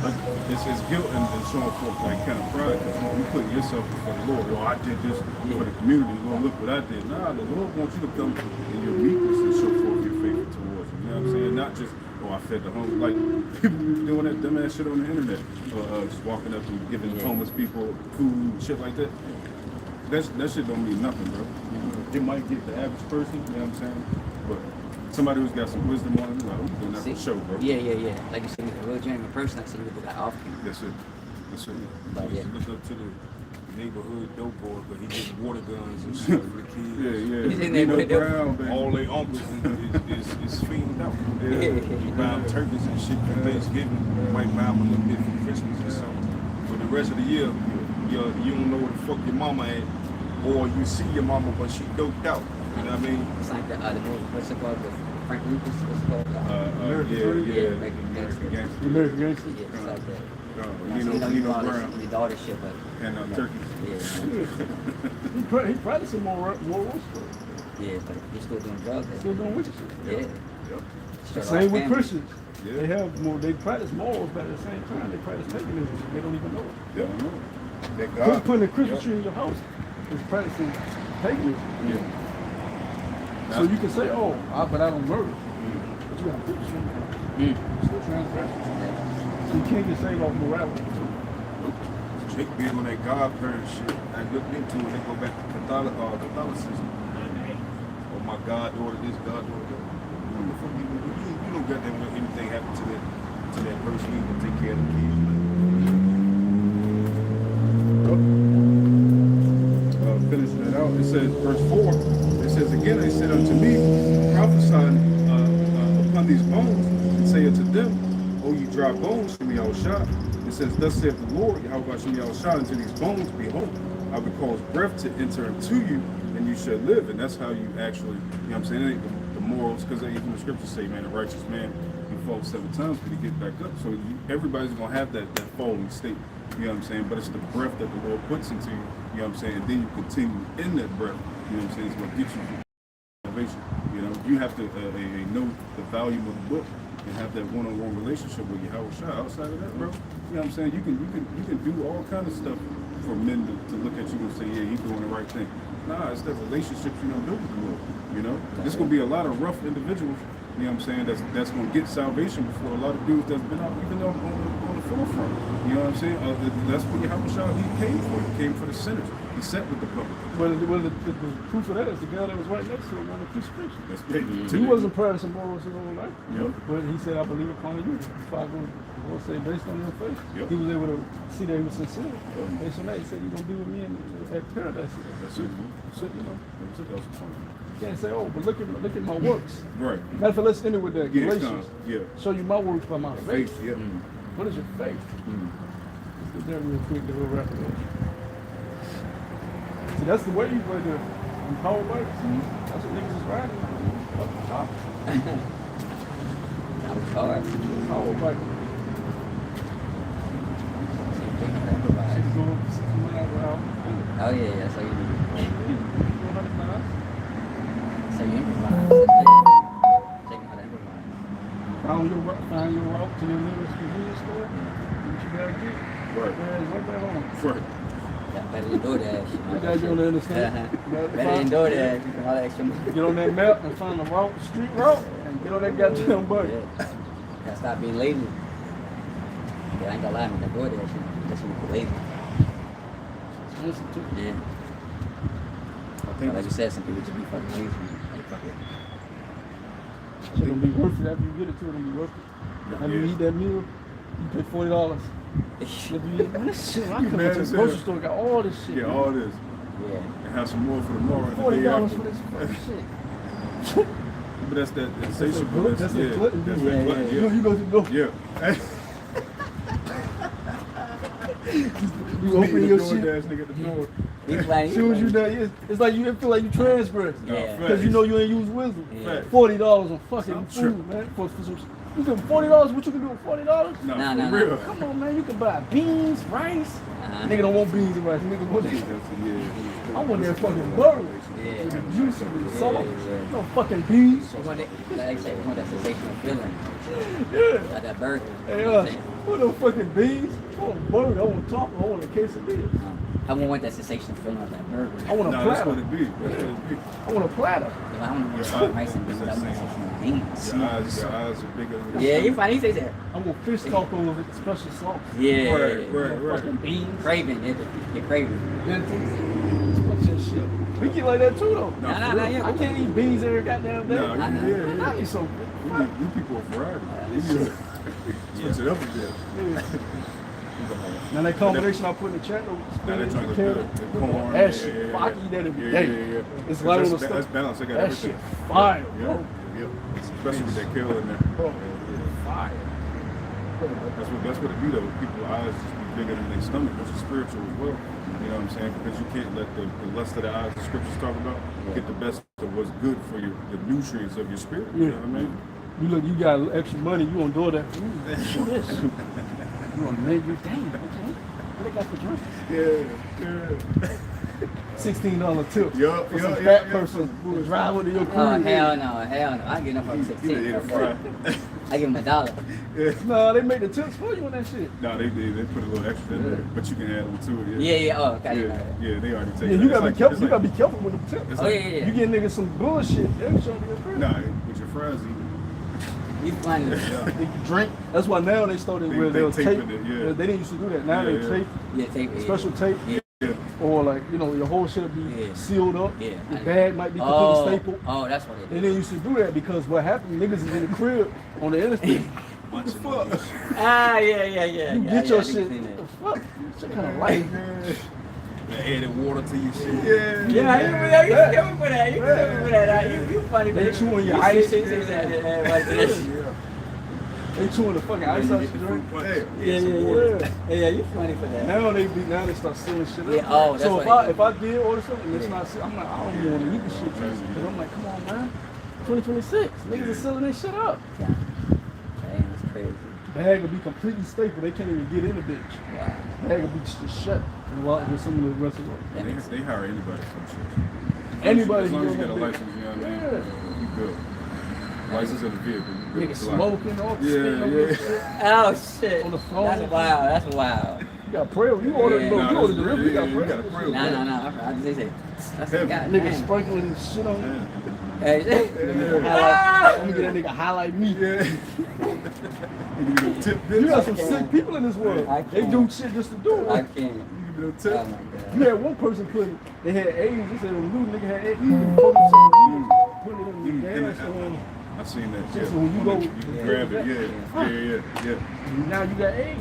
like it's guilt and showing forth like kind of pride. Because you put yourself before the Lord. Well, I did this for the community. Well, look what I did. Nah, the Lord wants you to come in your meekness and show forth your faith towards Him. You know what I'm saying? Not just I fed the homeless. Like people doing that dumbass shit on the internet, just walking up and giving homeless people food, shit like that. That shit don't mean nothing, bro. It might get the average person. You know what I'm saying? But somebody who's got some wisdom on it, like, doing that for show, bro. Yeah. Like you said, a real genuine person, like you said, you do that often. That's it. That's it. But yeah. Look up to the neighborhood dope boy, but he getting water guns and shit for the kids. He's in You there know, with them. Brown, baby. All they uncles is fiending out. Yeah. You buying turkeys and shit for Thanksgiving. You might buy them a little bit for Christmas or something. For the rest of the year, you don't know where the fuck your mama at. Or you see your mama, but she doped out. You know what I mean? It's like the movie, what's it called? With Frank Lucas, what's it called? American Gangster. Gangster. American Gangster. Yeah, it's like that. Nino Brown. Your daughter shit, but And turkeys. yeah, He practicing morals. yeah, but you're still doing drugs. Still doing wicked shit. Yeah. Yep. Straight Same off with family. Christians. Yeah. They have more. They practice morals, but at the same time, they practice paganism. They don't even know it. They don't know. That Who's God. putting a Christmas tree in your house is practicing paganism. Yeah. So you can say, oh, but I don't murder. But you got a Christmas tree. Still transgression. So you can't get saved off morality. They big on that godparent shit. I looked into it. They go back to Catholicism. Oh my God, order this, God order that. You don't got them when anything happen to that person. You can take care of the kids. Finishing it out, it says, verse 4, it says, again, they said unto me, prophesy upon these bones, and say unto them, O ye dry bones, from Yahweh Shai. It says, thus saith the Lord, Yahweh Shai, unto these bones, behold, I will cause breath to enter into you, and you shall live. And that's how you actually, you know what I'm saying, it ain't the morals, because even the scriptures say, man, a righteous man, he falls 7 times, but he get back up. So everybody's going to have that falling state. You know what I'm saying? But it's the breath that the Lord puts into you, you know what I'm saying? And then you continue in that breath, you know what I'm saying? It's going to get you salvation. You know, you have to know the value of the book and have that one-on-one relationship with Yahweh Shai. Outside of that, bro, you know what I'm saying? You can do all kind of stuff for men to look at you and say, yeah, he's doing the right thing. Nah, it's that relationship you don't do with the Lord. You know, there's gonna be a lot of rough individuals. You know what I'm saying? That's gonna get salvation before a lot of dudes that's been out even on the forefront. You know what I'm saying? That's what Yahweh Shai, he came for. He came for the sinners. He sat with the public. Well, the proof of that is the guy that was right next to him on the crucifixion. That's big. He wasn't practicing morals his whole life. Yep. But he said, I believe upon you. If I go, Lord say, based on your faith. Yep. He was able to see that he was sincere. Based on that, he said, you're going to be with me at paradise. That's it. So, you know, That's it. That's fine. you can't say, oh, but look at my works. Right. Matter of fact, let's end it with that. Yeah, Galatians. yeah. Show you my works by my faith. Faith, yeah. What is your faith? Let's get that real quick, then we'll wrap it up. See, that's the way you play the power bikes. That's what niggas is riding. Up the top. That was hard. Power bike. She's going out. Oh yeah, that's how you do it. 100 miles. So you improvise. Taking how to improvise. Find your route to your nearest convenience store. What you gotta get. Right. Right back home. Right. Better than DoorDash. You guys don't understand. Better than DoorDash. You can all that extra money. Get on that map and find the route, street route, and get on that goddamn bus. Yeah. Gotta stop being lazy. Yeah, I ain't gonna lie, man. That DoorDash, that's when you lazy. Listen to it. Yeah. think Like you said, some people just be fucking lazy. Like, fuck it. It's gonna be worth it after you get it to it. It'll be worth it. After you eat that meal, you pay $40. If you eat, man, this shit, I come to the grocery store, got all this shit. Yeah, man. all this. Yeah. And have some more for tomorrow. and the day $40 after. for this fucking shit. But that's that That's insatiable. a glutton. That's Yeah, that glutton. You go to go. Yeah. You open your shit. Ass nigga at the door. He's like, As soon as you done, it's like you feel like you transgressed. Yeah. Because you know you ain't use wisdom. Yeah. $40 on fucking I'm food, tripping. man. For some, you give $40, what you can do with $40? No, Nah, for nah, real. nah. Come on, man, you can buy beans, rice. Uh-huh. Nigga don't want beans and rice. Nigga want that. Yeah. I want that fucking burger. Yeah. With the juice and the salt. Yeah. No fucking beans. So when they, like I said, we want that sensational feeling. Yeah. Like that burger. Hey, You know what I'm saying? I want no fucking beans. I want a burger. I want taco. I want a quesadilla. I want that sensational feeling of that burger. I want a No, that's what platter. it be. That's what it be. I want a platter. I don't want to rice and beans. I want sensational beans. Your eyes are bigger than Yeah, you funny. He says that. I want fish tacos with special sauce. Yeah. Right. Fucking beans. Craving. You're craving. Lentils. Bunch of shit. We get like that too though. Nah, yeah. I can't eat beans every goddamn day. No, yeah. I eat so. You people are variety. Switch it up a bit. Now that combination I put in the chat though, Now that spinach, joint look carrot, good. The corn. that shit, I can eat that every day. Yeah. It's light on the That's stuff. balanced. I got That everything. shit fire, Yeah. bro. Yep. Especially with that kale in there. Bro, fire. That's what it be though. People's eyes just be bigger than their stomach, which is spiritual as well. You know what I'm saying? Because you can't let the lust of the eyes, the scriptures talk about, get the best of what's good for you, the nutrients of your spirit. You know what I mean? You look, you got extra money, you on door that. Ooh, this. You on make your damn. Okay. What they got for drink? Yeah. $16 tip. Yup, For some yup, fat yup, person who was driving to your crib. Oh, hell no. I get enough for You eat a 16. fry. I give him $1. No, they make the tips for you on that shit. No, they put a little extra in there, but you can add them to it. Yeah. Oh, okay. Yeah, they already take Yeah, it. you It's gotta like- be careful. it's You like- gotta be careful with the tips. it's Oh, like- yeah. You get niggas some bullshit. They show you your crib. Nah, with your fries, You funny. They drink. That's why now they started They- where they they'll tape. taping it, yeah. They didn't used to do that. Now Yeah, they yeah. tape, Yeah, tape it. special tape, Yeah. yeah. or like your whole shit will be Yeah. sealed up. Yeah. The bag might be completely stapled. Oh, that's what They it didn't used to do that because what happened? Niggas is in the crib on the interstate. What the fuck? is. Ah, yeah. You get your shit. What the fuck? Shit kind of light. Added water to your shit. Yeah, you kill me for that. You kill me for that. You funny, They man. chewing your ice. Yeah. They chewing the fucking ice out your drink. Yeah, you funny for that. Now they start selling shit up. Yeah, oh, that's so what if I did order something, and it's not. I'm like, I don't even want to eat this shit. Cause I'm like, come on, man. 2026, niggas are selling their shit up. Damn, that's crazy. Bag will be completely stapled. They can't even get in the bitch. Wow. Bag will be just shut. And walk with some of the restaurant. They hire anybody from shit. Anybody As long as you can got a go license, you know what I mean? Yeah. You good. License of the vehicle. You good. Niggas smoking, all Yeah, spitting over yeah. the shit. Oh shit. On the phone. That's wild. That's wild. You got prayer. You order, Yeah. bro. Nah, You order that's- delivery. You got you prayer. gotta pray. No. I just say that's Heavy. God. Niggas sprinkling shit on you. Hey, Let me get that nigga highlight me. Yeah. You give me no tip, bitch. You got some sick people in this world. I They can't. do shit just to do I it. can't. You give me no Oh tip. my You god. had one person they had AIDS. They said when the new nigga had AIDS, you can put some put it in the gas. I seen that. So Yeah. when you go- you can grab it. Yeah. Now you got AIDS.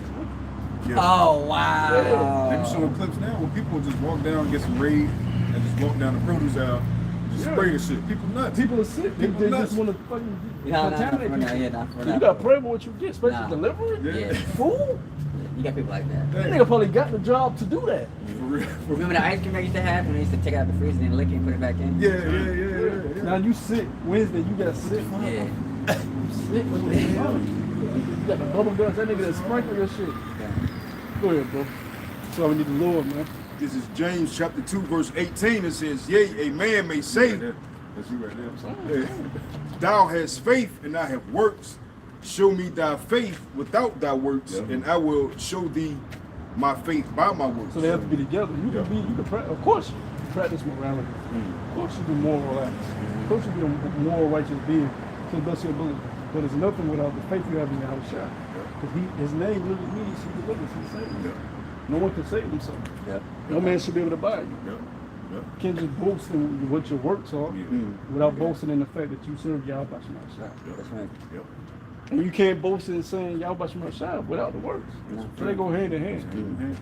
Yeah. Oh They be wow. showing clips now where people just walk down, get some raid, and just walk down the produce aisle, just Yeah. spray the shit. People nuts. People are sick. They People nuts. just want to fucking No, contaminate no, people. yeah, not for So that. you got to pray with what you get, especially Nah. delivery. Yeah. Yeah. Food. You got people like that. That nigga probably got the job to do that. For real. Remember the ice cream I used to have when they used to take it out the freezer and lick it and put it back in? Yeah. Now you sick. Wednesday you got sick. Yeah. Sick. You got the bubble guts. That nigga that sprinkle your shit. Go ahead, bro. That's why we need the Lord, man. This is James chapter 2, verse 18. It says, yea, a man may say, That's you right there. Yeah. thou hast faith and I have works. Show me thy faith without thy works, Yeah. and I will show thee my faith by my works. So they have to be together. You can practice, of course, practice morality. Of course, you do moral acts. Of course, you be a moral, righteous being to the best of your ability. But it's nothing without the faith you have in Yahweh Shai. Because his name literally means he delivers, he saves. No one can save himself. No man should be able to buy you. You can't just boast in what your works are without boasting in the fact that you serve Yahweh Shai. That's right. And you can't boast in saying Yahweh Shai without the works. So they go hand in hand.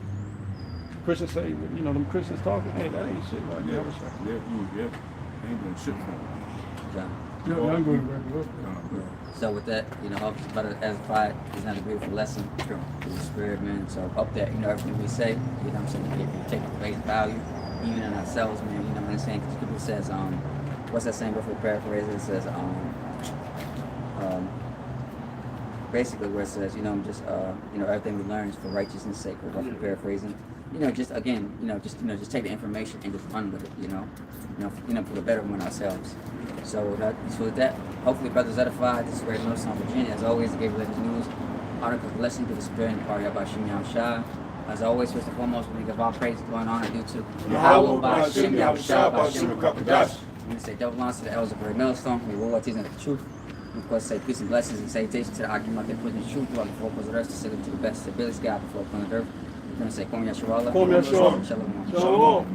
Christians say, you know, them Christians talking, hey, that ain't shit like Yahweh Shai. Ain't doing shit for them. I'm going to wrap it up. So with that, you know, I'm about to edify. It's not a beautiful lesson through the spirit, man. So up there, you know, everything we say, you know what I'm saying, if you take the face value, even in ourselves, man, you know what I'm saying? Because people says, what's that saying before paraphrase? It says, basically where it says, you know, just, you know, everything we learn is for righteousness' sake, or roughly paraphrasing. You know, just again, just take the information and just run with it, you know, for the better one ourselves. So with that, hopefully brothers edified. This is Great Millstone, Virginia. As always, I gave you the news, article, blessing to the spirit and party about Shem Yahushua. As always, first and foremost, we give all praise going on and due to Yahweh by Shem Yahushua by Shem Yahushua. We say double honors to the elders of Great Millstone. We will teaching the truth. We of course say peace and blessings and salutation to the argument that put in the truth throughout the four corners of the earth to send it to the best abilities God before upon the earth. We're going to say, Kom Yasharallah. Kom Yasharallah. Shalom. Shalom.